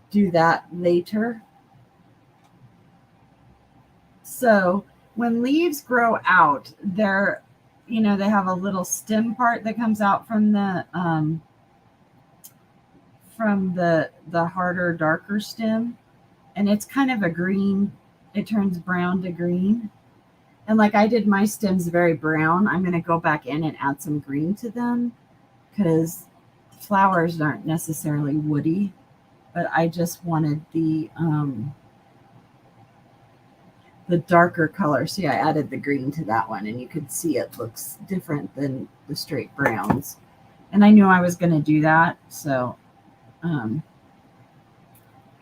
do that later. So when leaves grow out, they have a little stem part that comes out from the harder, darker stem, and it's kind of a green. It turns brown to green. And like I did my stems very brown, I'm going to go back in and add some green to them, because flowers aren't necessarily woody, but I just wanted the darker color. See, I added the green to that one, and you could see it looks different than the straight browns. And I knew I was going to do that, so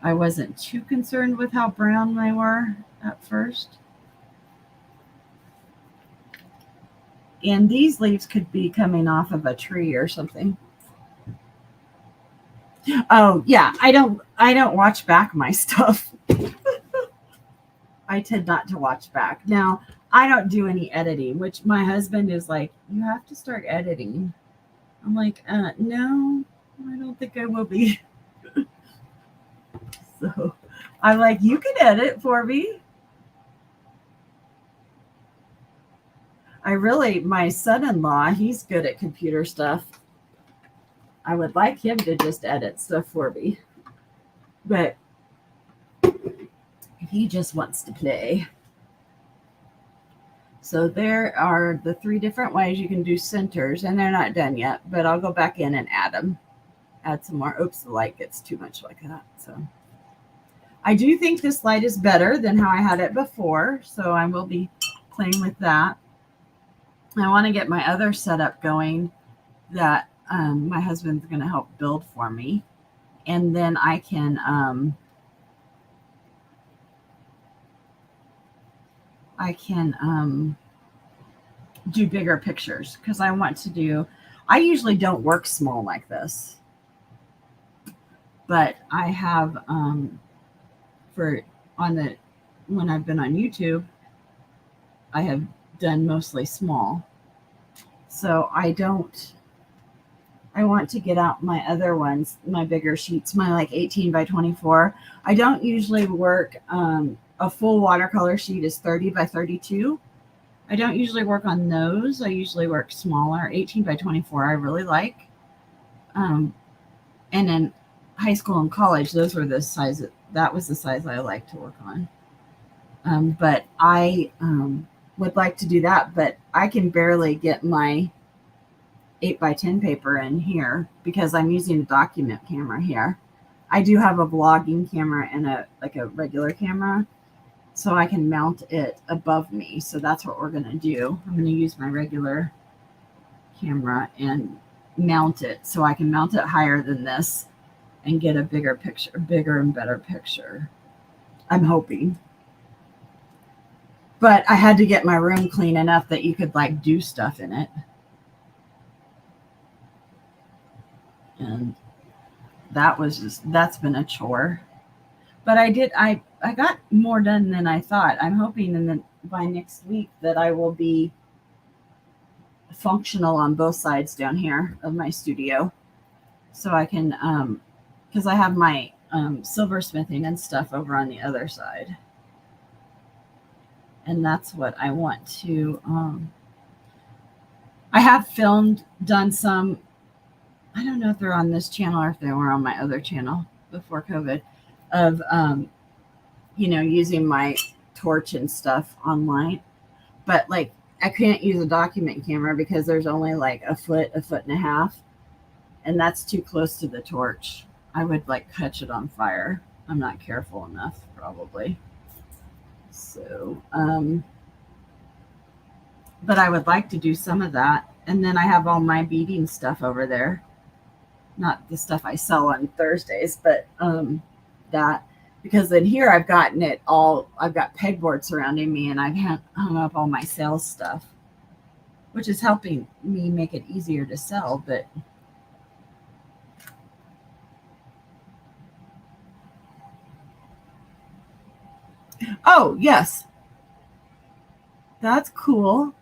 I wasn't too concerned with how brown they were at first. And these leaves could be coming off of a tree or something. Oh yeah, I don't watch back my stuff. I tend not to watch back. Now, I don't do any editing, which my husband is like, you have to start editing. I'm like, no, I don't think I will be. So I'm like, you can edit for me. My son-in-law, he's good at computer stuff. I would like him to just edit stuff for me. But he just wants to play. So there are the 3 different ways you can do centers, and they're not done yet, but I'll go back in and add them. Add some more. Oops, the light gets too much like that. So I do think this light is better than how I had it before, so I will be playing with that. I want to get my other setup going that my husband's going to help build for me, and then I can do bigger pictures, because I usually don't work small like this, but I have when I've been on YouTube, I have done mostly small. So I want to get out my other ones, my bigger sheets, my like 18 by 24. I don't usually work, a full watercolor sheet is 30 by 32. I don't usually work on those. I usually work smaller. 18 by 24 I really like. And in high school and college, those were the size. That was the size I like to work on. But I would like to do that, but I can barely get my 8 by 10 paper in here because I'm using a document camera here. I do have a vlogging camera and a regular camera, so I can mount it above me. So that's what we're going to do. I'm going to use my regular camera and mount it so I can mount it higher than this and get a bigger and better picture. I'm hoping. But I had to get my room clean enough that you could like do stuff in it. And that's been a chore. But I got more done than I thought. I'm hoping by next week that I will be functional on both sides down here of my studio. So I can, because I have my silversmithing and stuff over on the other side. And that's what I want to, I have done some, I don't know if they're on this channel or if they were on my other channel before COVID, of, using my torch and stuff online. But like, I can't use a document camera because there's only like a foot and a half. And that's too close to the torch. I would like catch it on fire. I'm not careful enough, probably. So, but I would like to do some of that. And then I have all my beading stuff over there. Not the stuff I sell on Thursdays, but that, because in here I've gotten it all, I've got pegboard surrounding me and I've hung up all my sales stuff, which is helping me make it easier to sell. But oh, yes, that's cool.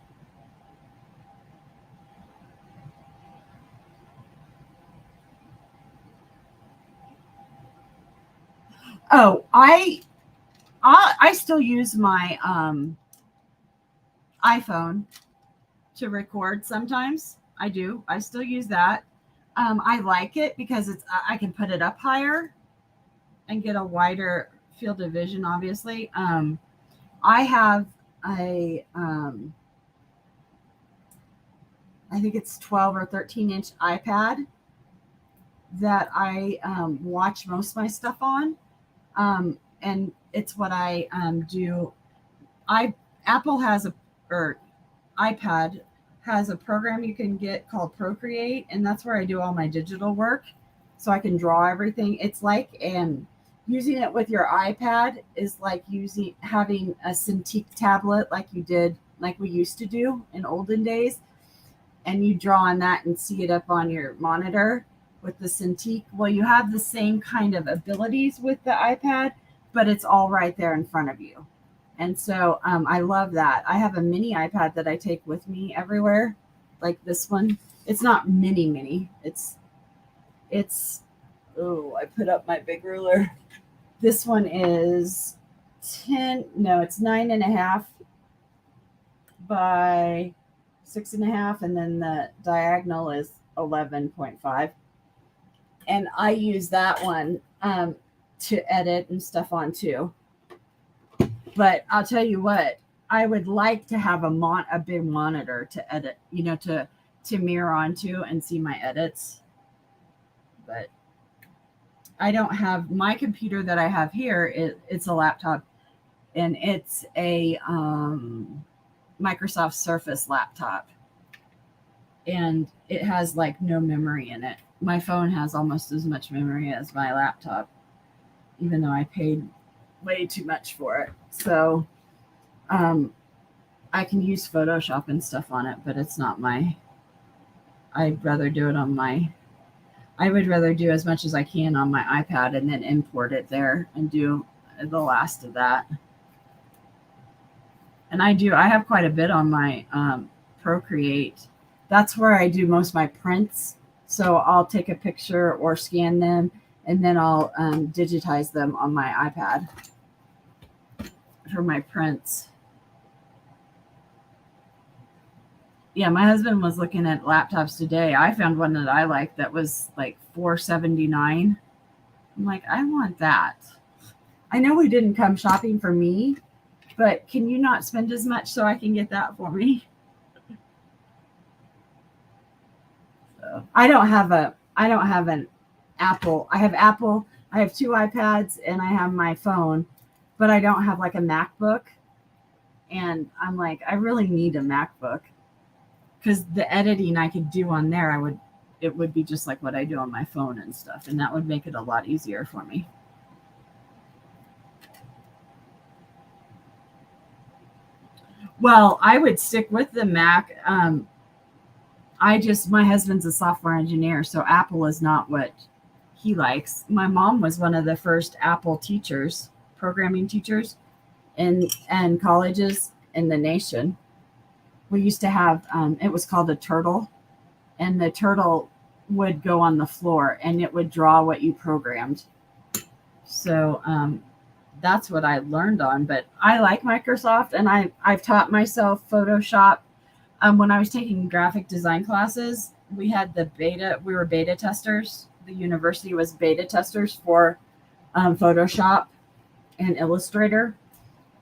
Oh, I still use my iPhone to record sometimes. I do. I still use that. I like it because I can put it up higher and get a wider field of vision, obviously. I have a I think it's 12 or 13-inch iPad that I watch most of my stuff on. And it's what I do. I Apple has or iPad has a program you can get called Procreate, and that's where I do all my digital work. So I can draw everything. It's like, and using it with your iPad is like having a Cintiq tablet, like we used to do in olden days, and you draw on that and see it up on your monitor with the Cintiq. Well, you have the same kind of abilities with the iPad, but it's all right there in front of you. And so I love that. I have a mini iPad that I take with me everywhere, like this one. It's not mini. It's oh, I put up my big ruler. This one is 10. No, it's 9.5 by 6.5, and then the diagonal is 11.5. And I use that one to edit and stuff on too. But I'll tell you what, I would like to have a big monitor to edit, to mirror onto and see my edits. But I don't have my computer that I have here. It's a laptop, and it's a Microsoft Surface laptop, and it has like no memory in it. My phone has almost as much memory as my laptop, even though I paid way too much for it. So I can use Photoshop and stuff on it, but it's not I'd rather do it I would rather do as much as I can on my iPad and then import it there and do the last of that. And I have quite a bit on my Procreate. That's where I do most of my prints. So I'll take a picture or scan them, and then I'll digitize them on my iPad for my prints. Yeah, my husband was looking at laptops today. I found one that I liked that was like $479. I'm like, I want that. I know we didn't come shopping for me, but can you not spend as much so I can get that for me? So I don't have an Apple. I have Apple. I have 2 iPads and I have my phone, but I don't have like a MacBook. And I'm like, I really need a MacBook, because the editing I could do on there, it would be just like what I do on my phone and stuff. And that would make it a lot easier for me. Well, I would stick with the Mac. My husband's a software engineer, so Apple is not what he likes. My mom was one of the first Apple teachers, programming teachers in colleges in the nation. We used to have, it was called a turtle, and the turtle would go on the floor and it would draw what you programmed. So that's what I learned on. But I like Microsoft, and I've taught myself Photoshop. When I was taking graphic design classes, we were beta testers. The university was beta testers for Photoshop and Illustrator.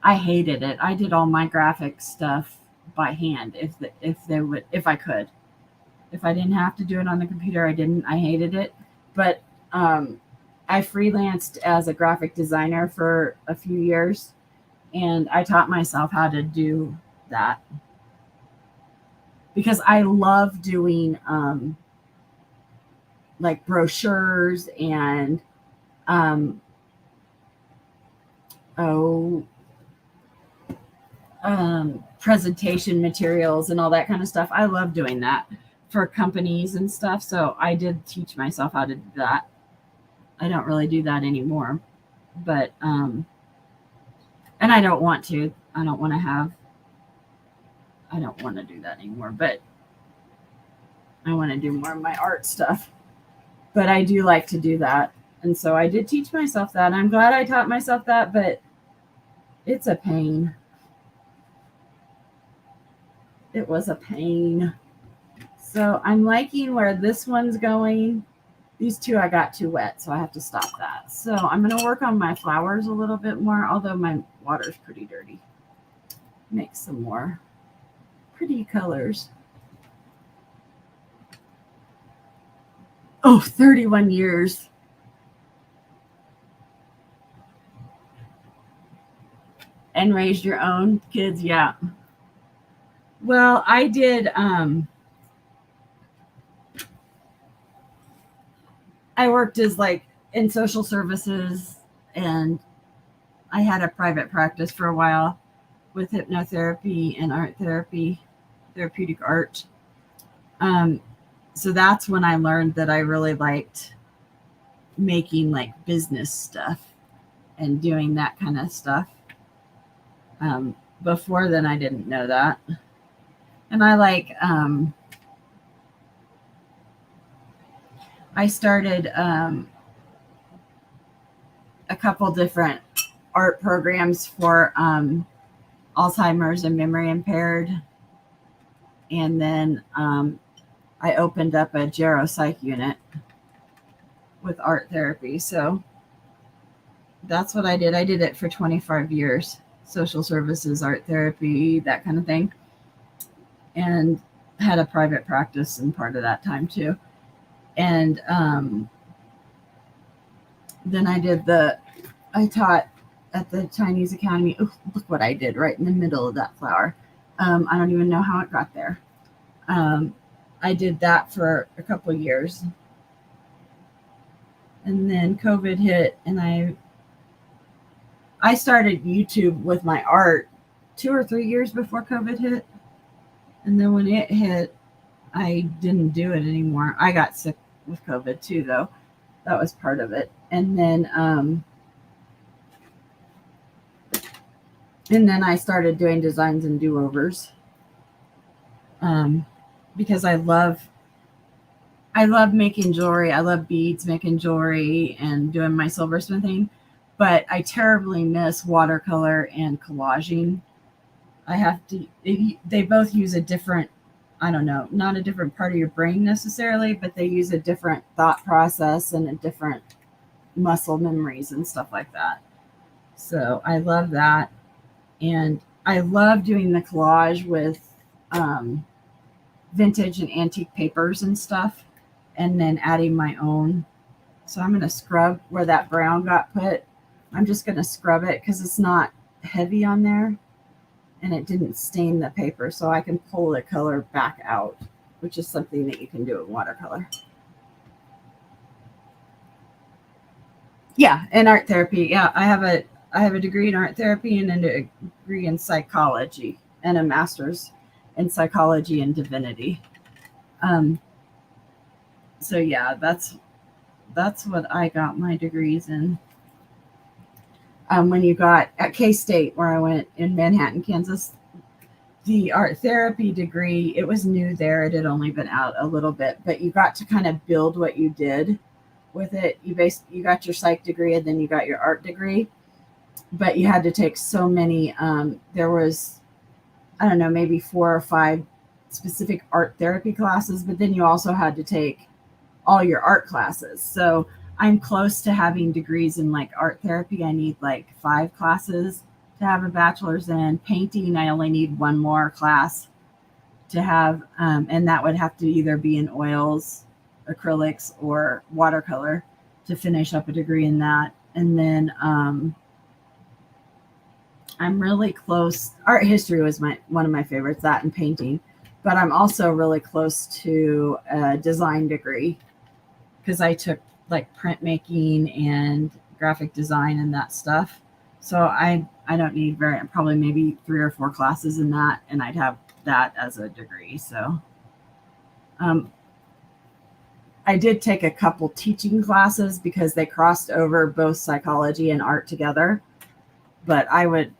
I hated it. I did all my graphic stuff by hand if I could. If I didn't have to do it on the computer, I didn't. I hated it. But I freelanced as a graphic designer for a few years, and I taught myself how to do that because I love doing like brochures and um, oh presentation materials and all that kind of stuff. I love doing that for companies and stuff. So I did teach myself how to do that. I don't really do that anymore, but and I don't want to. I don't want to do that anymore, but I want to do more of my art stuff. But I do like to do that. And so I did teach myself that. I'm glad I taught myself that, but it's a pain. It was a pain. So I'm liking where this one's going. These two I got too wet, so I have to stop that. So I'm going to work on my flowers a little bit more, although my water's pretty dirty. Make some more pretty colors. Oh, 31 years. And raised your own kids? Yeah. Well, I did, I worked as like in social services, and I had a private practice for a while with hypnotherapy and art therapy, therapeutic art. So that's when I learned that I really liked making like business stuff and doing that kind of stuff. Before then, I didn't know that. And I like, I started a couple different art programs for Alzheimer's and memory impaired. And then I opened up a geropsych unit with art therapy. So that's what I did. I did it for 25 years. Social services, art therapy, that kind of thing. And had a private practice in part of that time too. And then I taught at the Chinese Academy. Oh, look what I did right in the middle of that flower. I don't even know how it got there. I did that for a couple of years. And then COVID hit, and I started YouTube with my art 2 or 3 years before COVID hit. And then when it hit, I didn't do it anymore. I got sick with COVID too, though. That was part of it. And then I started doing designs and do-overs because I love making jewelry. I love beads, making jewelry, and doing my silversmithing. But I terribly miss watercolor and collaging. I have to, they both use a different, I don't know, not a different part of your brain necessarily, but they use a different thought process and a different muscle memories and stuff like that. So I love that. And I love doing the collage with vintage and antique papers and stuff, and then adding my own. So I'm going to scrub where that brown got put. I'm just going to scrub it because it's not heavy on there and it didn't stain the paper. So I can pull the color back out, which is something that you can do with watercolor. Yeah, and art therapy. Yeah, I have a degree in art therapy and a degree in psychology and a master's in psychology and divinity. So yeah, that's what I got my degrees in. When you got at K-State, where I went in Manhattan, Kansas, the art therapy degree, it was new there. It had only been out a little bit, but you got to kind of build what you did with it. You got your psych degree and then you got your art degree, but you had to take so many. There was, I don't know, maybe 4 or 5 specific art therapy classes, but then you also had to take all your art classes. So I'm close to having degrees in like art therapy. I need like 5 classes to have a bachelor's in. Painting, I only need 1 more class to have, and that would have to either be in oils, acrylics, or watercolor. to finish up a degree in that. And then I'm really close. Art history was one of my favorites, that and painting. But I'm also really close to a design degree because I took like printmaking and graphic design and that stuff. So I don't need probably maybe 3 or 4 classes in that, and I'd have that as a degree. So I did take a couple teaching classes because they crossed over both psychology and art together, but I would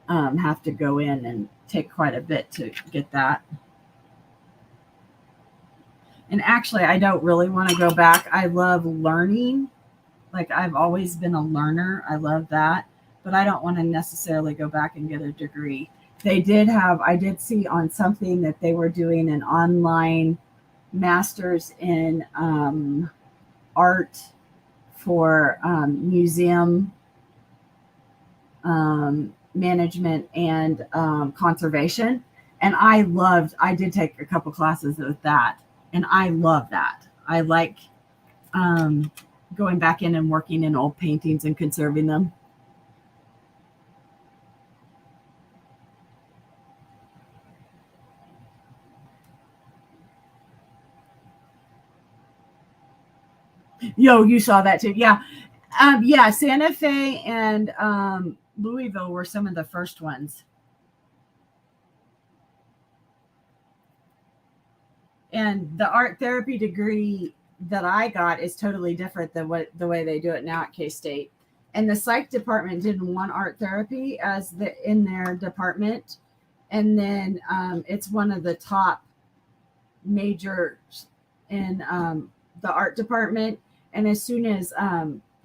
have to go in and take quite a bit to get that. And actually, I don't really want to go back. I love learning. Like, I've always been a learner. I love that. But I don't want to necessarily go back and get a degree. I did see on something that they were doing an online master's in art for museum management and conservation. And I did take a couple classes with that. And I love that. I like going back in and working in old paintings and conserving them. Yo, you saw that too. Yeah. Yeah, Santa Fe and Louisville were some of the first ones. And the art therapy degree that I got is totally different than the way they do it now at K-State. And the psych department didn't want art therapy in their department. And then it's one of the top majors in the art department. And as soon as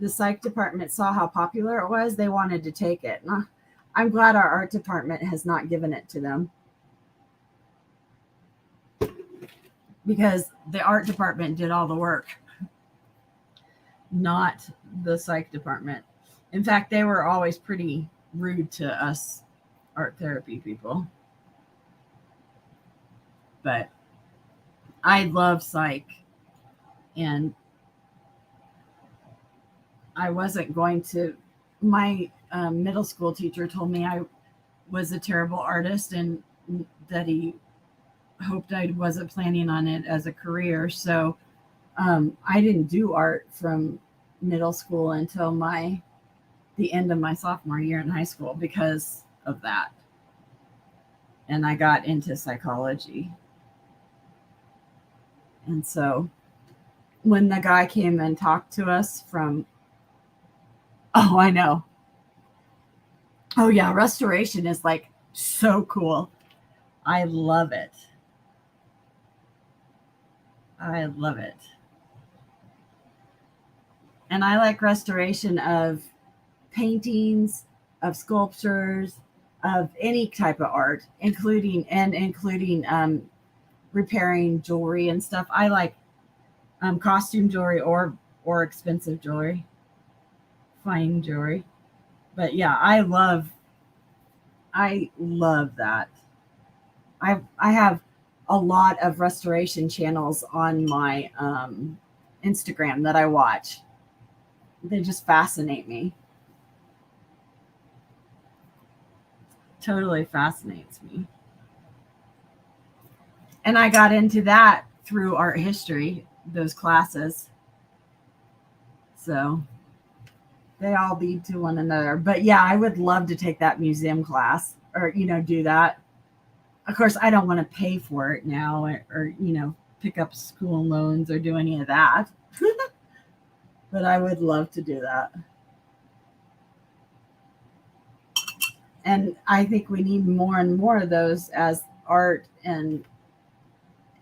the psych department saw how popular it was, they wanted to take it. And I'm glad our art department has not given it to them, because the art department did all the work, not the psych department. In fact, they were always pretty rude to us art therapy people. But I love psych, and I wasn't going to. My middle school teacher told me I was a terrible artist and that he hoped I wasn't planning on it as a career. So I didn't do art from middle school until the end of my sophomore year in high school because of that. And I got into psychology. And so when the guy came and talked to us I know. Oh yeah, restoration is like so cool. I love it. I love it. And I like restoration of paintings, of sculptures, of any type of art, including repairing jewelry and stuff. I like costume jewelry or expensive jewelry, fine jewelry. But yeah, I love that. I have a lot of restoration channels on my Instagram that I watch. They just fascinate me. Totally fascinates me. And I got into that through art history, those classes. So they all lead to one another. But yeah, I would love to take that museum class or, do that. Of course, I don't want to pay for it now or pick up school loans or do any of that. But I would love to do that. And I think we need more and more of those as art and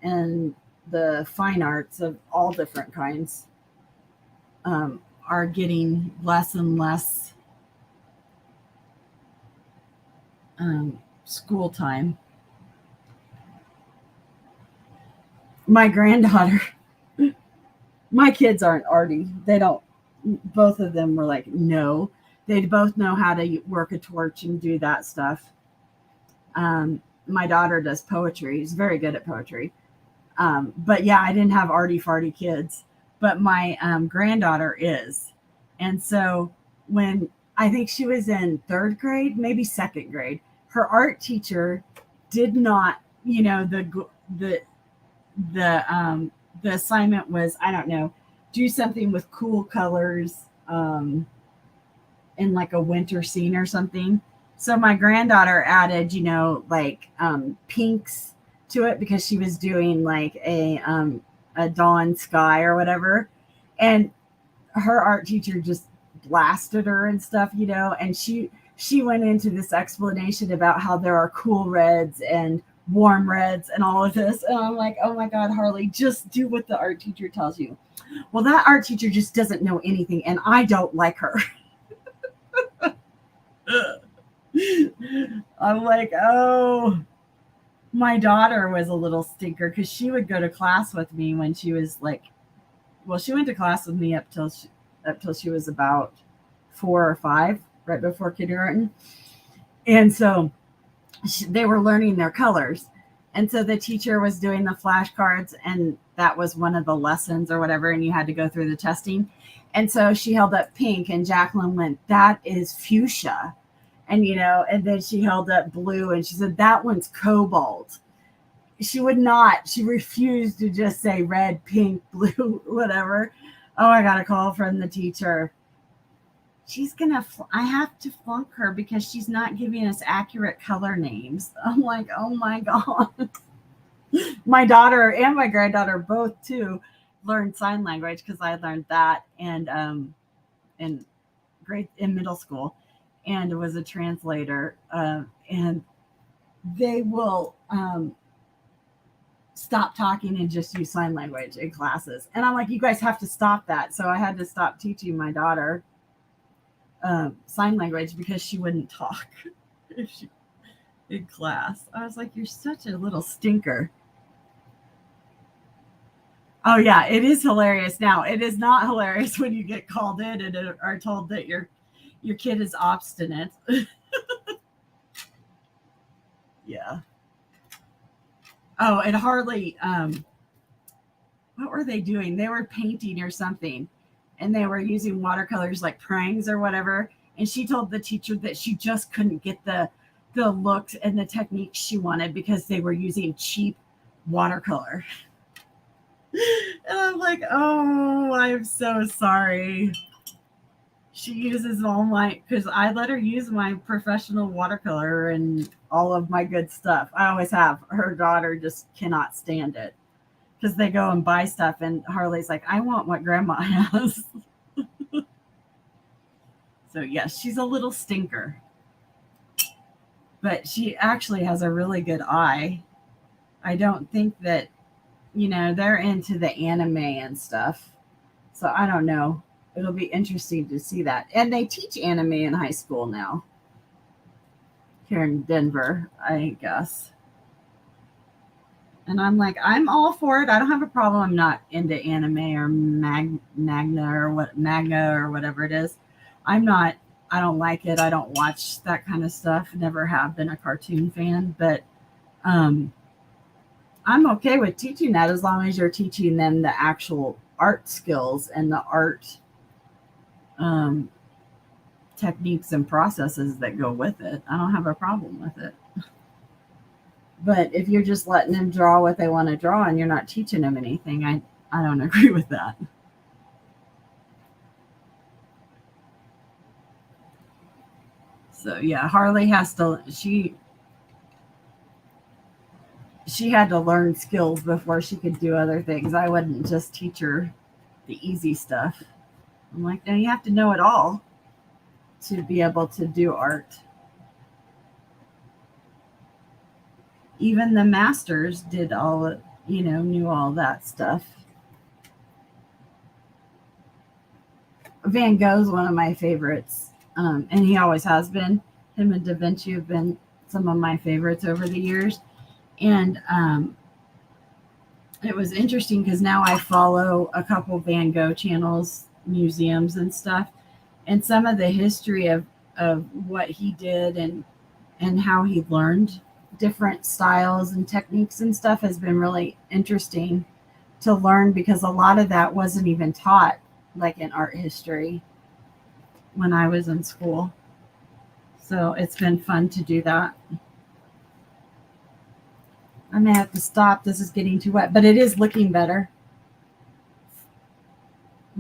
the fine arts of all different kinds are getting less and less school time. My granddaughter, my kids aren't arty. They don't, both of them were like, no. They both know how to work a torch and do that stuff. My daughter does poetry. She's very good at poetry. But yeah, I didn't have arty farty kids. but my granddaughter is. And so when I think she was in third grade, maybe second grade, her art teacher did not, the the assignment was, I don't know, do something with cool colors in like a winter scene or something. So my granddaughter added, like pinks to it because she was doing like a dawn sky or whatever. And her art teacher just blasted her and stuff, and she went into this explanation about how there are cool reds and warm reds and all of this. And I'm like, oh my God, Harley, just do what the art teacher tells you. Well, that art teacher just doesn't know anything, and I don't like her. I'm like, oh, my daughter was a little stinker because she would go to class with me when she was like, well, she went to class with me up till she was about 4 or 5, right before kindergarten. And so they were learning their colors. And so the teacher was doing the flashcards, and that was one of the lessons or whatever, and you had to go through the testing. And so she held up pink, and Jacqueline went, that is fuchsia. And, and then she held up blue, and she said, that one's cobalt. She refused to just say red, pink, blue, whatever. Oh, I got a call from the teacher. I have to flunk her because she's not giving us accurate color names. I'm like, oh my God. My daughter and my granddaughter both too learned sign language because I learned that in middle school, and was a translator. And they will stop talking and just use sign language in classes. And I'm like, you guys have to stop that. So I had to stop teaching my daughter sign language because she wouldn't talk in class. I was like, you're such a little stinker. Oh yeah, it is hilarious now. It is not hilarious when you get called in and are told that your kid is obstinate. Yeah. Oh, and Harley, what were they doing? They were painting or something, and they were using watercolors like prangs or whatever. And she told the teacher that she just couldn't get the looks and the techniques she wanted because they were using cheap watercolor. And I'm like, oh, I'm so sorry. She uses because I let her use my professional watercolor and all of my good stuff. I always have. Her daughter just cannot stand it because they go and buy stuff, and Harley's like, I want what grandma has. So yes, she's a little stinker, but she actually has a really good eye. I don't think that, they're into the anime and stuff. So I don't know. It'll be interesting to see that. And they teach anime in high school now. Here in Denver, I guess. And I'm like, I'm all for it. I don't have a problem. I'm not into anime or manga or whatever it is. I don't like it. I don't watch that kind of stuff. Never have been a cartoon fan, but I'm okay with teaching that as long as you're teaching them the actual art skills and the art techniques and processes that go with it. I don't have a problem with it. But if you're just letting them draw what they want to draw and you're not teaching them anything, I don't agree with that. So yeah, Harley she had to learn skills before she could do other things. I wouldn't just teach her the easy stuff. I'm like, no, you have to know it all to be able to do art. Even the masters did knew all that stuff. Van Gogh's one of my favorites, and he always has been. Him and Da Vinci have been some of my favorites over the years. And it was interesting because now I follow a couple Van Gogh channels, museums and stuff, and some of the history of what he did and how he learned different styles and techniques and stuff has been really interesting to learn, because a lot of that wasn't even taught like in art history when I was in school. So it's been fun to do that. I may have to stop. This is getting too wet, but it is looking better.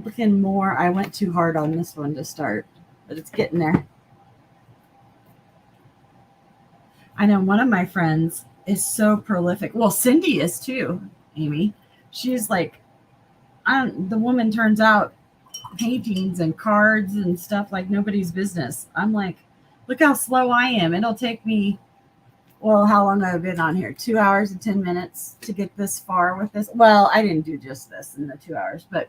Looking more. I went too hard on this one to start, but it's getting there. I know one of my friends is so prolific. Well, Cindy is too, Amy. She's like, the woman turns out paintings and cards and stuff like nobody's business. I'm like, look how slow I am. It'll take me, well, how long have I been on here? 2 hours and 10 minutes to get this far with this. Well, I didn't do just this in the 2 hours, but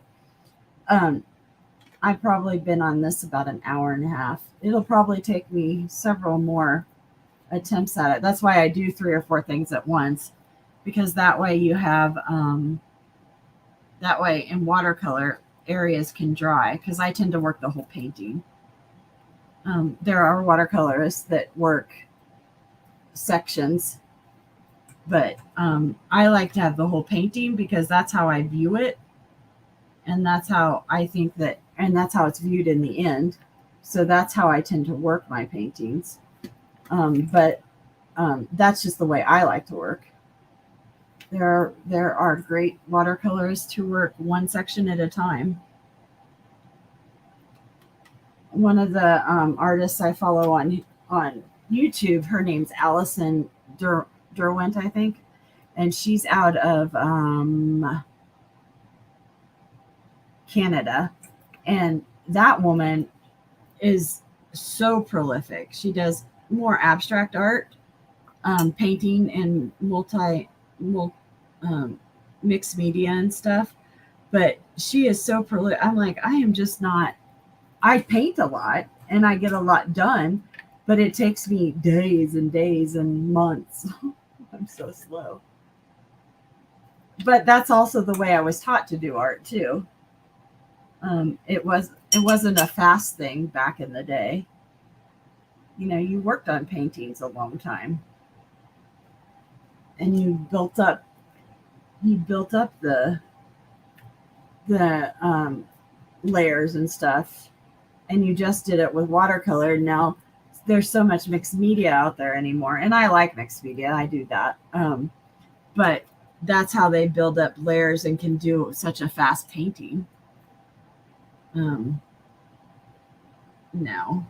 I've probably been on this about an hour and a half. It'll probably take me several more attempts at it. That's why I do 3 or 4 things at once, because that way you have, that way in watercolor areas can dry, because I tend to work the whole painting. There are watercolorists that work sections, but I like to have the whole painting because that's how I view it, and that's how I think that, and that's how it's viewed in the end. So that's how I tend to work my paintings. But that's just the way I like to work. There are great watercolorists who work one section at a time. One of the artists I follow on YouTube, her name's Allison Derwent, I think, and she's out of Canada, and that woman is so prolific. She does more abstract art, painting and mixed media and stuff, but she is so prolific. I'm like, I am just not. I paint a lot and I get a lot done, but it takes me days and days and months. I'm so slow. But that's also the way I was taught to do art too. It wasn't a fast thing back in the day. You know, you worked on paintings a long time, and you built up the layers and stuff, and you just did it with watercolor. Now there's so much mixed media out there anymore, and I like mixed media. I do that, but that's how they build up layers and can do such a fast painting. No,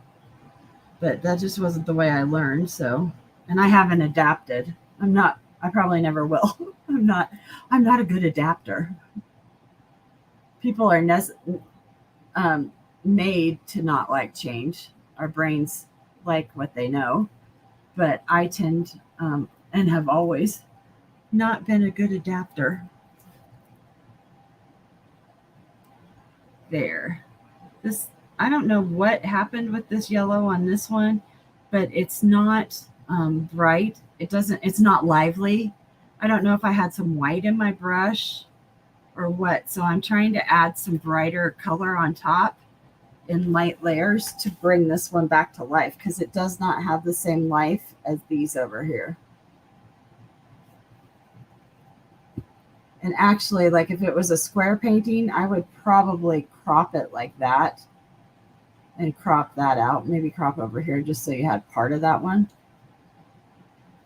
but that just wasn't the way I learned. So, and I haven't adapted. I probably never will. I'm not a good adapter. People are made to not like change. Our brains like what they know, but I tend, and have always not been a good adapter. There. This, I don't know what happened with this yellow on this one, but it's not bright. It's not lively. I don't know if I had some white in my brush or what. So I'm trying to add some brighter color on top in light layers to bring this one back to life, because it does not have the same life as these over here. And actually, like if it was a square painting, I would probably crop it like that and crop that out. Maybe crop over here just so you had part of that one.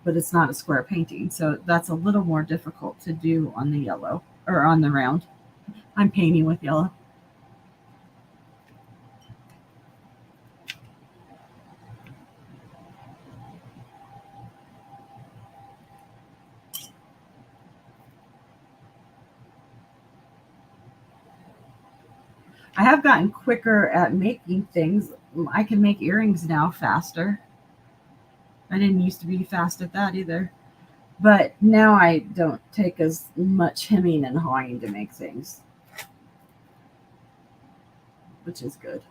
But it's not a square painting, so that's a little more difficult to do on the yellow or on the round. I'm painting with yellow. I have gotten quicker at making things. I can make earrings now faster. I didn't used to be fast at that either. But now I don't take as much hemming and hawing to make things, which is good.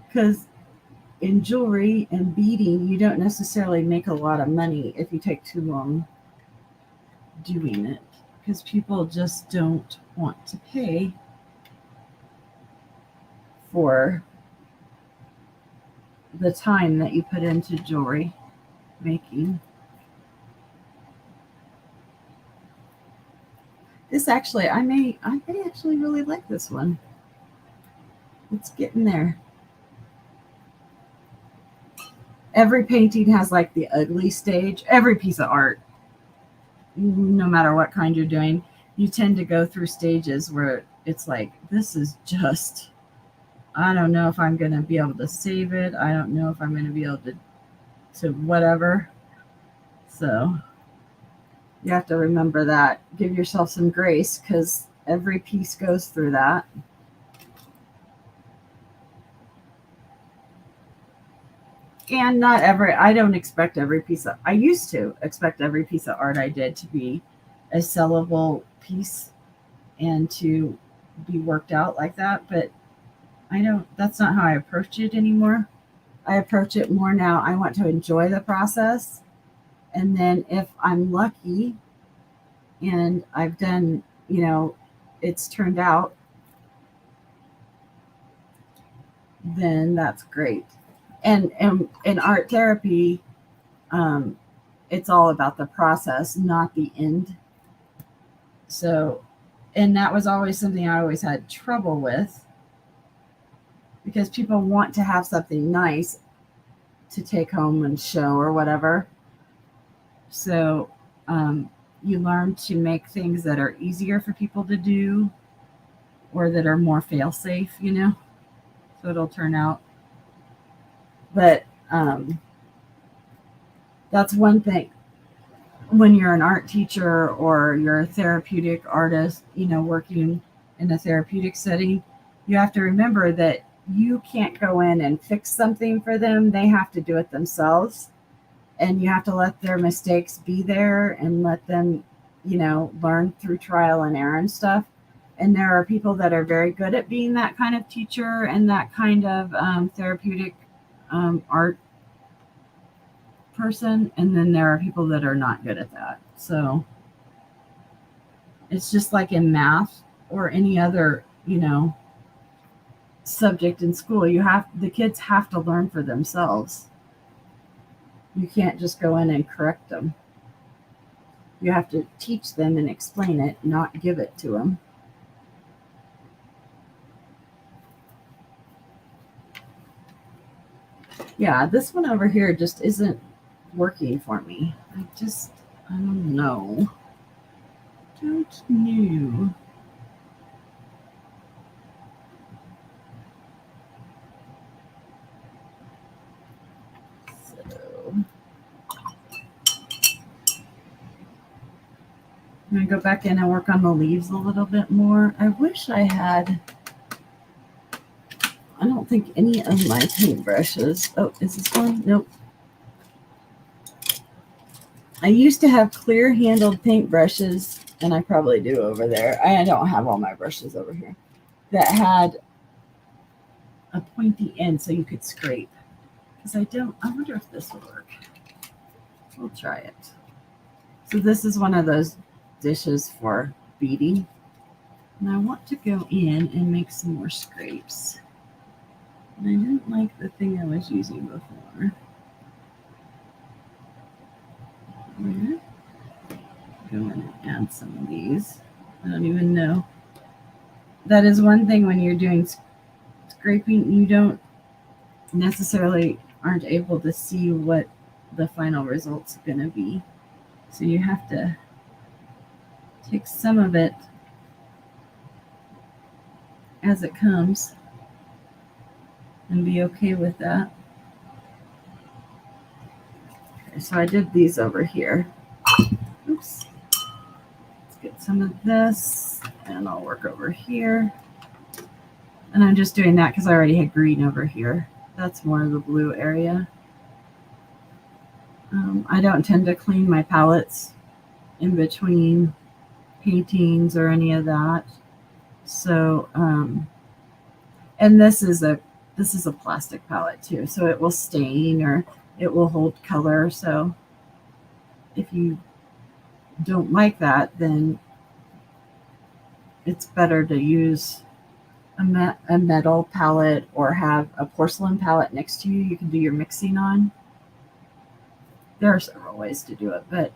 Because in jewelry and beading, you don't necessarily make a lot of money if you take too long doing it, because people just don't want to pay for the time that you put into jewelry making. This actually, I may actually really like this one. It's getting there. Every painting has like the ugly stage. Every piece of art, no matter what kind you're doing, you tend to go through stages where it's like, this is just, I don't know if I'm going to be able to save it. I don't know if I'm going to be able to whatever. So you have to remember that. Give yourself some grace because every piece goes through that. And I don't expect I used to expect every piece of art I did to be a sellable piece and to be worked out like that. But that's not how I approach it anymore. I approach it more now. I want to enjoy the process. And then if I'm lucky and I've done, it's turned out, then that's great. And in art therapy, it's all about the process, not the end. So, and that was always something I always had trouble with because people want to have something nice to take home and show or whatever. So you learn to make things that are easier for people to do or that are more fail-safe, so it'll turn out. But that's one thing. When you're an art teacher or you're a therapeutic artist, working in a therapeutic setting, you have to remember that you can't go in and fix something for them. They have to do it themselves. And you have to let their mistakes be there and let them, learn through trial and error and stuff. And there are people that are very good at being that kind of teacher and that kind of therapeutic art person. And then there are people that are not good at that. So it's just like in math or any other, subject in school. The kids have to learn for themselves. You can't just go in and correct them. You have to teach them and explain it, not give it to them. Yeah, this one over here just isn't working for me. I don't know. Don't know. I'm going to go back in and work on the leaves a little bit more. I wish I had, I don't think any of my paintbrushes. Oh, is this one? Nope. I used to have clear handled paintbrushes, and I probably do over there. I don't have all my brushes over here that had a pointy end so you could scrape. Because I wonder if this will work. We'll try it. So this is one of those dishes for beading. And I want to go in and make some more scrapes. And I didn't like the thing I was using before. Go in and add some of these. I don't even know. That is one thing when you're doing scraping, you don't necessarily aren't able to see what the final result's going to be. So you have to take some of it as it comes and be okay with that. Okay, so I did these over here. Oops. Let's get some of this and I'll work over here. And I'm just doing that because I already had green over here. That's more of the blue area. I don't tend to clean my palettes in between paintings or any of that. So, and this is a plastic palette too, so it will stain or it will hold color. So if you don't like that, then it's better to use a metal palette or have a porcelain palette next to you can do your mixing on. There are several ways to do it, but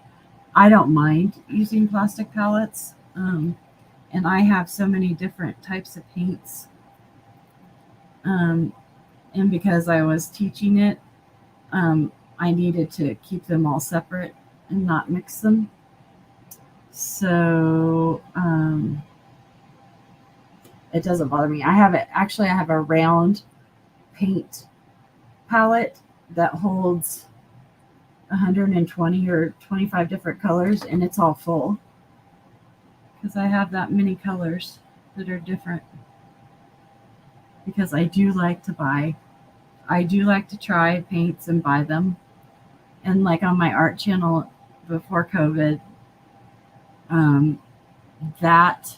I don't mind using plastic palettes. And I have so many different types of paints. And because I was teaching it, I needed to keep them all separate and not mix them. So it doesn't bother me. I have a round paint palette that holds 120 or 25 different colors, and it's all full because I have that many colors that are different. Because I do like to try paints and buy them. And like on my art channel before COVID, that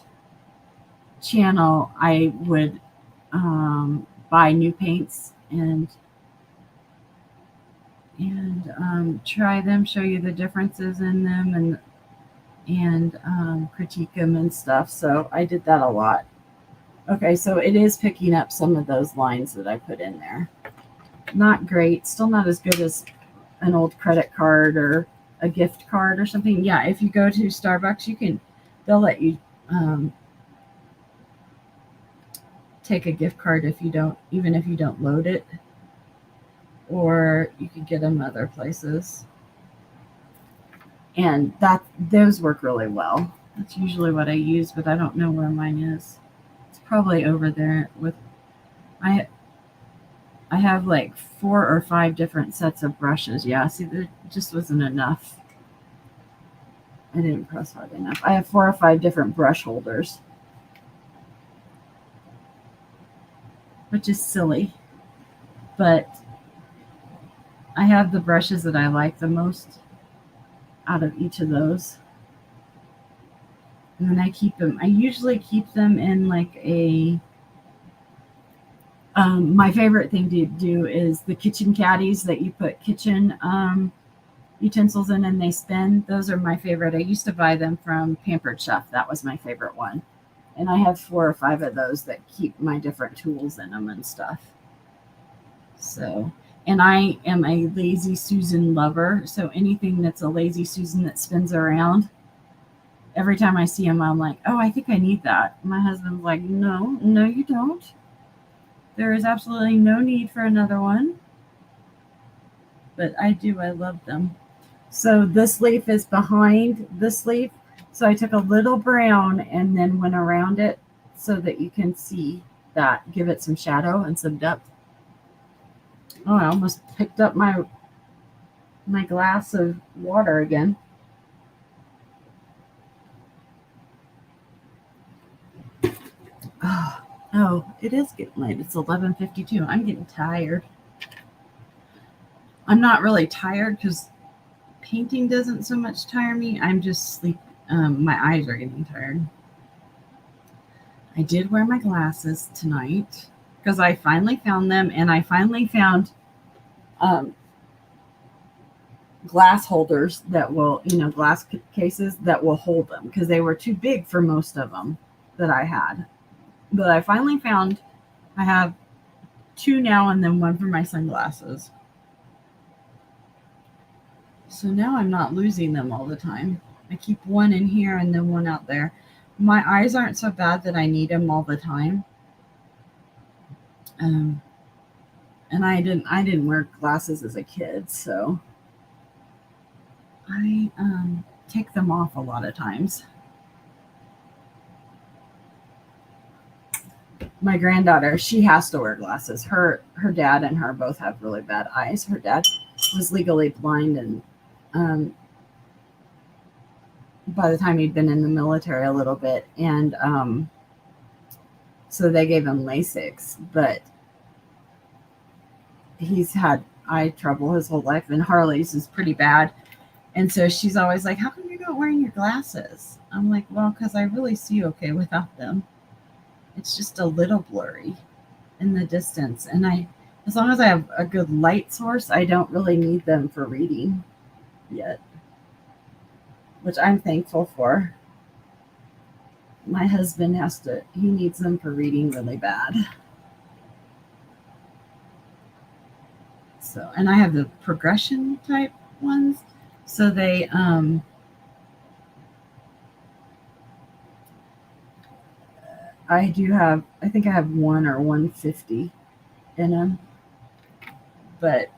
channel I would buy new paints and try them, show you the differences in them, and critique them and stuff. So I did that a lot. Okay, so it is picking up some of those lines that I put in there. Not great, still not as good as an old credit card or a gift card or something. Yeah, if you go to Starbucks, they'll let you take a gift card even if you don't load it, or you could get them other places. And those work really well. That's usually what I use, but I don't know where mine is. It's probably over there I have like 4 or 5 different sets of brushes. Yeah, see, there just wasn't enough. I didn't press hard enough. I have 4 or 5 different brush holders, which is silly, but I have the brushes that I like the most out of each of those. And then I usually keep them in like my favorite thing to do is the kitchen caddies that you put kitchen utensils in and they spin. Those are my favorite. I used to buy them from Pampered Chef. That was my favorite one. And I have 4 or 5 of those that keep my different tools in them and stuff. So, and I am a Lazy Susan lover. So anything that's a Lazy Susan that spins around, every time I see them, I'm like, oh, I think I need that. My husband's like, no, you don't. There is absolutely no need for another one. But I do. I love them. So this leaf is behind this leaf. So I took a little brown and then went around it so that you can see that. Give it some shadow and some depth. Oh, I almost picked up my glass of water again. Oh, it is getting late. It's 11:52. I'm getting tired. I'm not really tired because painting doesn't so much tire me. I'm just sleep. My eyes are getting tired. I did wear my glasses tonight because I finally found them, and I finally found glass holders that will, glass cases that will hold them because they were too big for most of them that I had. But I finally found I have 2 now and then one for my sunglasses. So now I'm not losing them all the time. I keep one in here and then one out there. My eyes aren't so bad that I need them all the time. And I didn't wear glasses as a kid, so I take them off a lot of times. My granddaughter, she has to wear glasses. Her dad and her both have really bad eyes. Her dad was legally blind, and by the time he'd been in the military a little bit, and so they gave him LASIK, but he's had eye trouble his whole life, and Harley's is pretty bad. And so she's always like, how come you're not wearing your glasses? I'm like, well, because I really see okay without them. It's just a little blurry in the distance. And as long as I have a good light source, I don't really need them for reading yet, which I'm thankful for. My husband he needs them for reading really bad. So, and I have the progression type ones. So they, I think I have 1 or 150 in them, but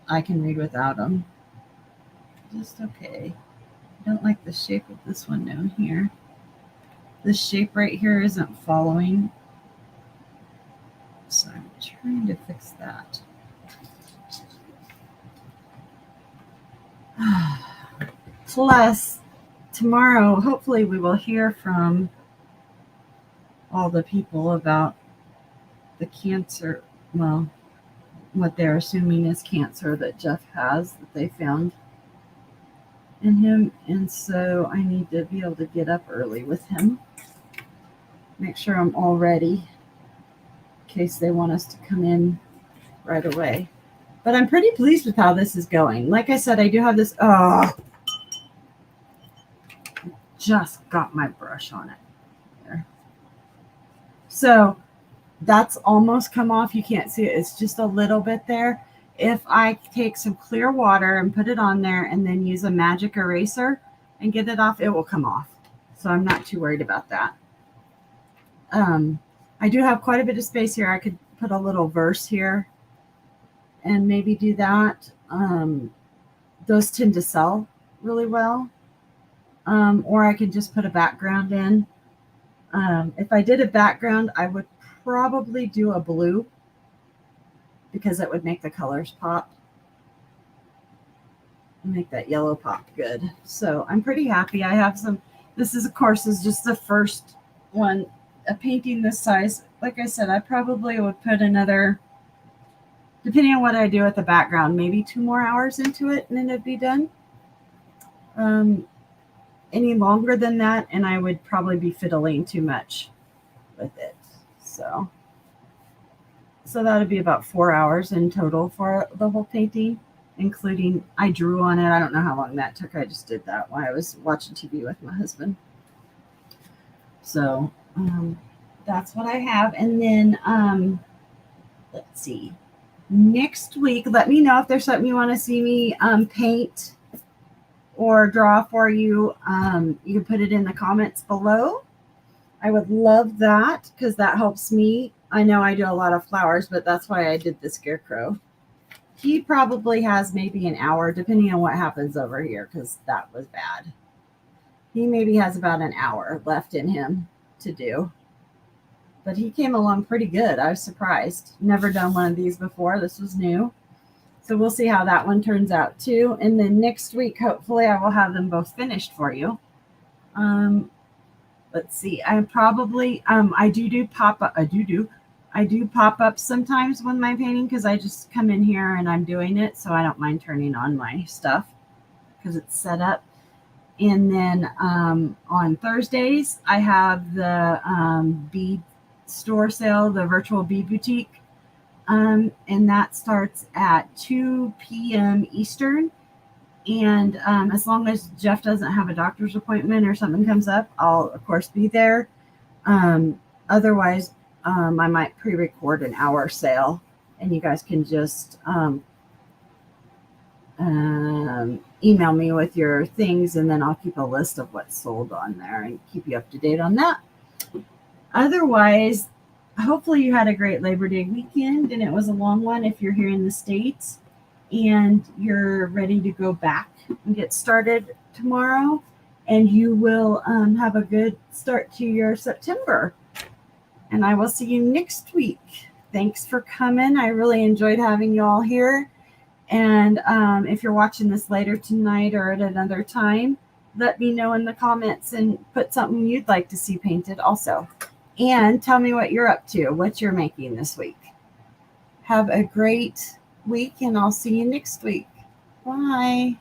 I can read without them. Just okay. I don't like the shape of this one down here. This shape right here isn't following, so I'm trying to fix that. Plus, tomorrow, hopefully we will hear from all the people about the cancer, well, what they're assuming is cancer that Jeff has, that they found in him. And so I need to be able to get up early with him, make sure I'm all ready in case they want us to come in right away. But I'm pretty pleased with how this is going. Like I said, I do have this, just got my brush on it there. So that's almost come off. You can't see it. It's just a little bit there. If I take some clear water and put it on there and then use a magic eraser and get it off, it will come off. So I'm not too worried about that. I do have quite a bit of space here. I could put a little verse here and maybe do that. Those tend to sell really well. Or I could just put a background in. If I did a background, I would probably do a blue because it would make the colors pop. Make that yellow pop good. So I'm pretty happy. I have some, this is, of course, is just the first one. A painting this size, like I said, I probably would put another, depending on what I do with the background, maybe 2 more hours into it and then it'd be done. Any longer than that, and I would probably be fiddling too much with it. So that would be about 4 hours in total for the whole painting, including I drew on it. I don't know how long that took. I just did that while I was watching TV with my husband. So that's what I have. And then let's see. Next week, let me know if there's something you want to see me paint or draw for you. You can put it in the comments below. I would love that because that helps me. I know I do a lot of flowers, but that's why I did the scarecrow. He probably has maybe an hour, depending on what happens over here, because that was bad. He maybe has about an hour left in him to do. But he came along pretty good. I was surprised. Never done one of these before. This was new. So we'll see how that one turns out too. And then next week, hopefully I will have them both finished for you. Let's see. I probably, I do pop-up. I do pop-up sometimes when I'm painting because I just come in here and I'm doing it. So I don't mind turning on my stuff because it's set up. And then on Thursdays, I have the bead store sale, the virtual bead boutique. And that starts at 2 p.m. Eastern. And as long as Jeff doesn't have a doctor's appointment or something comes up, I'll, of course, be there. Otherwise, I might pre-record an hour sale, and you guys can just email me with your things, and then I'll keep a list of what's sold on there and keep you up to date on that. Otherwise, hopefully you had a great Labor Day weekend, and it was a long one if you're here in the States and you're ready to go back and get started tomorrow, and you will have a good start to your September. And I will see you next week. Thanks for coming. I really enjoyed having you all here. And if you're watching this later tonight or at another time, let me know in the comments and put something you'd like to see painted also. And tell me what you're up to, what you're making this week. Have a great week, and I'll see you next week. Bye.